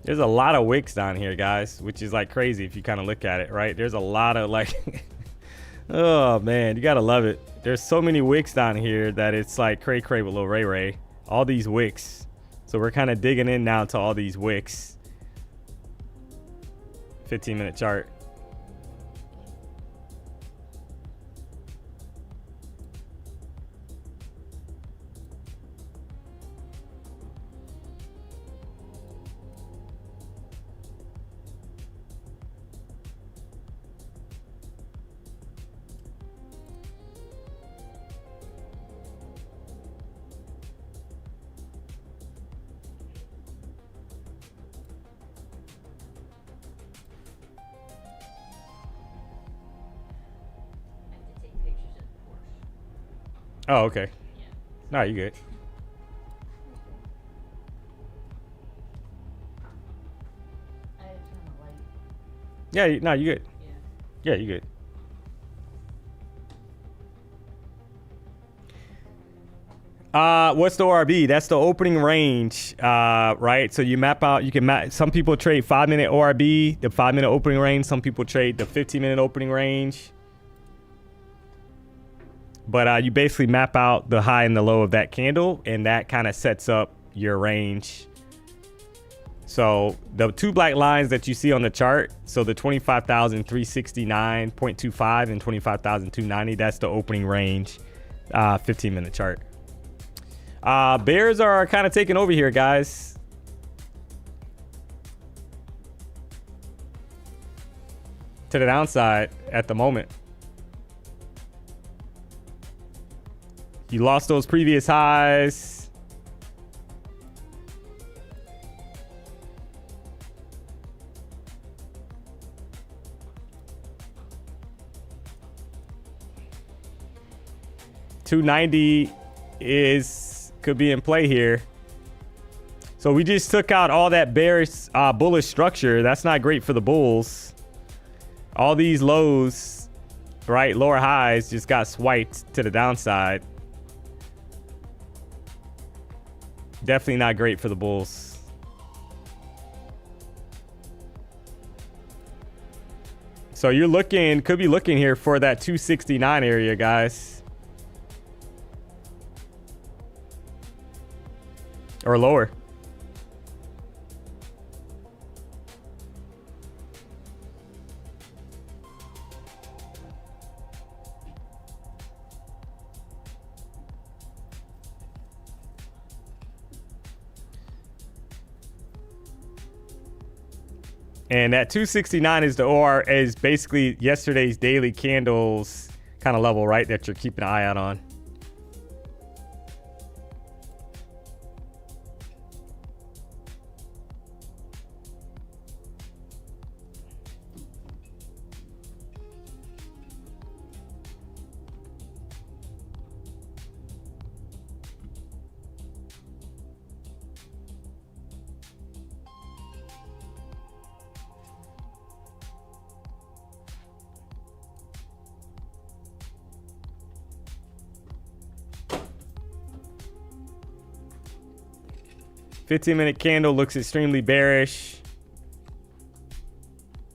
There's a lot of wicks down here, guys, which is like crazy if you kind of look at it, right? There's a lot of like, oh man, you gotta love it. There's so many wicks down here that it's like cray cray with Lil Ray Ray. All these wicks. So we're kind of digging in now to all these wicks. 15-minute chart. Oh, okay. Yeah. No, you good. I had to turn the light. Yeah, no, you good. Yeah. Yeah, you good. What's the ORB? That's the opening range, right? So you map out, you can map, some people trade 5-minute ORB, the 5-minute opening range. Some people trade the 15-minute opening range. But you basically map out the high and the low of that candle, and that kind of sets up your range So the two black lines that you see on the chart, so the 25,369.25 and 25,290, that's the opening range, 15-minute chart. Bears are kind of taking over here, guys. To the downside at the moment. You lost those previous highs. $290 could be in play here. So we just took out all that bearish bullish structure. That's not great for the bulls. All these lows, right, lower highs just got swiped to the downside. Definitely not great for the bulls. So you're looking, could be looking here for that 269 area, guys. Or lower. And that 269 is the OR, is basically yesterday's daily candles kind of level, right? That you're keeping an eye out on. $15-minute candle looks extremely bearish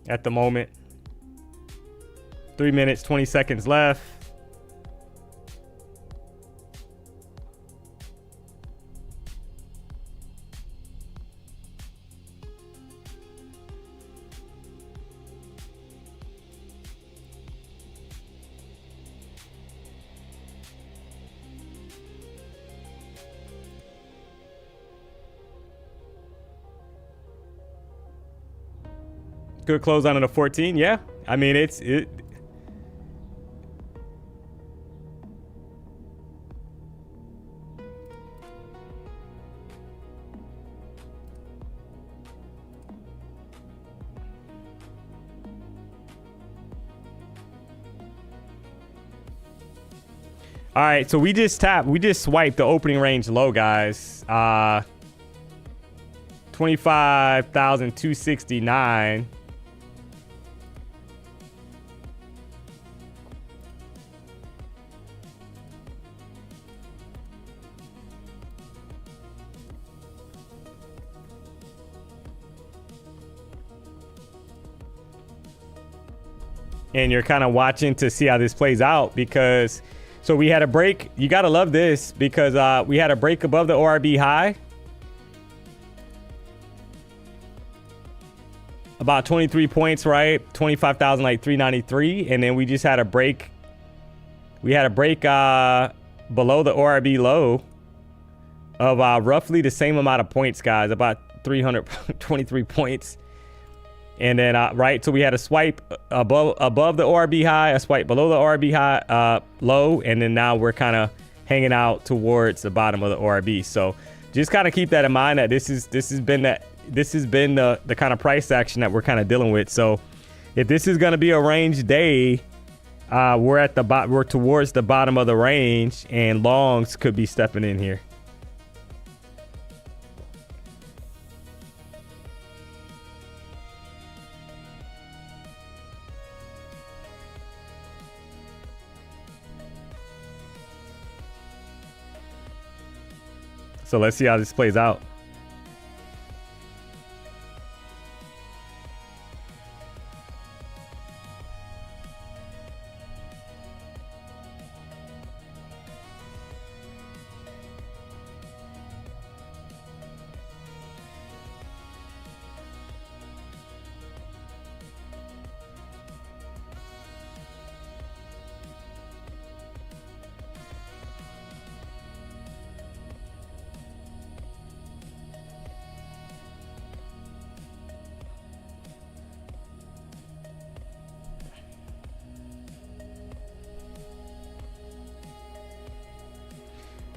at the moment. 3 minutes, 20 seconds left. Good close on it, a 14. Yeah, I mean it. All right, so we just swiped the opening range low, guys. 25,269. And you're kind of watching to see how this plays out, because so we had a break. You got to love this, because we had a break above the ORB high. About 23 points, right? 25,393. And then we just had a break. We had a break below the ORB low of roughly the same amount of points, guys. About 323 points. And then, right, so we had a swipe above the ORB high, a swipe below the ORB high, low, and then now we're kind of hanging out towards the bottom of the ORB. So just kind of keep that in mind, that this has been the kind of price action that we're kind of dealing with. So if this is going to be a range day, we're towards the bottom of the range, and longs could be stepping in here. So let's see how this plays out.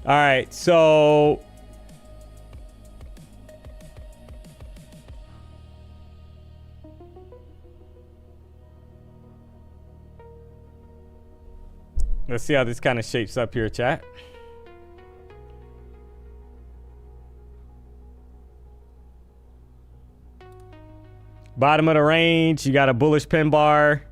All right, so let's see how this kind of shapes up here, chat. Bottom of the range, you got a bullish pin bar.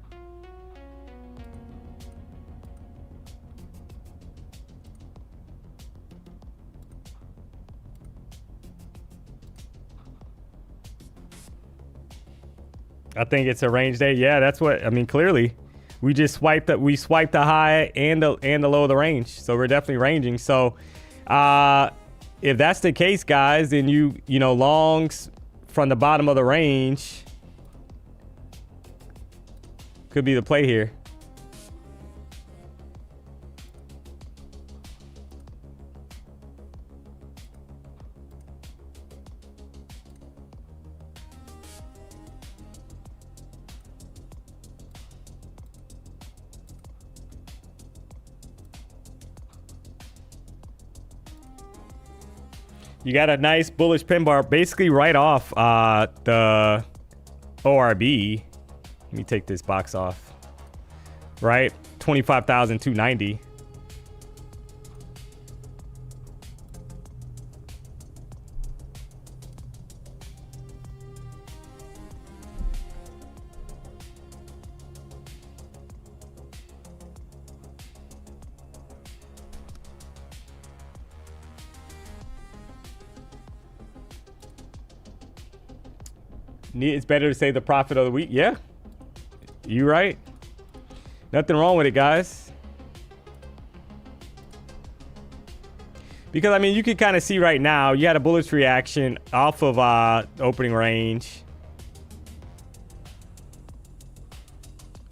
I think it's a range day. Yeah, that's what I mean. Clearly, we just swiped that. We swiped the high and the low of the range, so we're definitely ranging. So, if that's the case, guys, then you know longs from the bottom of the range could be the play here. You got a nice bullish pin bar, basically right off the ORB. Let me take this box off. Right, 25,290. It's better to say the profit of the week. Yeah, you right. Nothing wrong with it, guys. Because I mean, you can kind of see right now, you had a bullish reaction off of opening range.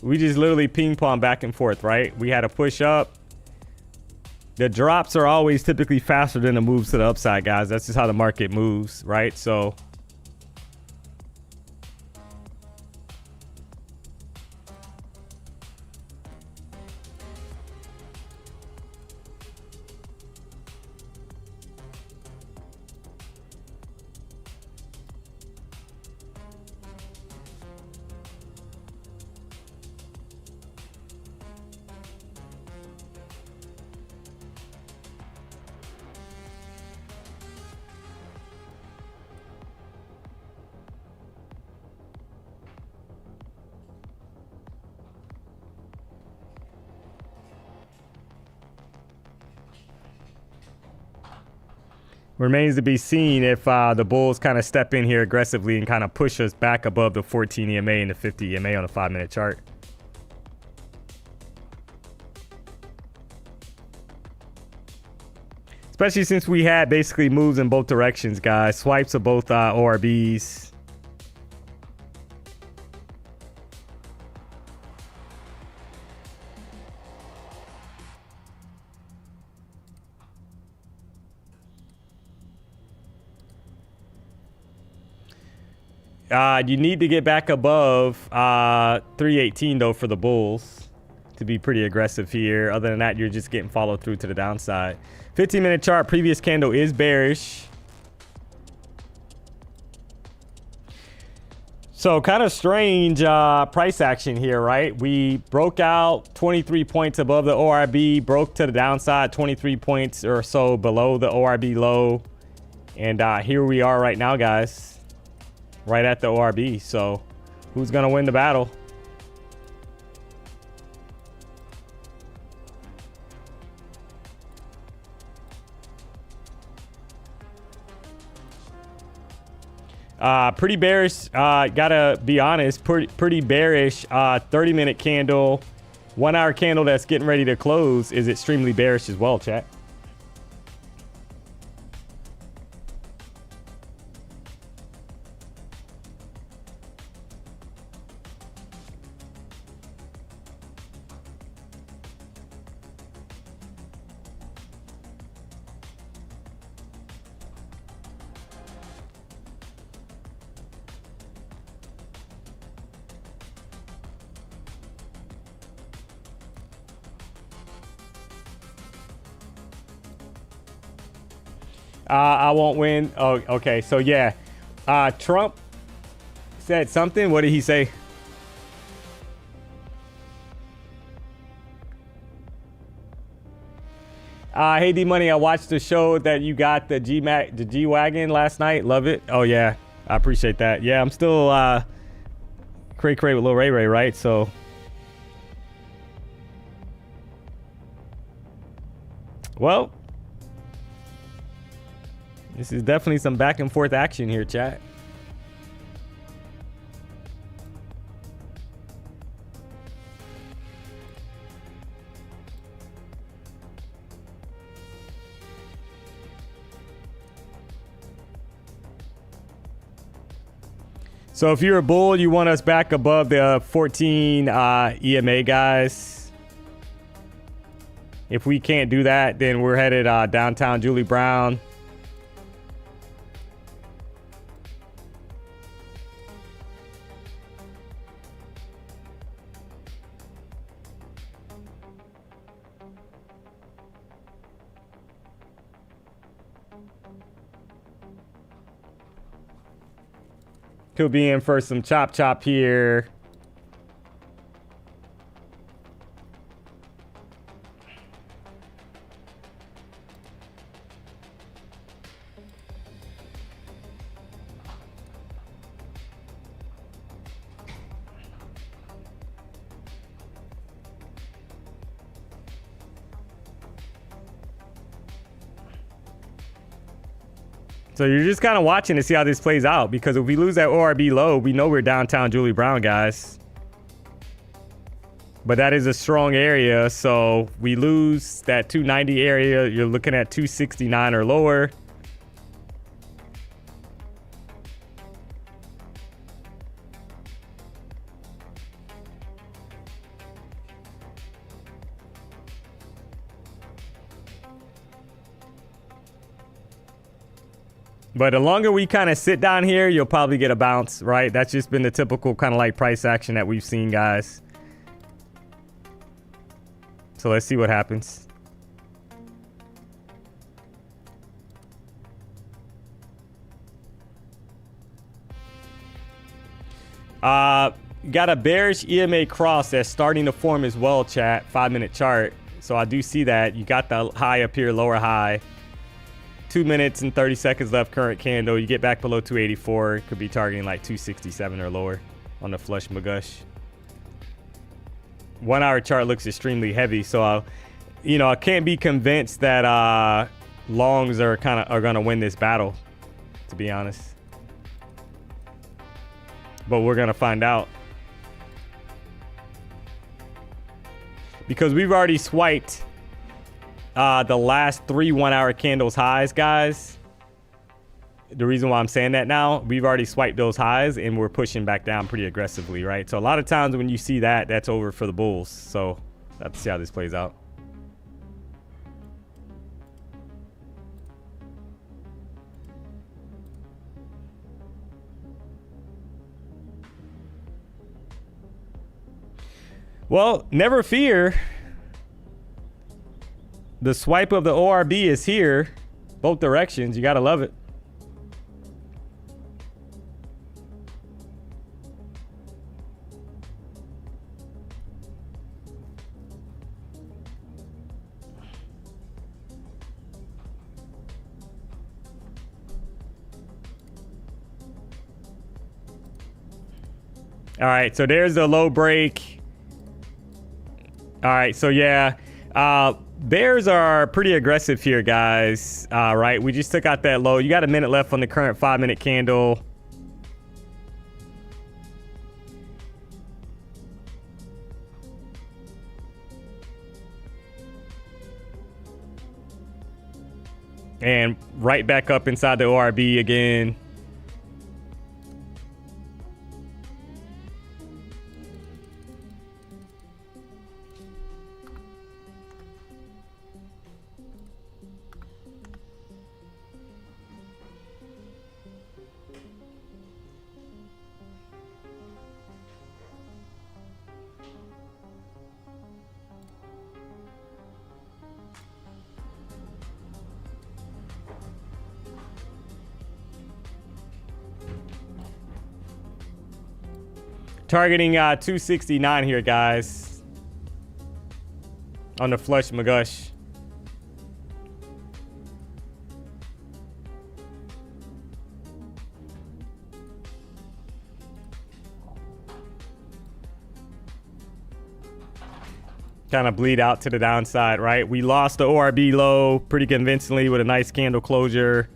We just literally ping pong back and forth, right? We had a push up. The drops are always typically faster than the moves to the upside, guys. That's just how the market moves, right? So remains to be seen if the bulls kind of step in here aggressively and kind of push us back above the 14 EMA and the 50 EMA on a 5-minute chart. Especially since we had basically moves in both directions, guys. Swipes of both ORBs. You need to get back above 318 though for the bulls to be pretty aggressive here. Other than that, you're just getting followed through to the downside. 15-minute chart, previous candle is bearish. So kind of strange price action here, right? We broke out 23 points above the ORB, broke to the downside 23 points or so below the ORB low. And here we are right now, guys. Right at the ORB. So who's going to win the battle? Pretty bearish. Gotta be honest. Pretty bearish. 30-minute candle. 1-hour candle that's getting ready to close is extremely bearish as well, chat. I won't win. Oh, okay. So yeah, Trump said something. What did he say? Hey D-Money, I watched the show that you got the G-Wagon last night. Love it. Oh yeah, I appreciate that. Yeah, I'm still cray with Lil Ray Ray, right? So well, this is definitely some back and forth action here, chat. So if you're a bull, you want us back above the 14 EMA, guys. If we can't do that, then we're headed downtown Julie Brown. Could be in for some chop here. So you're just kind of watching to see how this plays out, because if we lose that ORB low, we know we're downtown Julie Brown, guys. But that is a strong area, so we lose that 290 area, you're looking at 269 or lower. But the longer we kind of sit down here, you'll probably get a bounce, right? That's just been the typical kind of like price action that we've seen, guys. So let's see what happens. Got a bearish EMA cross that's starting to form as well, chat. 5-minute chart. So I do see that. You got the high up here, lower high. 2 minutes and 30 seconds left, current candle. You get back below 284, it could be targeting like 267 or lower on the flush McGush. 1 hour chart looks extremely heavy, so I can't be convinced that longs are gonna win this battle, to be honest. But we're gonna find out, because we've already swiped the last 3 1-hour candles highs, guys. The reason why I'm saying that now, we've already swiped those highs and we're pushing back down pretty aggressively, right? So a lot of times when you see that, that's over for the bulls. So let's see how this plays out. Well, never fear. The swipe of the ORB is here. Both directions. You got to love it. All right, so there's the low break. All right, so yeah, bears are pretty aggressive here, guys. Right, we just took out that low. You got a minute left on the current 5-minute candle. And right back up inside the ORB again. Targeting 269 here, guys. On the flush McGush. Kind of bleed out to the downside, right? We lost the ORB low pretty convincingly with a nice candle closure,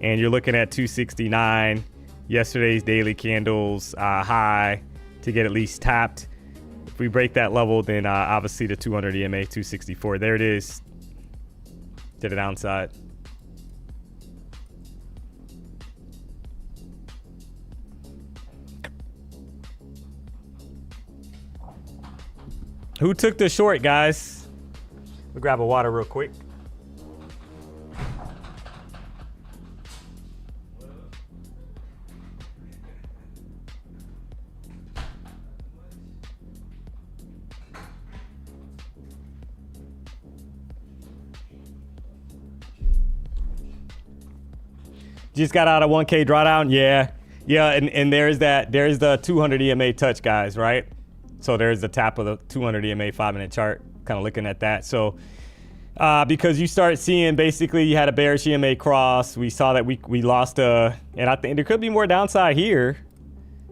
and you're looking at 269. Yesterday's daily candles high to get at least tapped. If we break that level, then obviously the 200 EMA 264. There it is to the downside. Who took the short, guys? We'll grab a water real quick. Just got out of 1K drawdown. Yeah, and there's the 200 EMA touch, guys, right? So there's the tap of the 200 EMA 5-minute chart, kind of looking at that. So because you start seeing basically you had a bearish EMA cross. We saw that we lost and I think there could be more downside here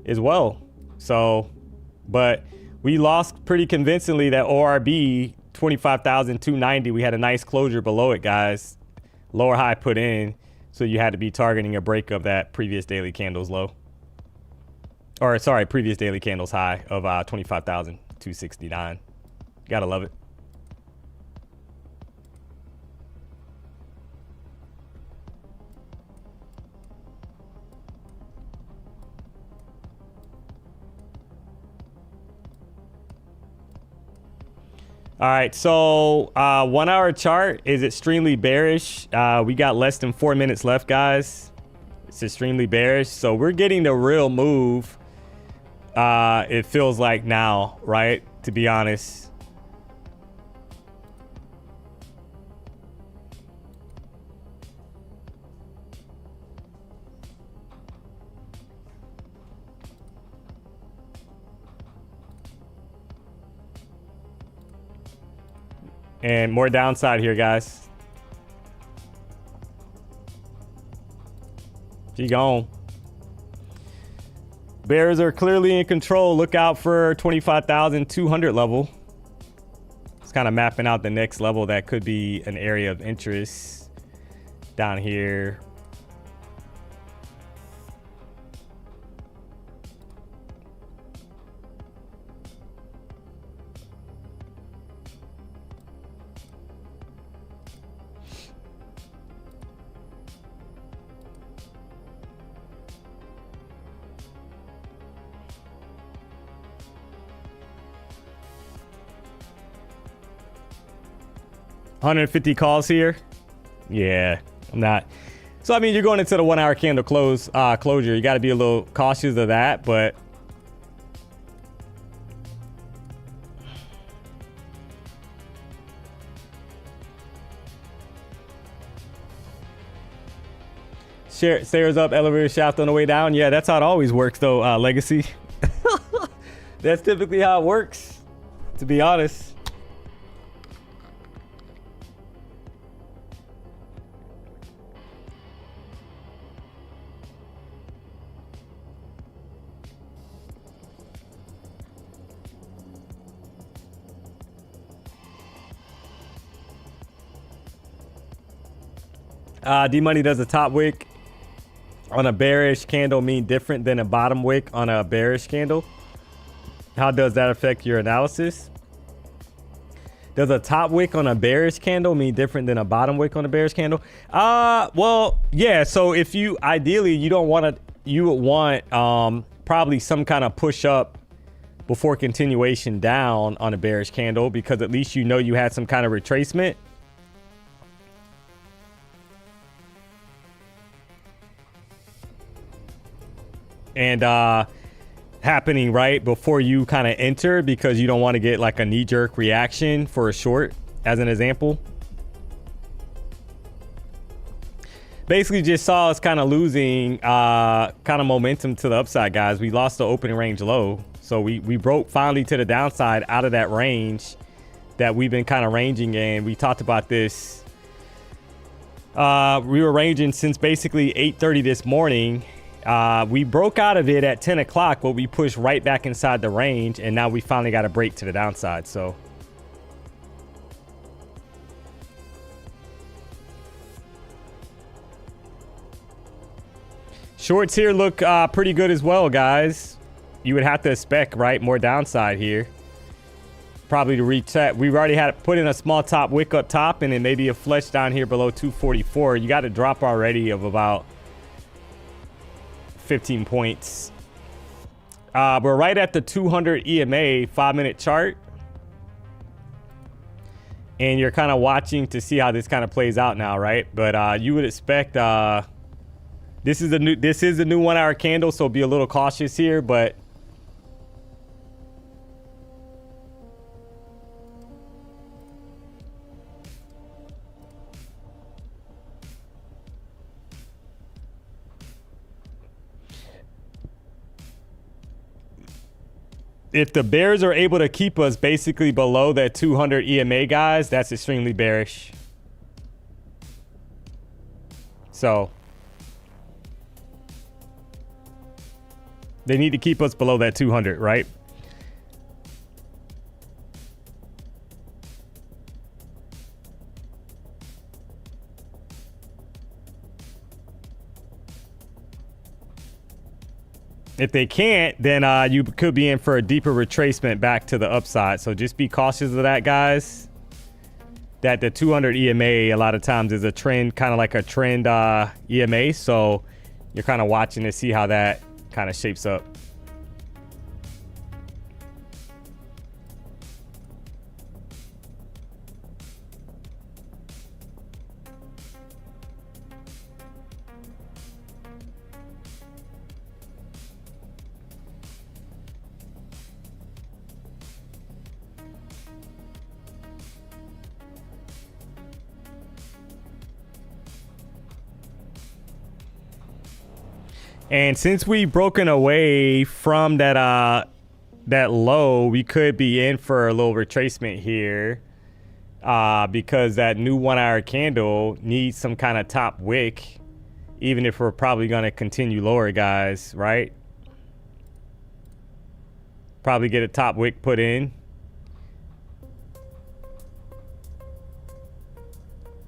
as well. So, but we lost pretty convincingly that ORB 25,290. We had a nice closure below it, guys. Lower high put in. So you had to be targeting a break of that previous daily candles low. Or sorry, previous daily candles high of 25,269. Gotta love it. All right, so 1 hour chart is extremely bearish. We got less than 4 minutes left, guys. It's extremely bearish. So we're getting the real move. It feels like now, right? To be honest. And more downside here, guys. Keep going. Bears are clearly in control. Look out for 25,200 level. It's kind of mapping out the next level that could be an area of interest down here. $150 calls here. Yeah, I'm not. So I mean, you're going into the 1 hour candle closure. You got to be a little cautious of that, but stairs up, elevator shaft on the way down. Yeah, that's how it always works, though. Legacy. That's typically how it works, to be honest. DMONEY does a top wick on a bearish candle mean different than a bottom wick on a bearish candle? How does that affect your analysis? Does a top wick on a bearish candle mean different than a bottom wick on a bearish candle? Well, yeah. So if you ideally you don't want to, you would want probably some kind of push up before continuation down on a bearish candle, because at least you know you had some kind of retracement. And happening right before you kind of enter, because you don't want to get like a knee-jerk reaction for a short, as an example. Basically just saw us kind of losing kind of momentum to the upside, guys. We lost the opening range low. So we broke finally to the downside out of that range that we've been kind of ranging in. We talked about this. We were ranging since basically 8:30 this morning. We broke out of it at 10 o'clock, but we pushed right back inside the range, and now we finally got a break to the downside. So shorts here look pretty good as well, guys. You would have to expect, right, more downside here. Probably to reach that. We've already had put in a small top wick up top, and then maybe a flush down here below 244. You got a drop already of about 15 points. We're right at the 200 EMA 5-minute chart, and you're kind of watching to see how this kind of plays out now, right? But you would expect this is a new 1 hour candle, so be a little cautious here. But if the bears are able to keep us basically below that 200 EMA, guys, that's extremely bearish. So they need to keep us below that 200, right? If they can't, then you could be in for a deeper retracement back to the upside. So just be cautious of that, guys. That the 200 EMA a lot of times is a trend, kind of like a trend EMA. So you're kind of watching to see how that kind of shapes up. And since we've broken away from that that low, we could be in for a little retracement here because that new 1 hour candle needs some kind of top wick, even if we're probably going to continue lower, guys, right? Probably get a top wick put in.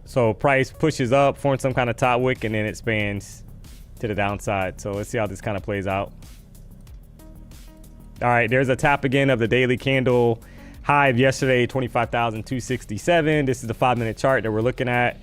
So price pushes up, forms some kind of top wick, and then it expands to the downside. So let's see how this kind of plays out. All right, there's a tap again of the daily candle high of yesterday, 25,267. This is the 5-minute chart that we're looking at.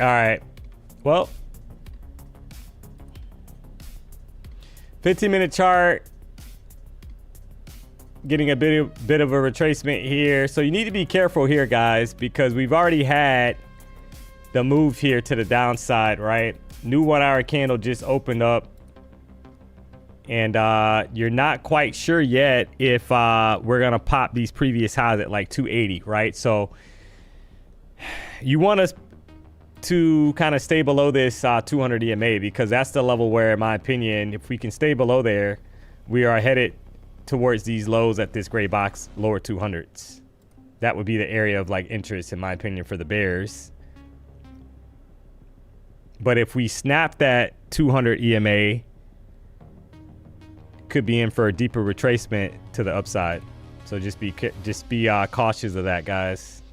All right, well, 15-minute chart, getting a bit of a retracement here. So you need to be careful here, guys, because we've already had the move here to the downside, right? New 1 hour candle just opened up, and you're not quite sure yet if we're gonna pop these previous highs at like 280, right? So you want us to kind of stay below this 200 EMA, because that's the level where, in my opinion, if we can stay below there, we are headed towards these lows at this gray box, lower 200s. That would be the area of like interest, in my opinion, for the bears. But if we snap that 200 EMA, could be in for a deeper retracement to the upside. So just be cautious of that, guys.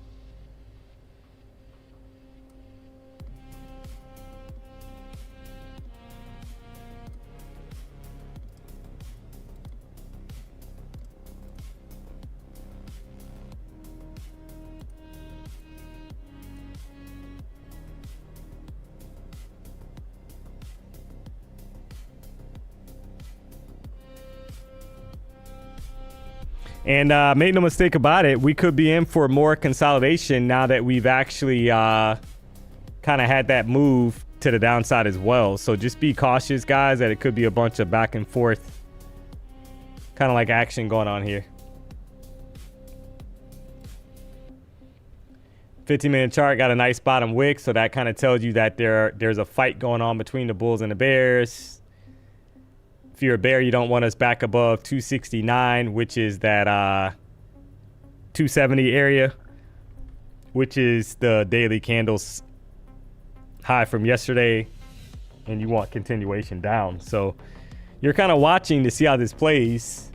And make no mistake about it, we could be in for more consolidation now that we've actually kind of had that move to the downside as well. So just be cautious, guys, that it could be a bunch of back and forth kind of like action going on here. 15-minute chart got a nice bottom wick, so that kind of tells you that there's a fight going on between the bulls and the bears. If you're a bear, you don't want us back above 269, which is that 270 area, which is the daily candles high from yesterday, and you want continuation down. So you're kind of watching to see how this plays.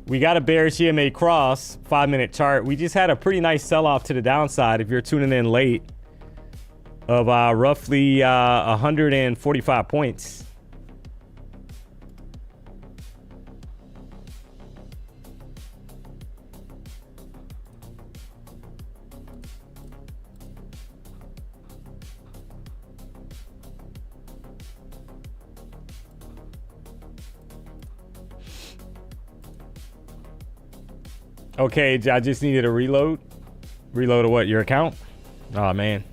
We got a bearish EMA cross, 5-minute chart. We just had a pretty nice sell-off to the downside if you're tuning in late of roughly 145 points. Okay, I just needed a reload. Reload of what? Your account? Oh, man.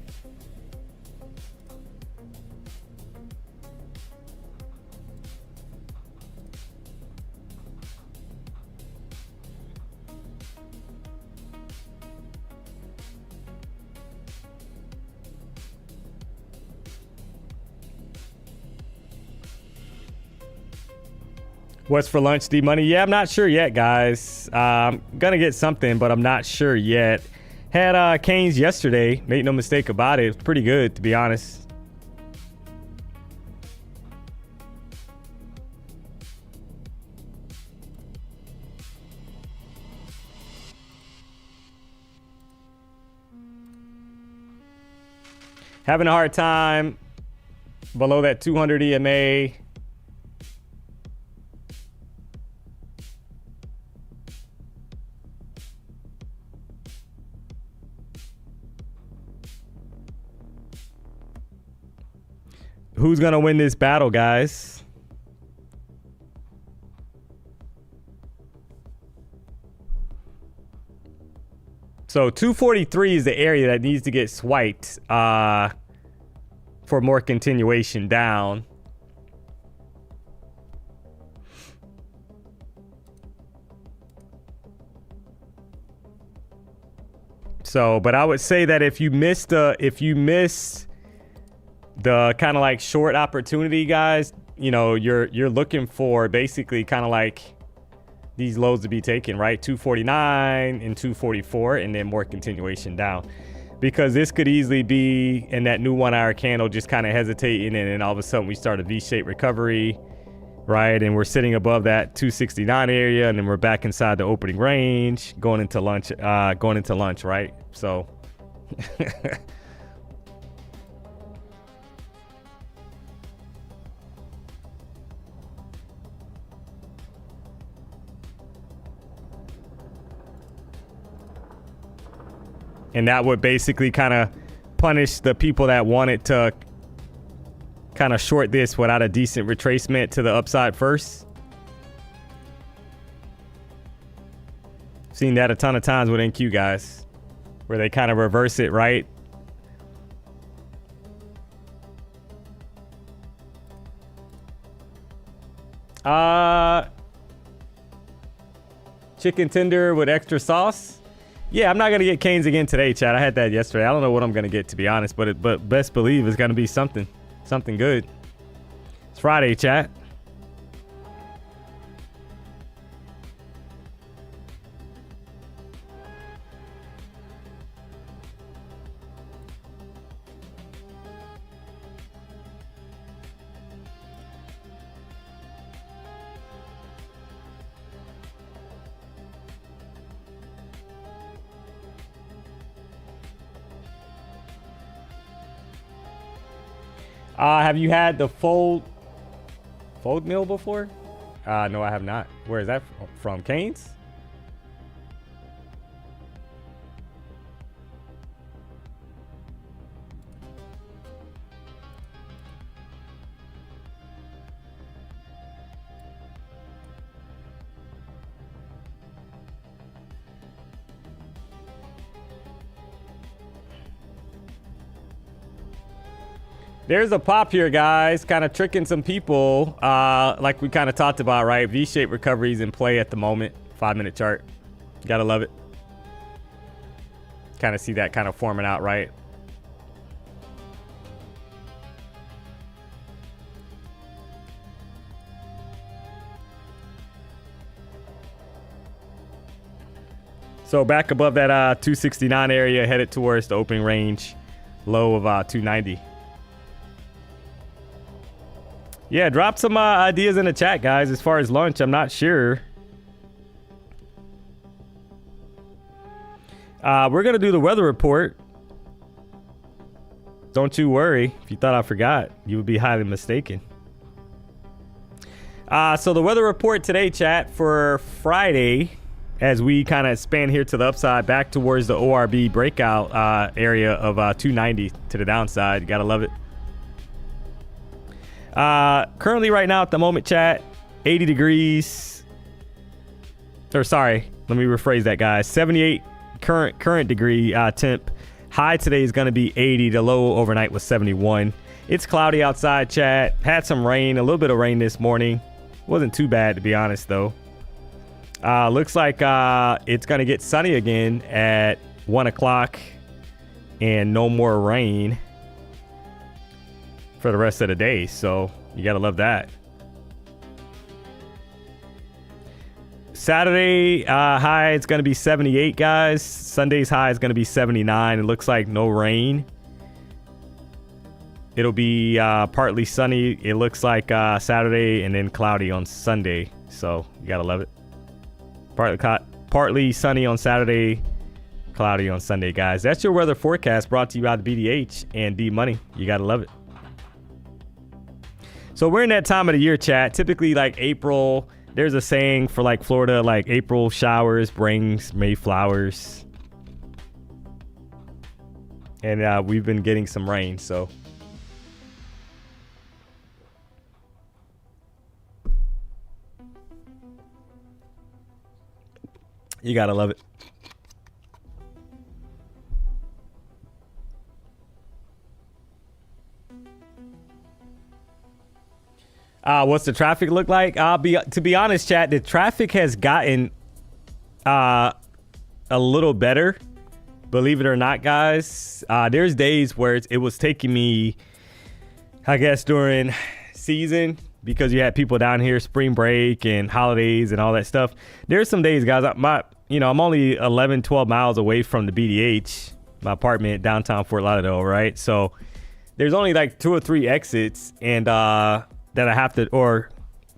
What's for lunch, D-Money? Yeah, I'm not sure yet, guys. I'm gonna get something, but I'm not sure yet. Had Canes yesterday. Made no mistake about it. It was pretty good, to be honest. Having a hard time below that 200 EMA. Who's gonna win this battle, guys? So 243 is the area that needs to get swiped for more continuation down. So, but I would say that if you miss the kind of like short opportunity, guys, you know, you're looking for basically kind of like these lows to be taken, right? 249 and 244, and then more continuation down, because this could easily be in that new 1 hour candle just kind of hesitating, and then all of a sudden we start a V-shaped recovery, right? And we're sitting above that 269 area, and then we're back inside the opening range going into lunch, right? So and that would basically kind of punish the people that wanted to kind of short this without a decent retracement to the upside first. Seen that a ton of times with NQ, guys, where they kind of reverse it, right? Chicken tender with extra sauce. Yeah, I'm not gonna get Canes again today, Chad. I had that yesterday. I don't know what I'm gonna get, to be honest, but best believe it's gonna be something good. It's Friday, chat. Have you had the fold meal before? No, I have not. Where is that from? Canes? There's a pop here, guys, kind of tricking some people, like we kind of talked about, right? V-shaped recoveries in play at the moment. 5-minute chart. Gotta love it. Kind of see that kind of forming out, right? So back above that 269 area, headed towards the opening range low of 290. Yeah, drop some ideas in the chat, guys. As far as lunch, I'm not sure. We're going to do the weather report. Don't you worry. If you thought I forgot, you would be highly mistaken. So the weather report today, chat, for Friday, as we kind of span here to the upside back towards the ORB breakout area of 290 to the downside. You gotta love it. Currently right now at the moment, chat, 80 degrees. Or sorry, let me rephrase that, guys. 78 current degree temp. High today is going to be 80. The low overnight was 71. It's cloudy outside, chat. Had some rain, a little bit of rain this morning. Wasn't too bad, to be honest, though. Looks like it's going to get sunny again at 1 o'clock and no more rain for the rest of the day. So you got to love that. Saturday high, it's going to be 78, guys. Sunday's high is going to be 79. It looks like no rain. It'll be partly sunny. It looks like Saturday and then cloudy on Sunday. So you got to love it. Partly sunny on Saturday, cloudy on Sunday, guys. That's your weather forecast brought to you by the BDH and DMONEY. You got to love it. So we're in that time of the year, chat. Typically like April, there's a saying for like Florida, like April showers brings May flowers. And we've been getting some rain, so. You gotta love it. What's the traffic look like? To be honest, chat, the traffic has gotten a little better. Believe it or not, guys. There's days where it was taking me, I guess, during season, because you had people down here, spring break and holidays and all that stuff. There's some days, guys, I'm only 11, 12 miles away from the BDH, my apartment downtown Fort Lauderdale, right? So there's only like 2 or 3 exits and that I have to, or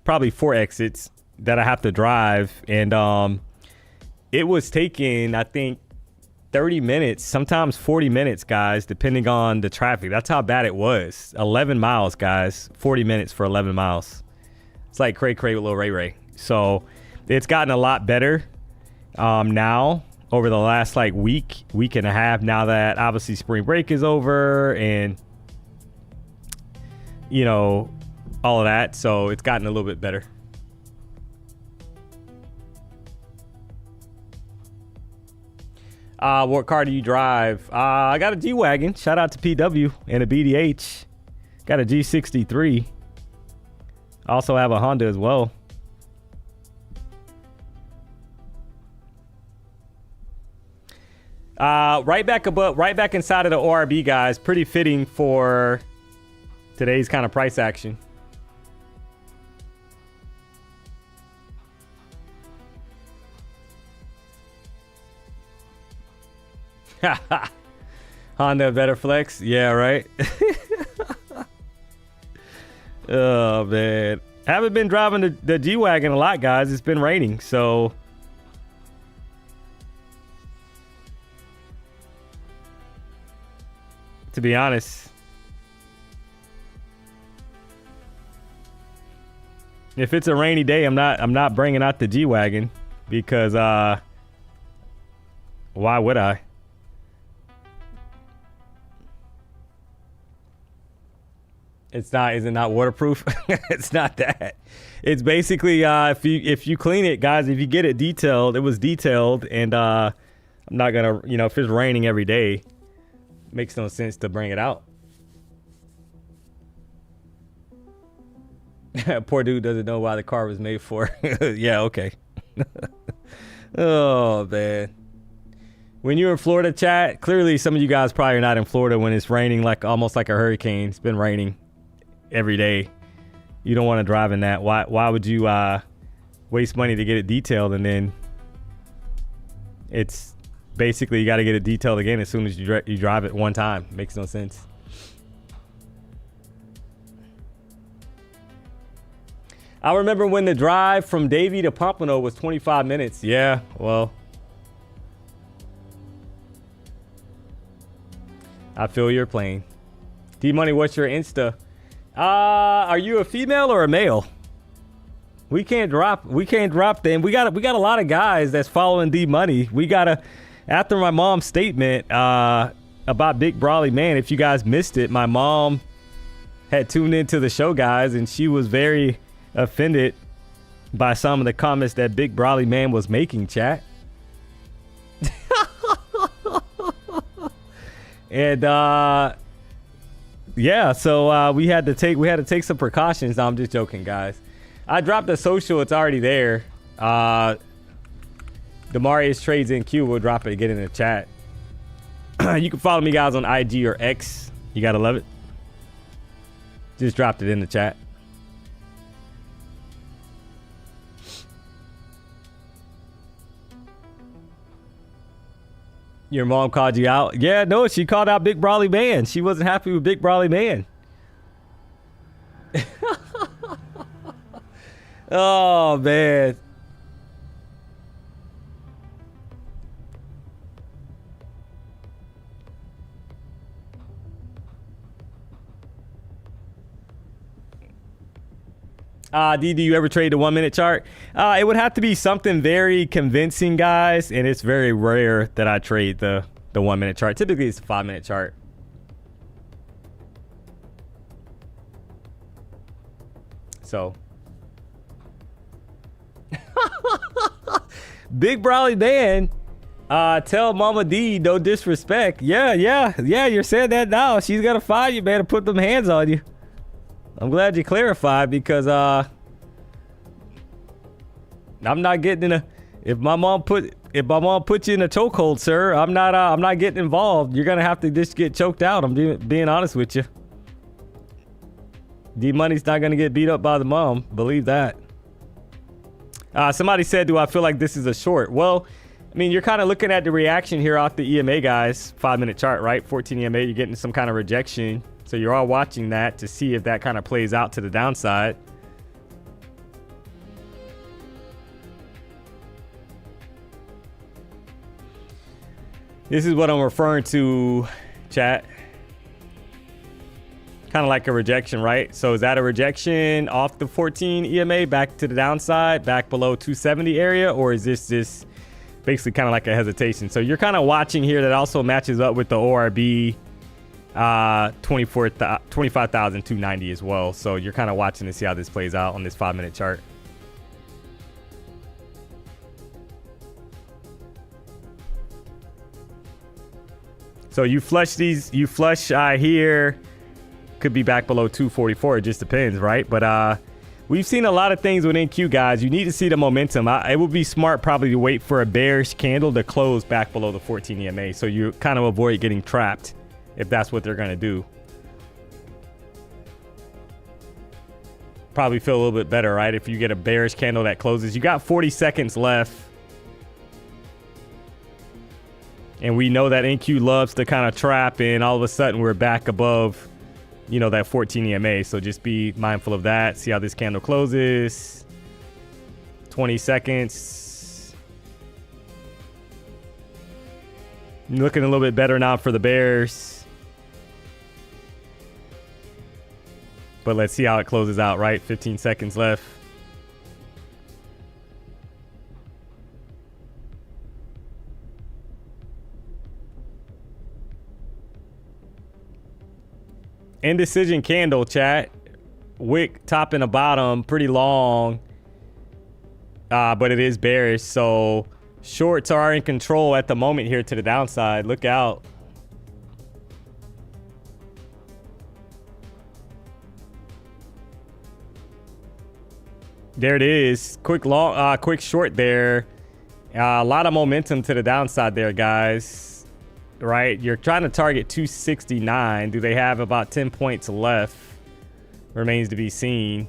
probably 4 exits that I have to drive. And it was taking, I think, 30 minutes, sometimes 40 minutes, guys, depending on the traffic. That's how bad it was. 11 miles, guys. 40 minutes for 11 miles. It's like cray with Lil Ray Ray. So it's gotten a lot better now over the last like week and a half, now that obviously spring break is over and, you know, all of that. So it's gotten a little bit better. What car do you drive? I got a G-Wagon. Shout out to PW and a BDH. Got a G63. Also have a Honda as well. Right back inside of the ORB, guys. Pretty fitting for today's kind of price action. Honda better flex. Yeah, right. Oh man, I haven't been driving the G-Wagon a lot, guys. It's been raining, so to be honest, if it's a rainy day, I'm not bringing out the G-Wagon because why would I? It's not. Is it not waterproof? It's not that. It's basically if you clean it, guys. If you get it detailed, it was detailed, and I'm not gonna. You know, if it's raining every day, makes no sense to bring it out. Poor dude doesn't know why the car was made for. Yeah, okay. Oh, man. When you're in Florida, chat, clearly some of you guys probably are not in Florida when it's raining like almost like a hurricane. It's been raining every day. You don't want to drive in that. Why would you waste money to get it detailed, and then it's basically you got to get it detailed again as soon as you drive it one time. Makes no sense. I remember when the drive from Davie to Pompano was 25 minutes. Yeah, well, I feel your plane. D-Money, what's your Insta? Are you a female or a male? We can't drop them. We got a lot of guys that's following D-Money. We gotta, after my mom's statement about Big Brawly Man, if you guys missed it, my mom had tuned into the show, guys, and she was very offended by some of the comments that Big Brawly Man was making, chat. And yeah, so we had to take some precautions. No, I'm just joking, guys. I dropped the social, it's already there. Demarius Trades NQ, we'll drop it again in the chat. You can follow me, guys, on IG or X. You gotta love it. Just dropped it in the chat. Your mom called you out? Yeah, no, she called out Big Brawly Man. She wasn't happy with Big Brawly Man. Oh, man. D, do you ever trade the 1 minute chart? It would have to be something very convincing, guys, and it's very rare that I trade the 1 minute chart. Typically, it's a 5 minute chart. So, Big Brawly Man, tell Mama D no disrespect. Yeah, you're saying that now. She's gonna find you, man, and put them hands on you. I'm glad you clarified, because I'm not getting in a, if my mom puts you in a chokehold, sir, I'm not getting involved. You're gonna have to just get choked out. I'm being honest with you. D-Money's not gonna get beat up by the mom. Believe that. Somebody said, do I feel like this is a short? Well, I mean, you're kind of looking at the reaction here off the EMA, guys. 5 minute chart, right? 14 EMA, you're getting some kind of rejection. So you're all watching that to see if that kind of plays out to the downside. This is what I'm referring to, chat. Kind of like a rejection, right? So is that a rejection off the 14 EMA back to the downside, back below 270 area? Or is this just basically kind of like a hesitation? So you're kind of watching here. That also matches up with the ORB 25,290 as well. So you're kind of watching to see how this plays out on this 5 minute chart. So you flush these, here, could be back below 244. It just depends, right? But we've seen a lot of things with NQ, guys. You need to see the momentum. It would be smart probably to wait for a bearish candle to close back below the 14 EMA, so you kind of avoid getting trapped, if that's what they're going to do. Probably feel a little bit better, right? If you get a bearish candle that closes. You got 40 seconds left. And we know that NQ loves to kind of trap, and all of a sudden we're back above, you know, that 14 EMA. So just be mindful of that. See how this candle closes. 20 seconds. Looking a little bit better now for the bears. But let's see how it closes out, right? 15 seconds left. Indecision candle, chat. Wick top and a bottom, pretty long. But it is bearish, so shorts are in control at the moment here to the downside. Look out. There it is. Quick long, quick short there. A lot of momentum to the downside there, guys. Right? You're trying to target 269. Do they have about 10 points left? Remains to be seen.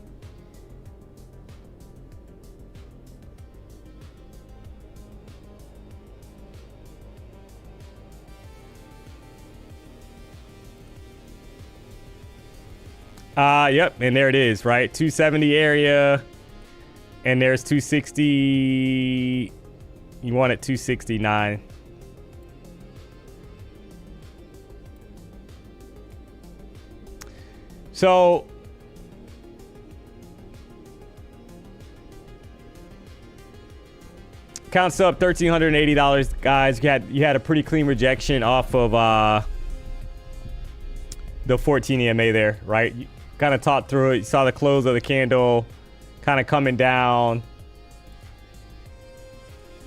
Yep, and there it is, right? 270 area, and there's 260. You want it 269. So counts up $1,380, guys. You had a pretty clean rejection off of the 14 EMA there, right? You kind of talked through it. You saw the close of the candle kind of coming down.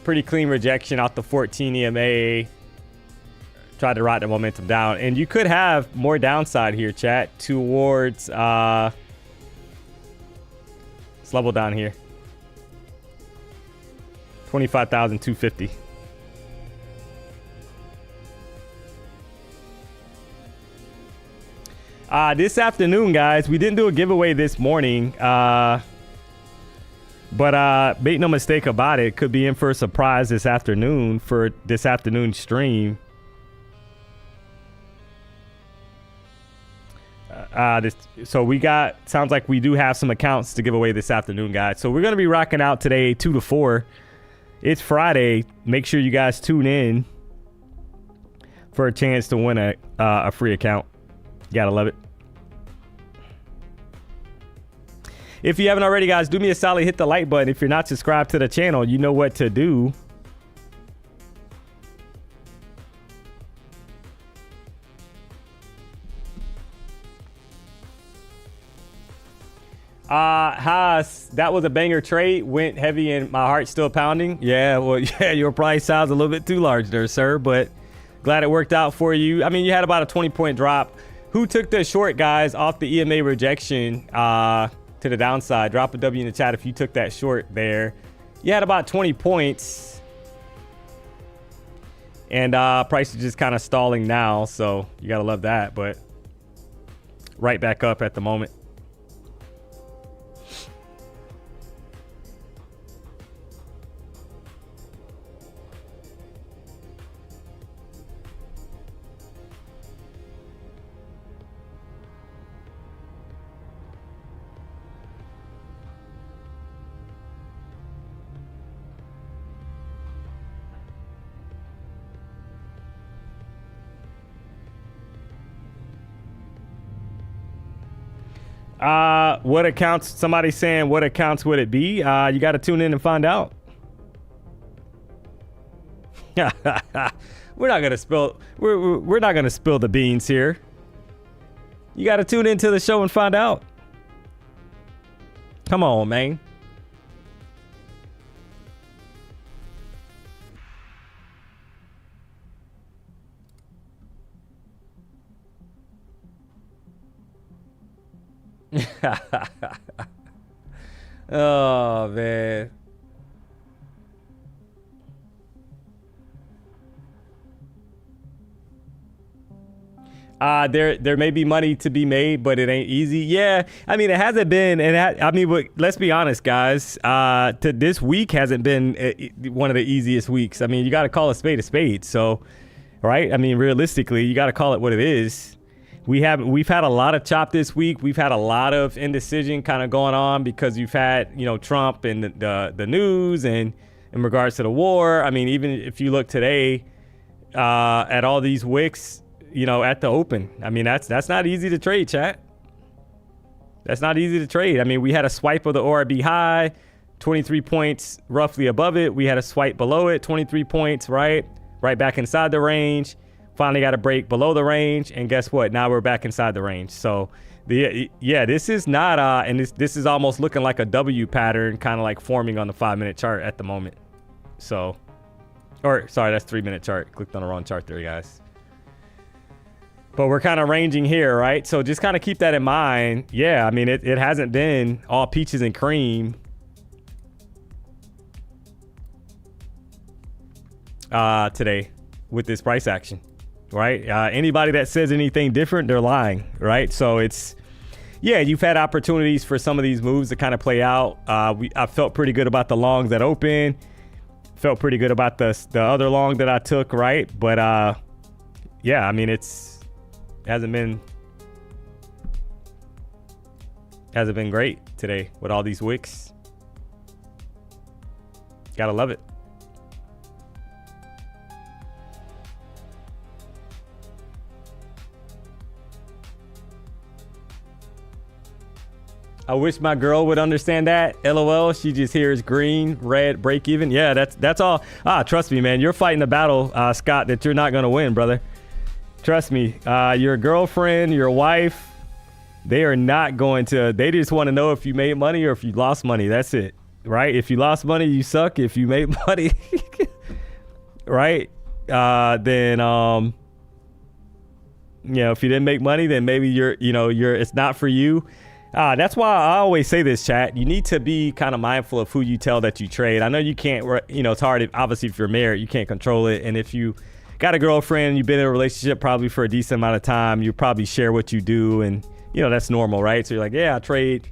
Pretty clean rejection off the 14 EMA. Tried to ride the momentum down. And you could have more downside here, chat, towards this level down here. 25,250. This afternoon, guys, we didn't do a giveaway this morning, but make no mistake about it, could be in for a surprise this afternoon for this afternoon stream. So we got, sounds like we do have some accounts to give away this afternoon, guys. So we're going to be rocking out today 2 to 4. It's Friday. Make sure you guys tune in for a chance to win a free account. You gotta love it. If you haven't already, guys, do me a solid, hit the like button. If you're not subscribed to the channel, you know what to do. Haas, that was a banger trade. Went heavy and my heart's still pounding. Yeah, well, yeah, your price sounds a little bit too large there, sir, but glad it worked out for you. I mean, you had about a 20-point drop. Who took the short, guys, off the EMA rejection to the downside? Drop a W in the chat if you took that short there. You had about 20 points. And price is just kind of stalling now, so you got to love that, but right back up at the moment. What accounts, somebody saying what accounts would it be? You got to tune in and find out. We're not going to spill, we're not going to spill the beans here. You got to tune into the show and find out. Come on, man. Oh, man. There may be money to be made, but it ain't easy. Yeah, I mean, it hasn't been, I mean, but let's be honest, guys. This week hasn't been one of the easiest weeks. I mean, you got to call a spade. So, right? I mean, realistically, you got to call it what it is. We've had a lot of chop this week. We've had a lot of indecision kind of going on because you've had, you know, Trump and the news and in regards to the war. I mean, even if you look today at all these wicks, you know, at the open, I mean, that's not easy to trade, chat. That's not easy to trade. I mean, we had a swipe of the ORB high, 23 points roughly above it. We had a swipe below it, 23 points, right back inside the range. Finally got a break below the range, and guess what? Now we're back inside the range. So, this is not, and this is almost looking like a W pattern, kind of like forming on the 5-minute chart at the moment. So, or sorry, that's 3-minute chart. Clicked on the wrong chart there, guys. But we're kind of ranging here, right? So just kind of keep that in mind. Yeah, I mean, it hasn't been all peaches and cream today with this price action, right? Anybody that says anything different, they're lying, right? So it's, yeah, you've had opportunities for some of these moves to kind of play out. I felt pretty good about the longs that open. Felt pretty good about the other long that I took, right? But yeah, I mean, hasn't been great today with all these wicks. Gotta love it. I wish my girl would understand that. LOL. She just hears green, red, break even. Yeah, that's all. Trust me, man. You're fighting a battle, Scott, that you're not gonna win, brother. Trust me. Your girlfriend, your wife, they are not going to. They just want to know if you made money or if you lost money. That's it, right? If you lost money, you suck. If you made money, right? Then if you didn't make money, then maybe it's not for you. That's why I always say this, chat. You need to be kind of mindful of who you tell that you trade. I know you can't, it's hard. Obviously, if you're married, you can't control it. And if you got a girlfriend, you've been in a relationship probably for a decent amount of time, you probably share what you do. And, that's normal, right? So you're like, yeah, I trade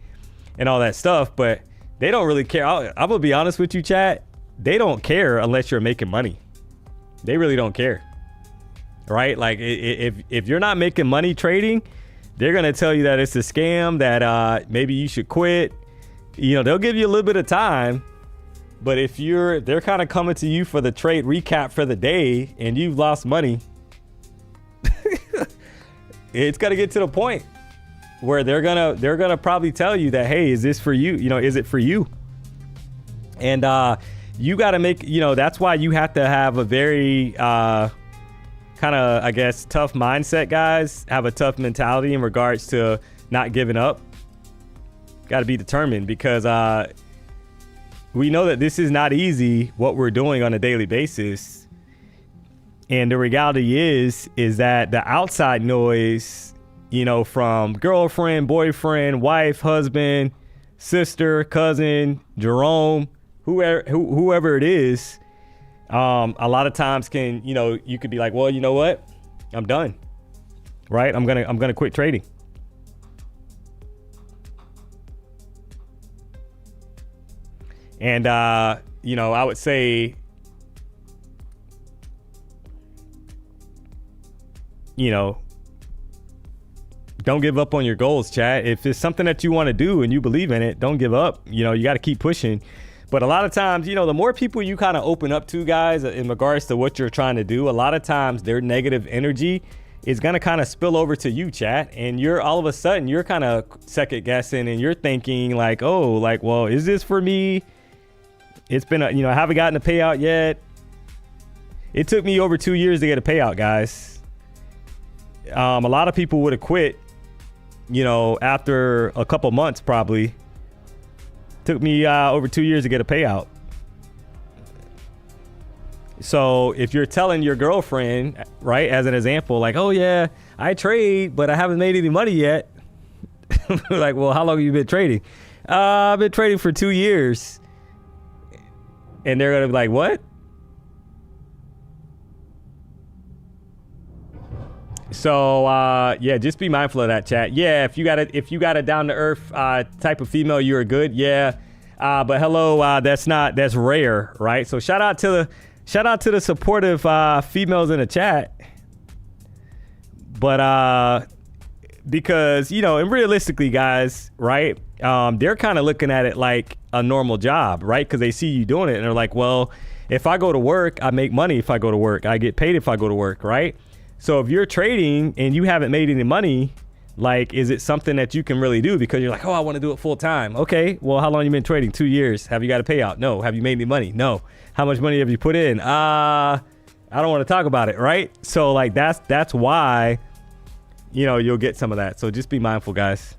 and all that stuff. But they don't really care. I'm going to be honest with you, chat. They don't care unless you're making money. They really don't care, right? Like if you're not making money trading, they're going to tell you that it's a scam, that maybe you should quit. They'll give you a little bit of time. But if they're kind of coming to you for the trade recap for the day and you've lost money, it's got to get to the point where they're going to probably tell you that, hey, is this for you? Is it for you? And you got to make, that's why you have to have a very kind of, I guess, tough mindset, guys. Have a tough mentality in regards to not giving up. Got to be determined, because we know that this is not easy, what we're doing on a daily basis. And the reality is that the outside noise, from girlfriend, boyfriend, wife, husband, sister, cousin, Jerome, whoever it is, a lot of times can, you could be like, well, you know what? I'm done. Right? I'm going to quit trading. And I would say, don't give up on your goals, chat. If it's something that you want to do and you believe in it, don't give up. You got to keep pushing. But a lot of times, the more people you kind of open up to, guys, in regards to what you're trying to do, a lot of times their negative energy is going to kind of spill over to you, chat. And all of a sudden, you're kind of second guessing and you're thinking like, oh, like, well, is this for me? It's been, I haven't gotten a payout yet. It took me over 2 years to get a payout, guys. A lot of people would have quit, after a couple months, probably. Took me over 2 years to get a payout. So if you're telling your girlfriend, right, as an example, like, oh yeah, I trade, but I haven't made any money yet. Like, well, how long have you been trading? I've been trading for 2 years. And they're going to be like, what? So yeah, just be mindful of that, chat. Yeah, if you got a down to earth type of female, you're good. Yeah, but hello, that's rare, right? So shout out to the supportive females in the chat. But because and realistically, guys, right? They're kind of looking at it like a normal job, right? Because they see you doing it, and they're like, well, if I go to work, I make money. If I go to work, I get paid. If I go to work, right? So if you're trading and you haven't made any money, like, is it something that you can really do? Because you're like, oh, I want to do it full time. Okay, well, how long you been trading? 2 years. Have you got a payout? No. Have you made any money? No. How much money have you put in? I don't want to talk about it, right? So like that's why, you'll get some of that. So just be mindful, guys.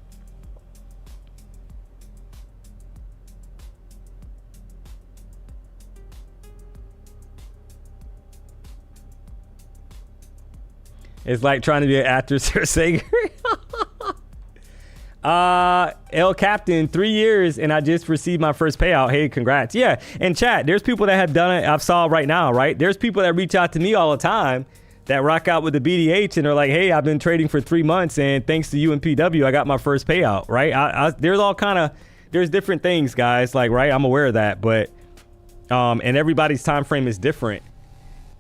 It's like trying to be an actress or singer. El Captain, 3 years, and I just received my first payout. Hey, congrats. Yeah, and chat, there's people that have done it. I've saw right now, right? There's people that reach out to me all the time that rock out with the BDH, and they're like, hey, I've been trading for 3 months, and thanks to you and PW, I got my first payout, right? There's all kind of, there's different things, guys, like, right? I'm aware of that, but, and everybody's time frame is different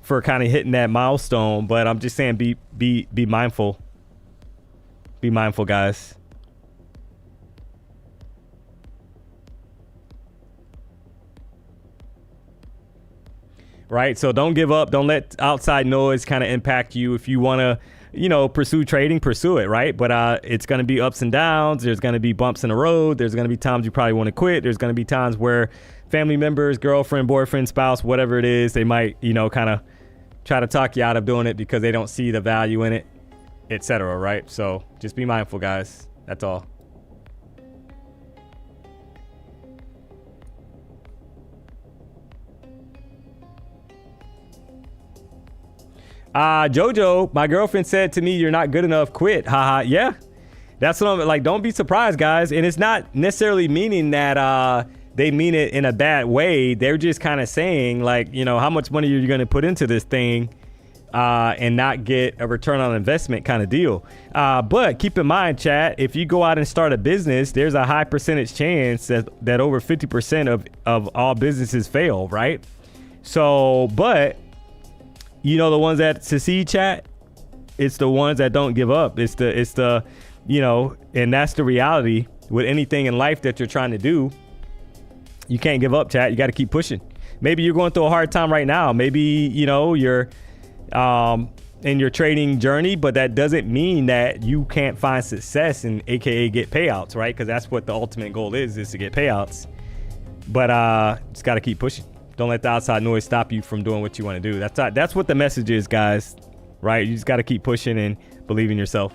for kind of hitting that milestone, but I'm just saying, be mindful. Be mindful, guys. Right, so don't give up. Don't let outside noise kind of impact you. If you want to, you know, pursue trading, pursue it, right? But it's going to be ups and downs. There's going to be bumps in the road. There's going to be times you probably want to quit. There's going to be times where family members, girlfriend, boyfriend, spouse, whatever it is, they might, you know, kind of try to talk you out of doing it because they don't see the value in it, etc. Right? So just be mindful, guys. That's all. Jojo, my girlfriend said to me, you're not good enough, quit. Haha. Yeah, that's what I'm like. Don't be surprised, guys. And it's not necessarily meaning that they mean it in a bad way. They're just kind of saying, like, you know, how much money are you going to put into this thing and not get a return on investment kind of deal. But keep in mind, chat, if you go out and start a business, there's a high percentage chance that over 50% of all businesses fail, right? So, but you know, the ones that succeed, chat, it's the ones that don't give up. It's the, you know, and that's the reality with anything in life that you're trying to do. You can't give up, chat. You got to keep pushing. Maybe you're going through a hard time right now. Maybe, you know, you're in your trading journey, but that doesn't mean that you can't find success and AKA get payouts, right? Because that's what the ultimate goal is to get payouts. But just got to keep pushing. Don't let the outside noise stop you from doing what you want to do. That's what the message is, guys, right? You just got to keep pushing and believe in yourself.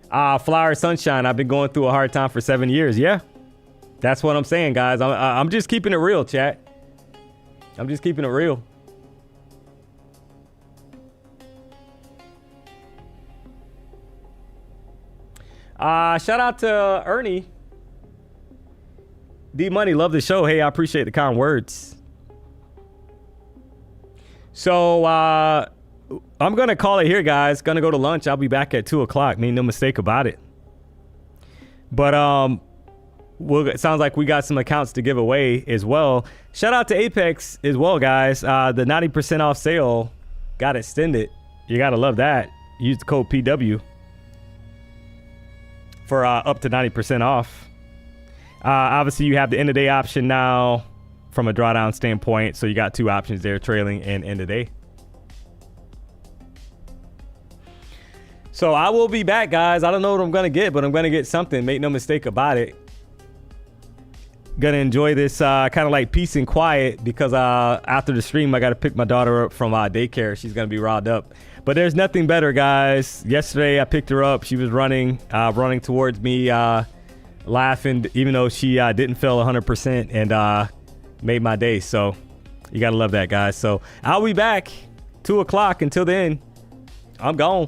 Flower Sunshine, I've been going through a hard time for 7 years. Yeah, that's what I'm saying, guys. I'm just keeping it real, chat. I'm just keeping it real. Shout out to Ernie. DMONEY, love the show. Hey, I appreciate the kind words. So I'm gonna call it here, guys. Gonna go to lunch. I'll be back at 2 o'clock. Made no mistake about it. But it sounds like we got some accounts to give away as well. Shout out to Apex as well, guys. The 90% off sale got extended. You gotta love that. Use the code PW for up to 90% off. Obviously, you have the end of day option now from a drawdown standpoint. So you got 2 options there, trailing and end of day. So I will be back, guys. I don't know what I'm going to get, but I'm going to get something. Make no mistake about it. Going to enjoy this kind of like peace and quiet because after the stream, I got to pick my daughter up from daycare. She's going to be riled up. But there's nothing better, guys. Yesterday, I picked her up. She was running towards me, laughing, even though she didn't feel 100% and made my day. So you got to love that, guys. So I'll be back 2 o'clock. Until then, I'm gone.